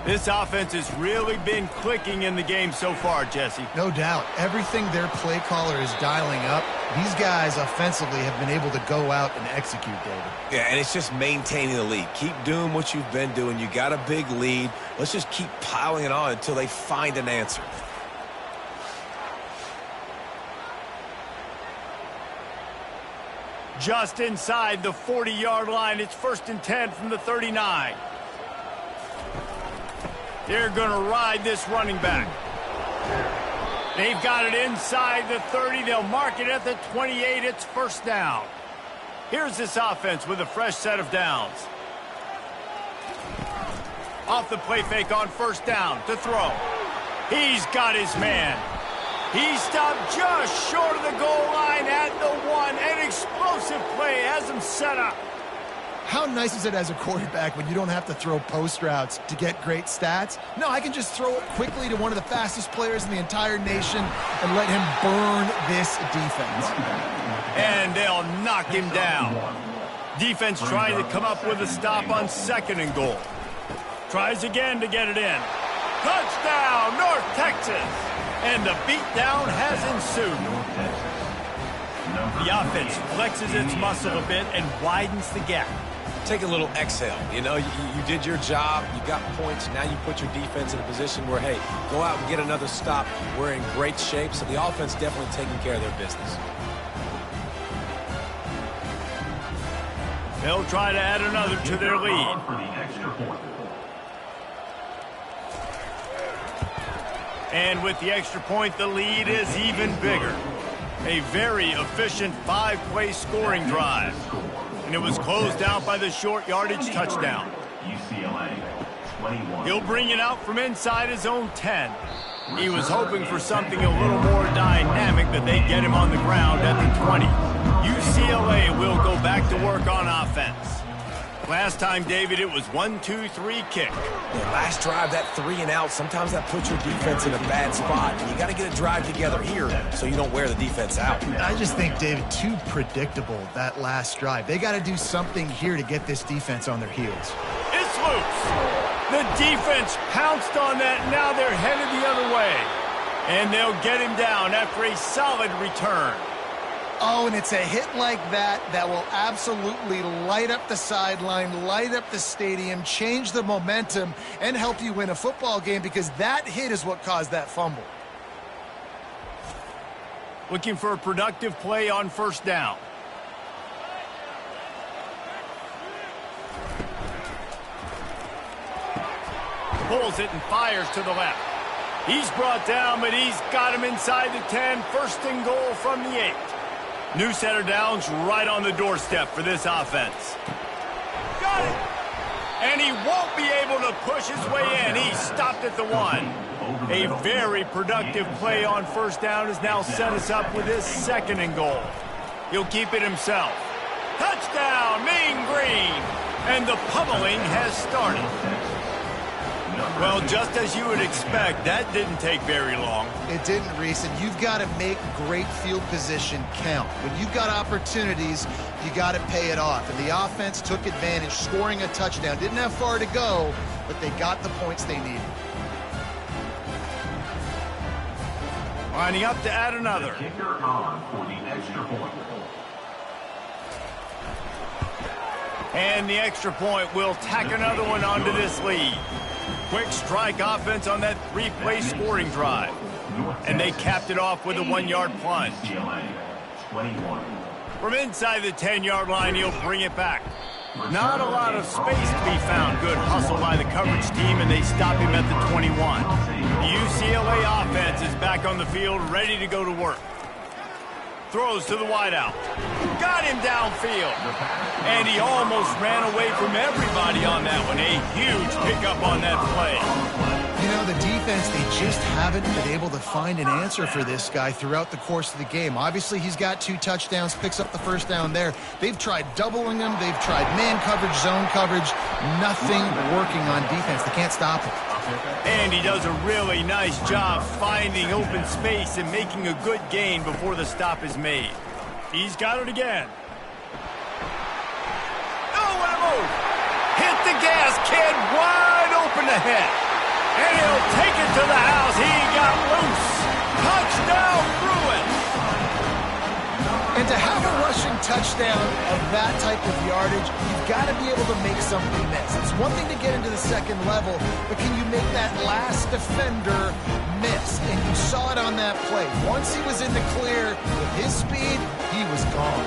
This offense has really been clicking in the game so far, Jesse. No doubt. Everything their play caller is dialing up, these guys offensively have been able to go out and execute, David. Yeah, and it's just maintaining the lead. Keep doing what you've been doing. You got a big lead. Let's just keep piling it on until they find an answer. Just inside the 40-yard line. It's 1st and 10 from the 39. They're going to ride this running back. They've got it inside the 30. They'll mark it at the 28. It's 1st down. Here's this offense with a fresh set of downs. Off the play fake on 1st down to throw. He's got his man. He stopped just short of the goal line at the 1. An explosive play has him set up. How nice is it as a quarterback when you don't have to throw post routes to get great stats? No, I can just throw it quickly to one of the fastest players in the entire nation and let him burn this defense. And they'll knock him down. Defense trying to come up with a stop on 2nd and goal. Tries again to get it in. Touchdown, North Texas! And the beatdown has ensued. The offense flexes its muscle a bit and widens the gap. Take a little exhale. You know, you did your job. You got points. Now you put your defense in a position where, hey, go out and get another stop. We're in great shape, so the offense definitely taking care of their business. They'll try to add another to their lead. For the extra point. And with the extra point, the lead is even bigger. A very efficient 5-play scoring drive. And it was closed out by the short yardage touchdown. UCLA, 21. He'll bring it out from inside his own 10. He was hoping for something a little more dynamic, but they get him on the ground at the 20. UCLA will go back to work on offense. Last time, David, it was 1-2-3 kick. Yeah, last drive, that 3 and out, sometimes that puts your defense in a bad spot. And you got to get a drive together here so you don't wear the defense out. I just think, David, too predictable, that last drive. They got to do something here to get this defense on their heels. It's loose. The defense pounced on that. Now they're headed the other way. And they'll get him down after a solid return. Oh, and it's a hit like that that will absolutely light up the sideline, light up the stadium, change the momentum, and help you win a football game, because that hit is what caused that fumble. Looking for a productive play on 1st down. Pulls it and fires to the left. He's brought down, but he's got him inside the 10. 1st and goal from the 8. New set of downs right on the doorstep for this offense. Got it! And he won't be able to push his way in. He stopped at the 1. A very productive play on 1st down has now set us up with his 2nd and goal. He'll keep it himself. Touchdown, Mean Green! And the pummeling has started. Well, just as you would expect, that didn't take very long. It didn't, Reese, and you've got to make great field position count. When you've got opportunities, you got to pay it off. And the offense took advantage, scoring a touchdown. Didn't have far to go, but they got the points they needed. Lining up to add another. The kicker on for the extra point. And the extra point will tack another one onto this lead. Quick strike offense on that 3-play scoring drive. And they capped it off with a 1-yard plunge. From inside the 10-yard line, he'll bring it back. Not a lot of space to be found. Good hustle by the coverage team, and they stop him at the 21. The UCLA offense is back on the field, ready to go to work. Throws to the wideout. Got him downfield. And he almost ran away from everybody on that one. A huge pickup on that play. You know, the defense, they just haven't been able to find an answer for this guy throughout the course of the game. Obviously, he's got 2 touchdowns, picks up the first down there. They've tried doubling him. They've tried man coverage, zone coverage. Nothing working on defense. They can't stop him. And he does a really nice job finding open space and making a good gain before the stop is made. He's got it again. Oh, what a move! Hit the gas, kid, wide open ahead. And he'll take it to the house. He got loose. Touchdown, Bruins! And to have a rushing touchdown of that type of yardage, you've got to be able to make something miss. It's one thing to get into the second level, but can you make that last defender miss? And you saw it on that play. Once he was in the clear with his speed, he was gone.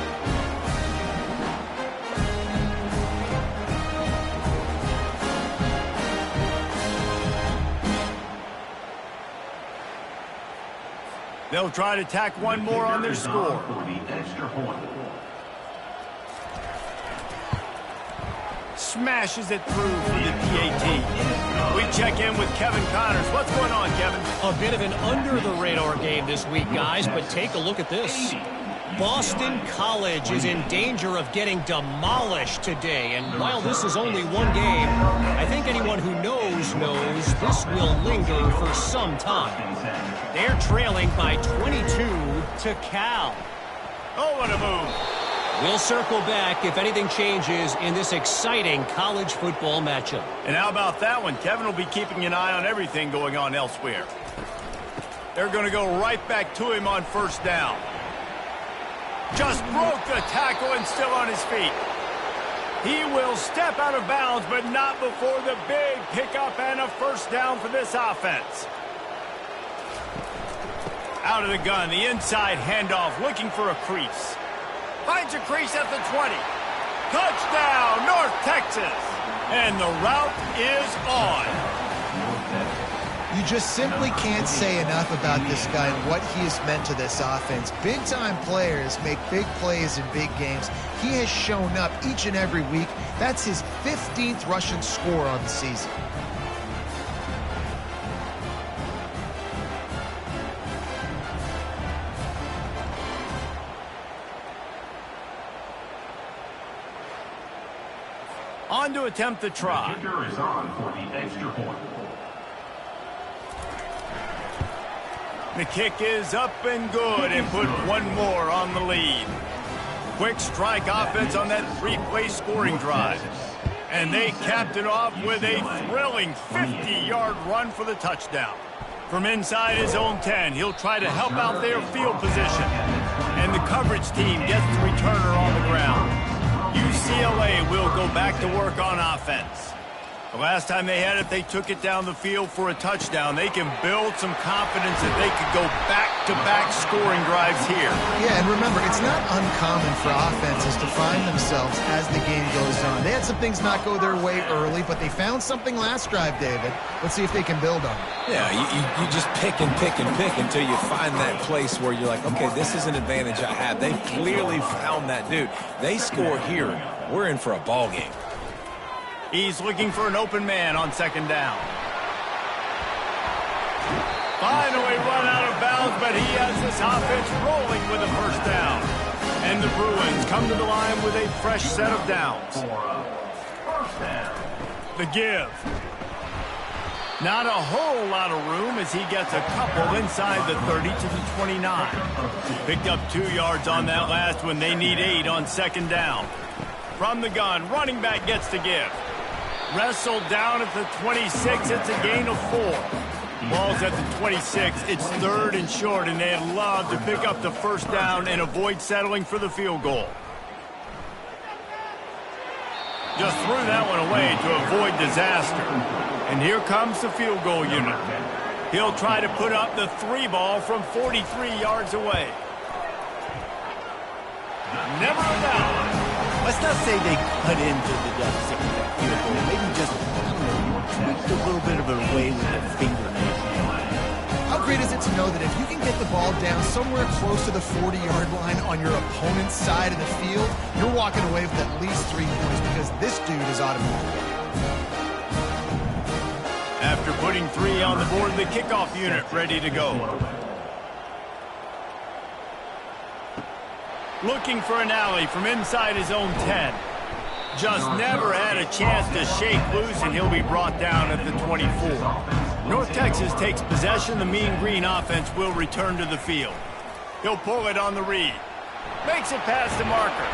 They'll try to tack one more on their score. Smashes it through for the PAT. We check in with Kevin Connors. What's going on, Kevin? A bit of an under-the-radar game this week, guys, but take a look at this. Boston College is in danger of getting demolished today, and while this is only one game, I think anyone who knows this will linger for some time. They're trailing by 22 to Cal. Oh, what a move. We'll circle back if anything changes in this exciting college football matchup. And how about that one? Kevin will be keeping an eye on everything going on elsewhere. They're going to go right back to him on first down. Just broke the tackle and still on his feet. He will step out of bounds, but not before the big pickup and a first down for this offense. Out of the gun, the inside handoff, looking for a crease. Finds a crease at the 20. Touchdown, North Texas. And the route is on. You just simply can't say enough about this guy and what he has meant to this offense. Big-time players make big plays in big games. He has shown up each and every week. That's his 15th rushing score on the season. On to attempt the try. The kicker is on for the extra point. The kick is up and good and put one more on the lead. Quick strike offense on that 3-play scoring drive. And they capped it off with a thrilling 50-yard run for the touchdown. From inside his own 10, he'll try to help out their field position. And the coverage team gets the returner on the ground. UCLA will go back to work on offense. The last time they had it, they took it down the field for a touchdown. They can build some confidence that they could go back-to-back scoring drives here. Yeah, and remember, it's not uncommon for offenses to find themselves as the game goes on. They had some things not go their way early, but they found something last drive, David. Let's see if they can build on it. Yeah, you just pick and pick and pick until you find that place where you're like, okay, this is an advantage I have. They've clearly found that dude. They score here. We're in for a ball game. He's looking for an open man on second down. Finally run out of bounds, but he has this offense rolling with a first down. And the Bruins come to the line with a fresh set of downs. First down. The give. Not a whole lot of room as he gets a couple inside the 30 to the 29. Picked up 2 yards on that last one. They need 8 on second down. From the gun, running back gets the give. Wrestled down at the 26. It's a gain of 4. Ball's at the 26. It's 3rd and short, and they'd love to pick up the first down and avoid settling for the field goal. Just threw that one away to avoid disaster. And here comes the field goal unit. He'll try to put up the 3 ball from 43 yards away. Never a doubt. Let's not say they cut into the deficit with that field goal. Maybe just, I don't know, tweaked a little bit of it away with their fingernails. How great is it to know that if you can get the ball down somewhere close to the 40-yard line on your opponent's side of the field, you're walking away with at least 3 points because this dude is automatic. After putting 3 on the board, the kickoff unit ready to go. Looking for an alley from inside his own 10. Just never had a chance to shake loose, and he'll be brought down at the 24. North Texas takes possession. The Mean Green offense will return to the field. He'll pull it on the read. Makes it past the marker.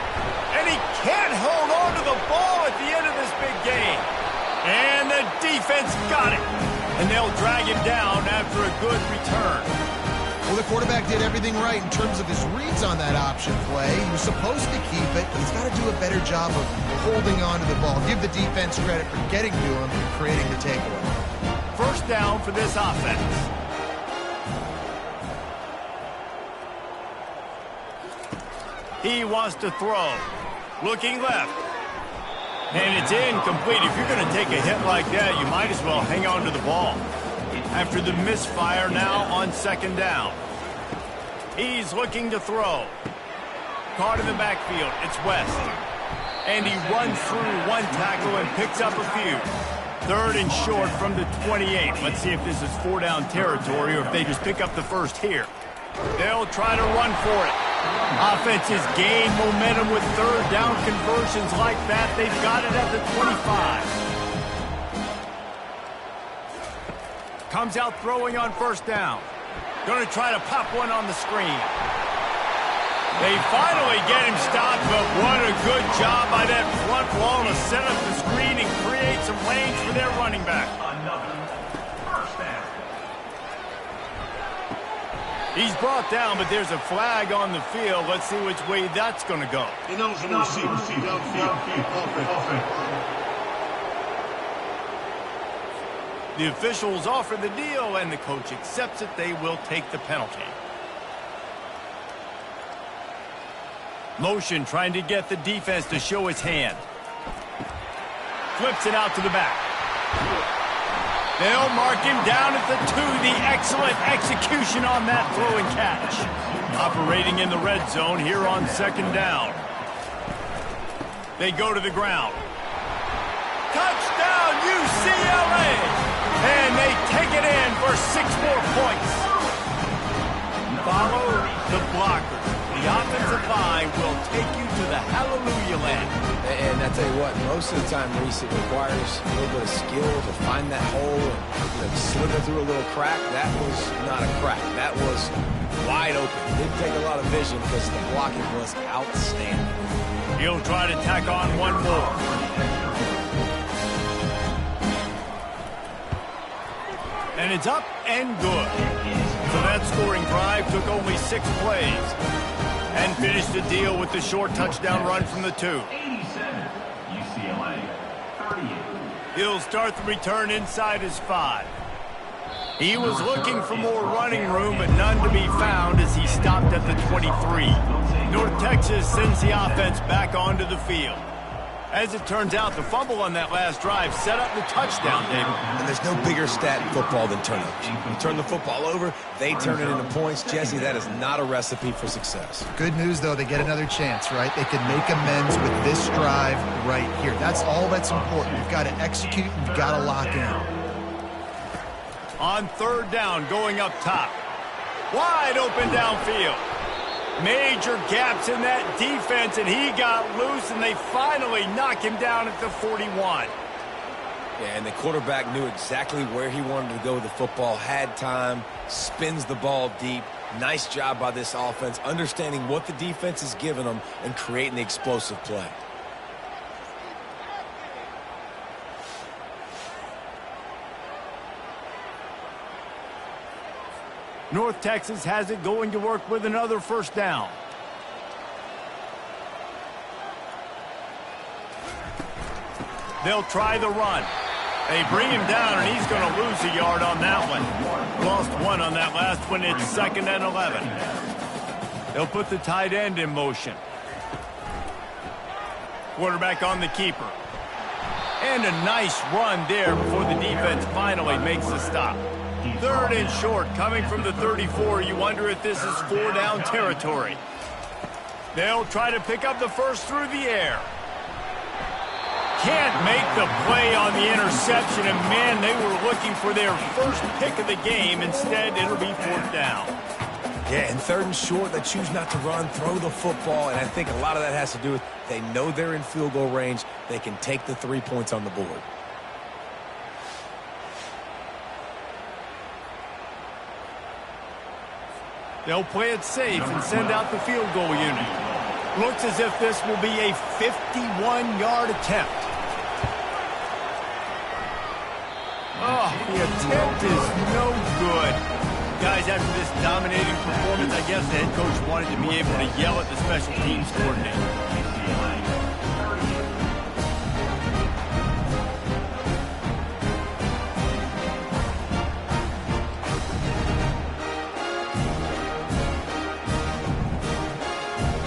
And he can't hold on to the ball at the end of this big game. And the defense got it. And they'll drag him down after a good return. Well, the quarterback did everything right in terms of his reads on that option play. He was supposed to keep it, but he's got to do a better job of holding on to the ball. Give the defense credit for getting to him and creating the takeaway. First down for this offense. He wants to throw. Looking left. And it's incomplete. If you're going to take a hit like that, you might as well hang on to the ball. After the misfire, now on second down. He's looking to throw. Caught in the backfield. It's West. And he runs through one tackle and picks up a few. Third and short from the 28. Let's see if this is 4-down territory or if they just pick up the first here. They'll try to run for it. Offenses gain momentum with third down conversions like that. They've got it at the 25. Comes out throwing on first down. Going to try to pop one on the screen. They finally get him stopped, but what a good job by that front wall to set up the screen and create some lanes for their running back. He's brought down, but there's a flag on the field. Let's see which way that's going to go. The officials offer the deal, and the coach accepts it. They will take the penalty. Motion trying to get the defense to show his hand. Flips it out to the back. They'll mark him down at the 2. The excellent execution on that throw and catch. Operating in the red zone here on second down. They go to the ground. Touchdown, UCLA! And they take it in for 6 more points. Follow the blockers. The offensive line will take you to the hallelujah land. And I tell you what, most of the time, Reese, it requires a little bit of skill to find that hole and slither through a little crack. That was not a crack. That was wide open. It didn't take a lot of vision because the blocking was outstanding. He'll try to tack on one more. And it's up and good. So that scoring drive took only 6 plays. And finished the deal with the short touchdown run from the 2. 87, UCLA, 38. He'll start the return inside his 5. He was looking for more running room, but none to be found as he stopped at the 23. North Texas sends the offense back onto the field. As it turns out, the fumble on that last drive set up the touchdown, David. And there's no bigger stat in football than turnovers. You turn the football over, they turn it into points. Jesse, that is not a recipe for success. Good news, though, they get another chance, right? They can make amends with this drive right here. That's all that's important. You've got to execute, you've got to lock in. On third down, going up top. Wide open downfield. Major gaps in that defense, and he got loose, and they finally knock him down at the 41. Yeah, and the quarterback knew exactly where he wanted to go with the football, had time, spins the ball deep. Nice job by this offense, understanding what the defense is giving them and creating the explosive play. North Texas has it going to work with another first down. They'll try the run. They bring him down, and he's going to lose a yard on that one. Lost 1 on that last one. It's 2nd and 11. They'll put the tight end in motion. Quarterback on the keeper. And a nice run there before the defense finally makes the stop. 3rd and short, coming from the 34. You wonder if this is 4-down territory. They'll try to pick up the first through the air. Can't make the play on the interception, and man, they were looking for their first pick of the game. Instead, it'll be 4th down. Yeah, and 3rd and short, they choose not to run, throw the football, and I think a lot of that has to do with they know they're in field goal range. They can take the 3 points on the board. They'll play it safe and send out the field goal unit. Looks as if this will be a 51-yard attempt. Oh, the attempt is no good. Guys, after this dominating performance, I guess the head coach wanted to be able to yell at the special teams coordinator.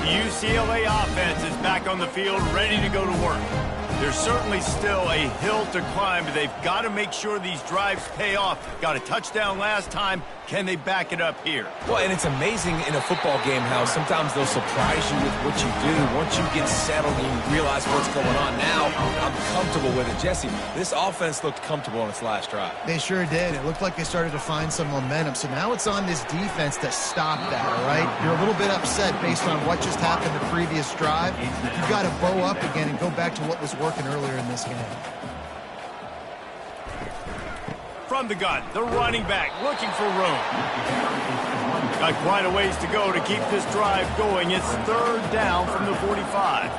UCLA offense is back on the field, ready to go to work. There's certainly still a hill to climb, but they've got to make sure these drives pay off. Got a touchdown last time. Can they back it up here? Well, and it's amazing in a football game how sometimes they'll surprise you with what you do. Once you get settled and you realize what's going on, now I'm comfortable with it. Jesse, this offense looked comfortable on its last drive. They sure did. It looked like they started to find some momentum. So now it's on this defense to stop that, all right? You're a little bit upset based on what just happened the previous drive. You've got to bow up again and go back to what was working earlier in this game. From the gun, the running back looking for room. Got quite a ways to go to keep this drive going. It's 3rd down from the 45.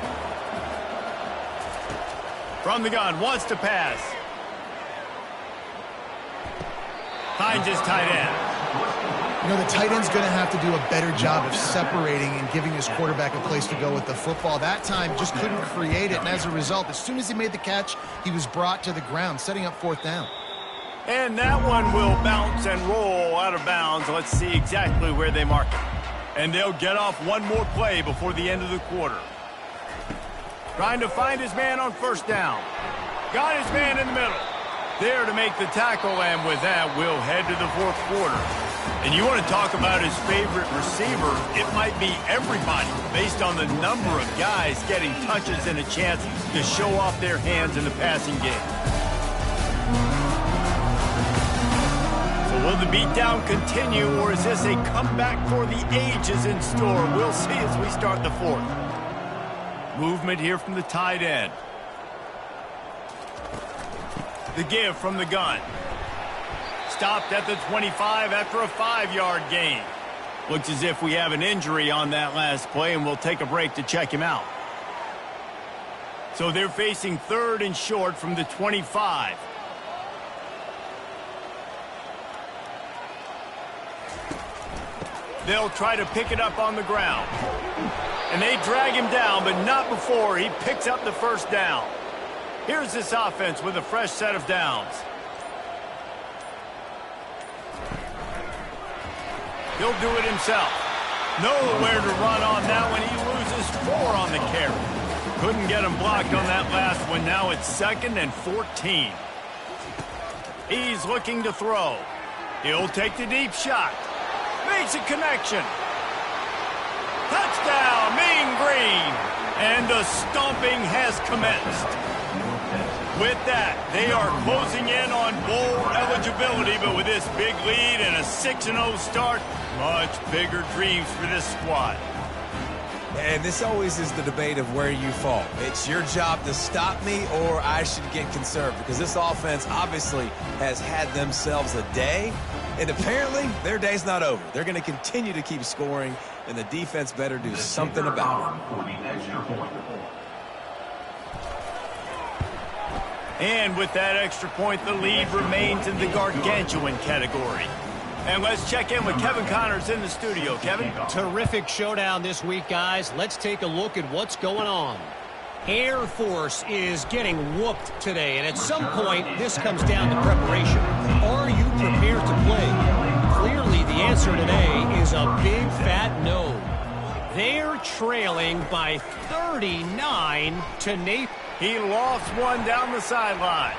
From the gun, wants to pass. Finds his tight end. You know, the tight end's going to have to do a better job of separating and giving his quarterback a place to go with the football. That time just couldn't create it, and as a result, as soon as he made the catch, he was brought to the ground, setting up 4th down. And that one will bounce and roll out of bounds. Let's see exactly where they mark it. And they'll get off one more play before the end of the quarter. Trying to find his man on 1st down. Got his man in the middle. There to make the tackle, and with that, we'll head to the 4th quarter. And you want to talk about his favorite receiver, it might be everybody, based on the number of guys getting touches and a chance to show off their hands in the passing game. Will the beatdown continue, or is this a comeback for the ages in store? We'll see as we start the 4th. Movement here from the tight end. The give from the gun. Stopped at the 25 after a 5-yard gain. Looks as if we have an injury on that last play, and we'll take a break to check him out. So they're facing 3rd and short from the 25. They'll try to pick it up on the ground. And they drag him down, but not before he picks up the 1st down. Here's this offense with a fresh set of downs. He'll do it himself. Nowhere to run on that one. He loses 4 on the carry. Couldn't get him blocked on that last one. Now it's 2nd and 14. He's looking to throw. He'll take the deep shot. Makes a connection. Touchdown, Mean Green. And the stomping has commenced. With that, they are closing in on bowl eligibility, but with this big lead and a 6-0 start, much bigger dreams for this squad. And this always is the debate of where you fall. It's your job to stop me, or I should get concerned, because this offense obviously has had themselves a day, and apparently their day's not over. They're going to continue to keep scoring, and the defense better do something about it. And with that extra point, the lead remains in the gargantuan category. And let's check in with Kevin Connors in the studio. Kevin? Terrific showdown this week, guys. Let's take a look at what's going on. Air Force is getting whooped today, and at some point, this comes down to preparation. Are you prepared to play? Clearly, the answer today is a big, fat no. They're trailing by 39 to Nate. He lost one down the sideline.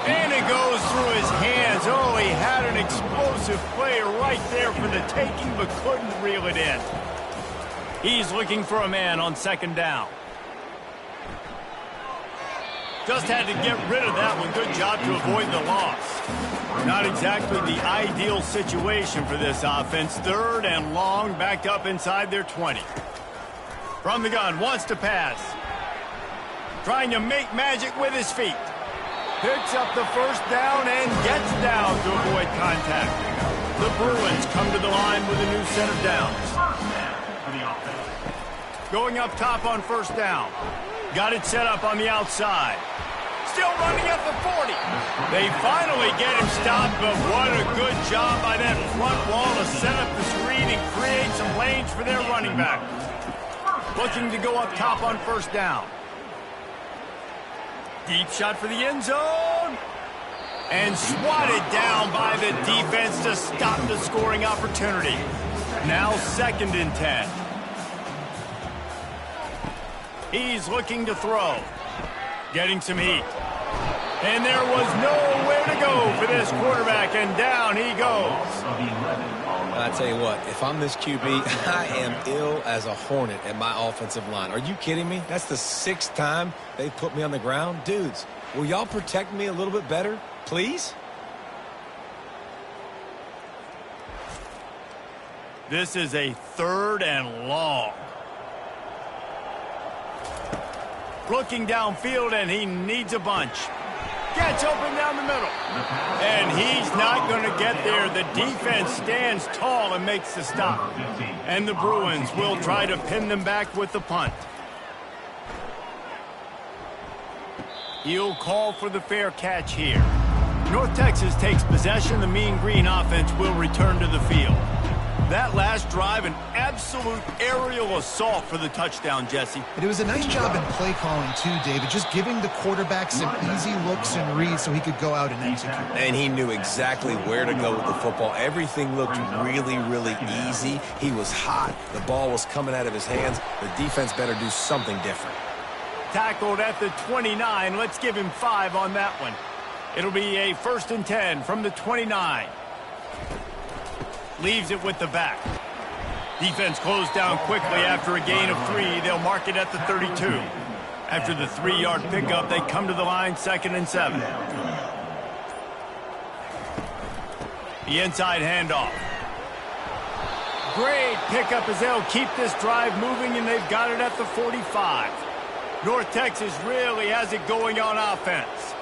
And it goes through his hands. Oh, he had an explosive play right there for the taking, but couldn't reel it in. He's looking for a man on second down. Just had to get rid of that one. Good job to avoid the loss. Not exactly the ideal situation for this offense. Third and long, backed up inside their 20. From the gun, wants to pass. Trying to make magic with his feet. Picks up the first down and gets down to avoid contact. The Bruins come to the line with a new set of downs. Going up top on first down. Got it set up on the outside. Still running at the 40. They finally get him stopped, but what a good job by that front wall to set up the screen and create some lanes for their running back. Looking to go up top on first down. Deep shot for the end zone. And swatted down by the defense to stop the scoring opportunity. Now 2nd and 10. He's looking to throw. Getting some heat. And there was nowhere to go for this quarterback, and down he goes. I tell you what, if I'm this QB, I am ill as a hornet at my offensive line. Are you kidding me? That's the 6th time they put me on the ground. Dudes, will y'all protect me a little bit better, please? This is a 3rd and long. Looking downfield, and he needs a bunch. Gets open down the middle. And he's not going to get there. The defense stands tall and makes the stop. And the Bruins will try to pin them back with the punt. He'll call for the fair catch here. North Texas takes possession. The Mean Green offense will return to the field. That last drive, an absolute aerial assault for the touchdown, Jesse. And it was a nice job in play calling, too, David, just giving the quarterback some easy looks and reads so he could go out and execute. And he knew exactly where to go with the football. Everything looked really, really easy. He was hot. The ball was coming out of his hands. The defense better do something different. Tackled at the 29. Let's give him 5 on that one. It'll be a 1st and 10 from the 29. Leaves it with the back. Defense closed down quickly after a gain of 3. They'll mark it at the 32. After the 3-yard pickup, they come to the line 2nd and 7. The inside handoff. Great pickup as they'll keep this drive moving, and they've got it at the 45. North Texas really has it going on offense.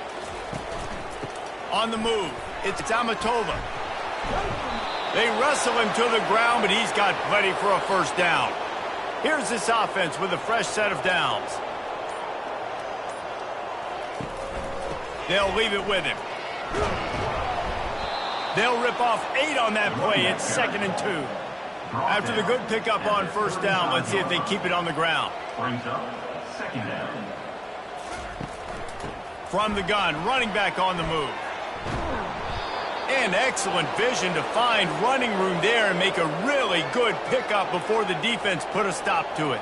On the move, it's Amatova. They wrestle him to the ground, but he's got plenty for a first down. Here's this offense with a fresh set of downs. They'll leave it with him. They'll rip off 8 on that play. It's 2nd and 2. After the good pickup on first down, let's see if they keep it on the ground. Brings up 2nd down. From the gun, running back on the move. And excellent vision to find running room there and make a really good pickup before the defense put a stop to it.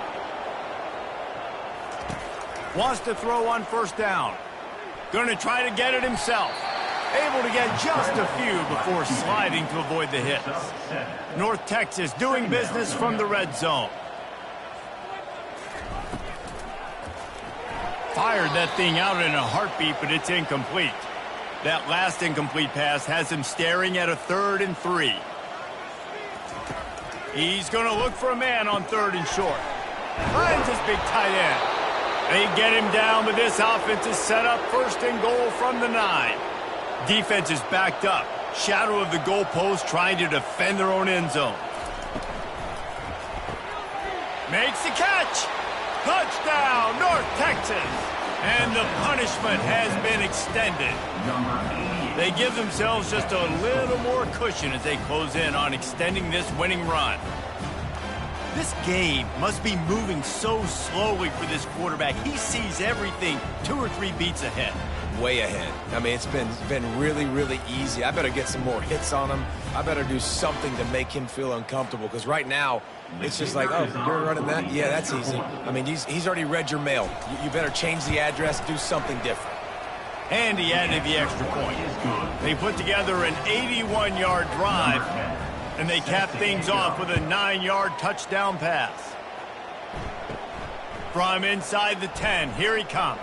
Wants to throw on first down. Going to try to get it himself. Able to get just a few before sliding to avoid the hits. North Texas doing business from the red zone. Fired that thing out in a heartbeat, but it's incomplete. That last incomplete pass has him staring at a 3rd and 3. He's going to look for a man on 3rd and short. Finds his big tight end. They get him down, but this offense is set up 1st and goal from the 9. Defense is backed up. Shadow of the goalpost trying to defend their own end zone. Makes the catch. Touchdown, North Texas. And the punishment has been extended. They give themselves just a little more cushion as they close in on extending this winning run. This game must be moving so slowly for this quarterback. He sees everything 2 or 3 beats ahead. way ahead. I mean, it's been really, really easy. I better get some more hits on him. I better do something to make him feel uncomfortable, because right now, it's just like, oh, you're running that? Yeah, that's easy. I mean, he's already read your mail. You better change the address, do something different. And he added the extra point. They put together an 81-yard drive, and they cap things off with a 9-yard touchdown pass. From inside the 10, here he comes.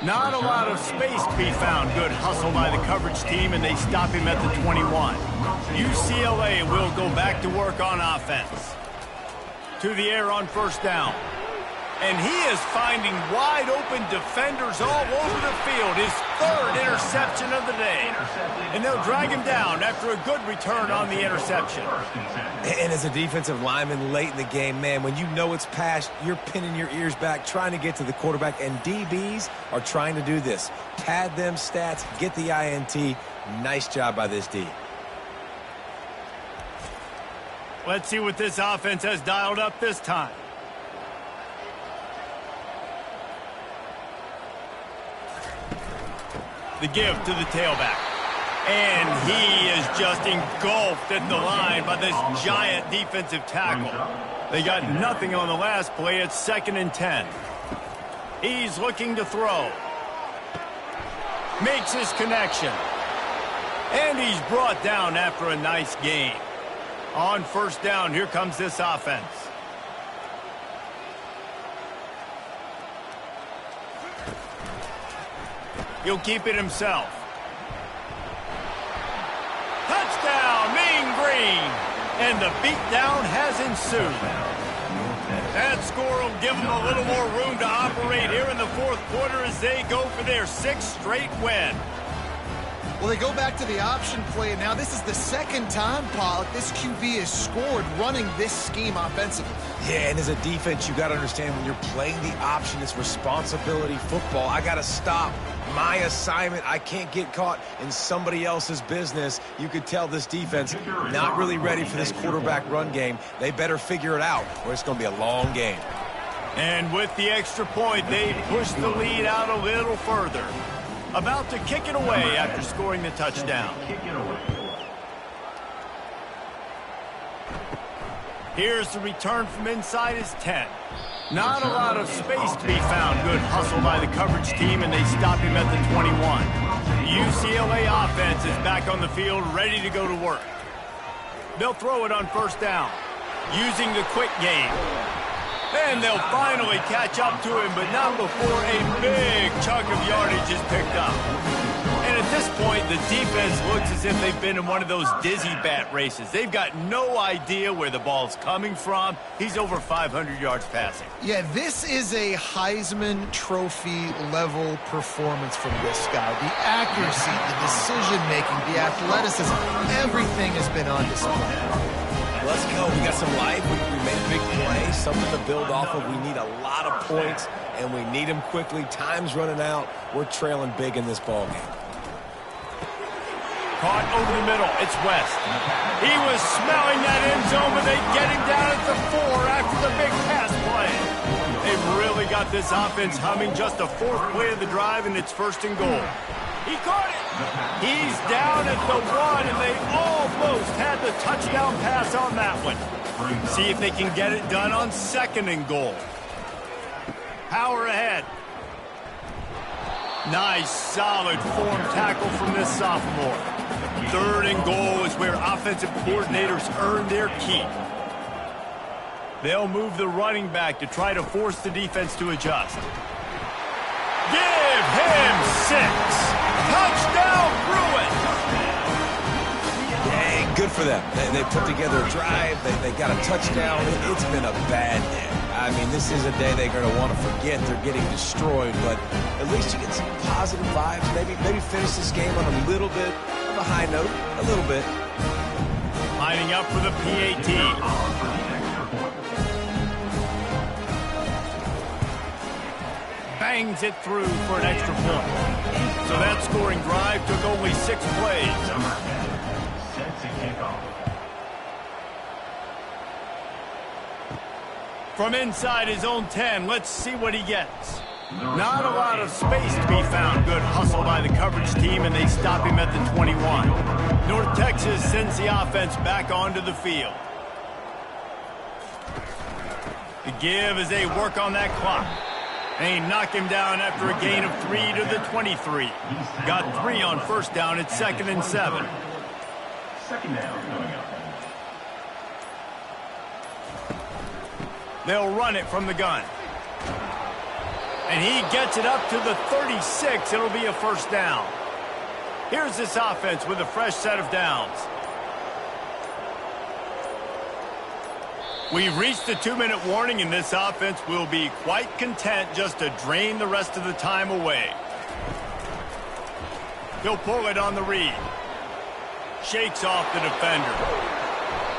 Not a lot of space to be found. Good hustle by the coverage team, and they stop him at the 21. UCLA will go back to work on offense. To the air on first down. And he is finding wide-open defenders all over the field. His third interception of the day. And they'll drag him down after a good return on the interception. And as a defensive lineman late in the game, man, when you know it's past, you're pinning your ears back, trying to get to the quarterback. And DBs are trying to do this. Pad them stats, get the INT. Nice job by this D. Let's see what this offense has dialed up this time. The give to the tailback. And he is just engulfed at the line by this giant defensive tackle. They got nothing on the last play. It's 2nd and 10. He's looking to throw. Makes his connection. And he's brought down after a nice gain. On first down, here comes this offense. He'll keep it himself. Touchdown, Mean Green. And the beatdown has ensued. That score will give them a little more room to operate here in the fourth quarter as they go for their 6th straight win. Well, they go back to the option play, and now this is the second time, Pollock, this QB has scored running this scheme offensively. Yeah, and as a defense, you got to understand when you're playing the option, it's responsibility football. I got to stop my assignment. I can't get caught in somebody else's business. You could tell this defense not really ready for this quarterback run game. They better figure it out, or it's going to be a long game. And with the extra point, they push the lead out a little further. About to kick it away after scoring the touchdown. Here's the return from inside his 10. Not a lot of space to be found. Good hustle by the coverage team, and they stop him at the 21. UCLA offense is back on the field, ready to go to work. They'll throw it on first down, using the quick game. And they'll finally catch up to him, but not before a big chunk of yardage is picked up. And at this point, the defense looks as if they've been in one of those dizzy bat races. They've got no idea where the ball's coming from. He's over 500 yards passing. Yeah, this is a Heisman Trophy level performance from this guy. The accuracy, the decision-making, the athleticism, everything has been on display. Let's go. We got some life. We made a big play, something to build off of. We need a lot of points, and we need them quickly. Time's running out. We're trailing big in this ball game. Caught over the middle. It's West. He was smelling that end zone, but they get him down at the 4 after the big pass play. They've really got this offense humming. Just the 4th play of the drive, and it's 1st and goal. He caught it. He's down at the 1, and they almost had the touchdown pass on that one. See if they can get it done on 2nd and goal. Power ahead. Nice, solid form tackle from this sophomore. 3rd and goal is where offensive coordinators earn their keep. They'll move the running back to try to force the defense to adjust. Give him 6. Touchdown, Bruins! Dang, good for them. They put together a drive. They got a touchdown. It's been a bad day. I mean, this is a day they're going to want to forget. They're getting destroyed, but at least you get some positive vibes. Maybe finish this game on a little bit of a high note. A little bit. Lining up for the PAT. Bangs it through for an extra point. So that scoring drive took only 6 plays. From inside his own 10, let's see what he gets. Not a lot of space to be found. Good hustle by the coverage team, and they stop him at the 21. North Texas sends the offense back onto the field. The give as they work on that clock. They knock him down after a gain of 3 to the 23. Got 3 on first down. It's 2nd and 7. Second down coming up. They'll run it from the gun. And he gets it up to the 36. It'll be a first down. Here's this offense with a fresh set of downs. We've reached the 2-minute warning, and this offense will be quite content just to drain the rest of the time away. He'll pull it on the read. Shakes off the defender.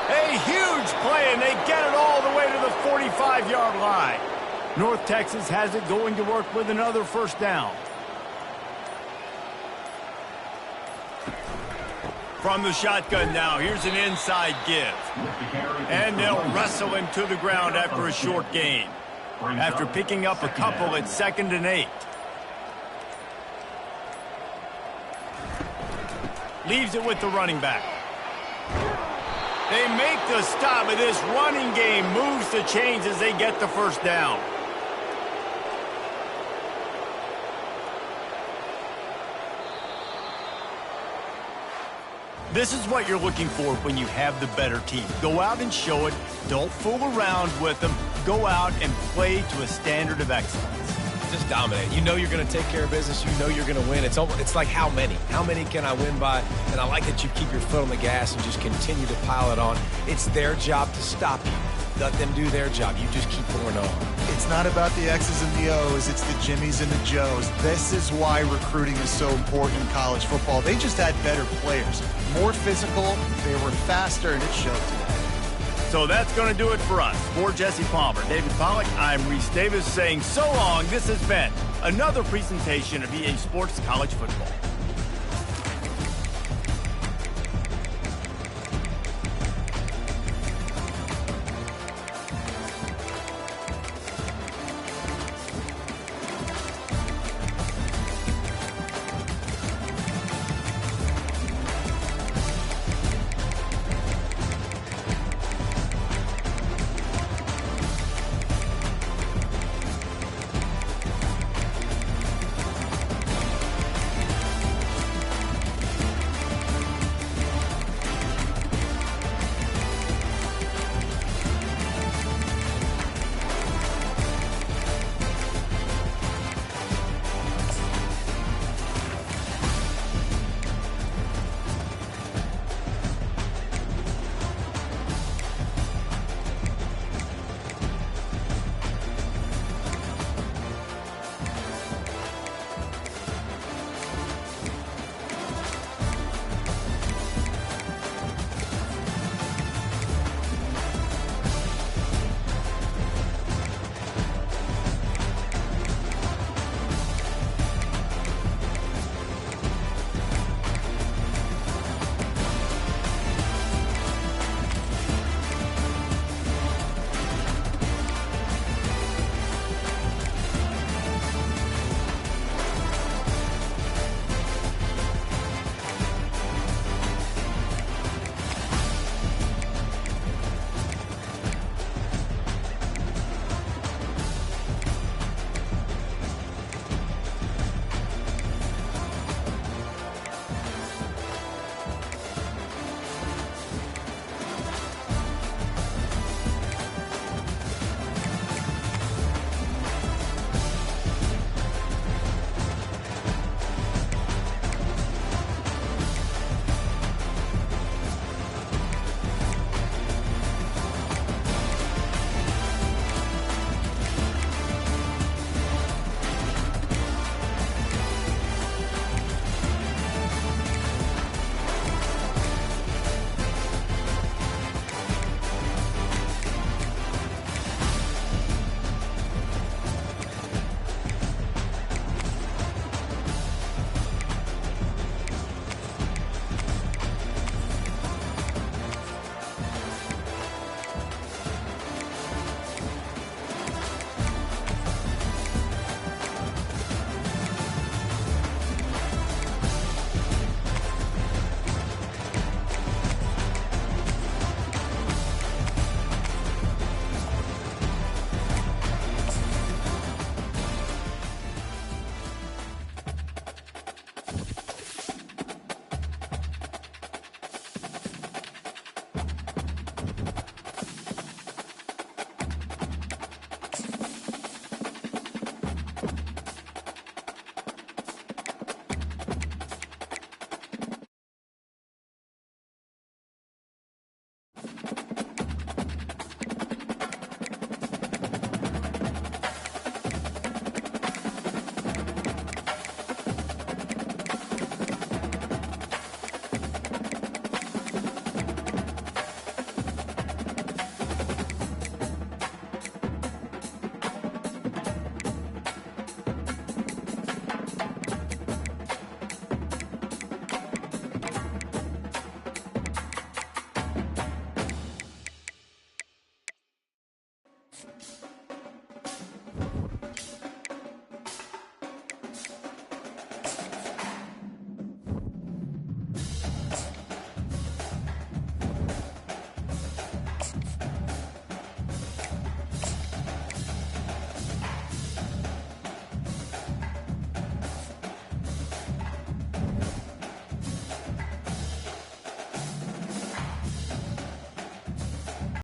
A huge play, and they get it all the way to the 45-yard line. North Texas has it going to work with another first down. From the shotgun now, here's an inside give. And they'll wrestle him to the ground after a short gain. After picking up a couple at 2nd and 8. Leaves it with the running back. They make the stop, and this running game moves the chains as they get the first down. This is what you're looking for when you have the better team. Go out and show it. Don't fool around with them. Go out and play to a standard of excellence. Just dominate. You know you're going to take care of business. You know you're going to win. It's like how many? How many can I win by? And I like that you keep your foot on the gas and just continue to pile it on. It's their job to stop you. Let them do their job. You just keep going on. It's not about the X's and the O's. It's the Jimmies and the Joes. This is why recruiting is so important in college football. They just had better players. More physical, they were faster, and it showed today. So that's going to do it for us. For Jesse Palmer, David Pollack, I'm Reese Davis saying so long. This has been another presentation of EA Sports College Football.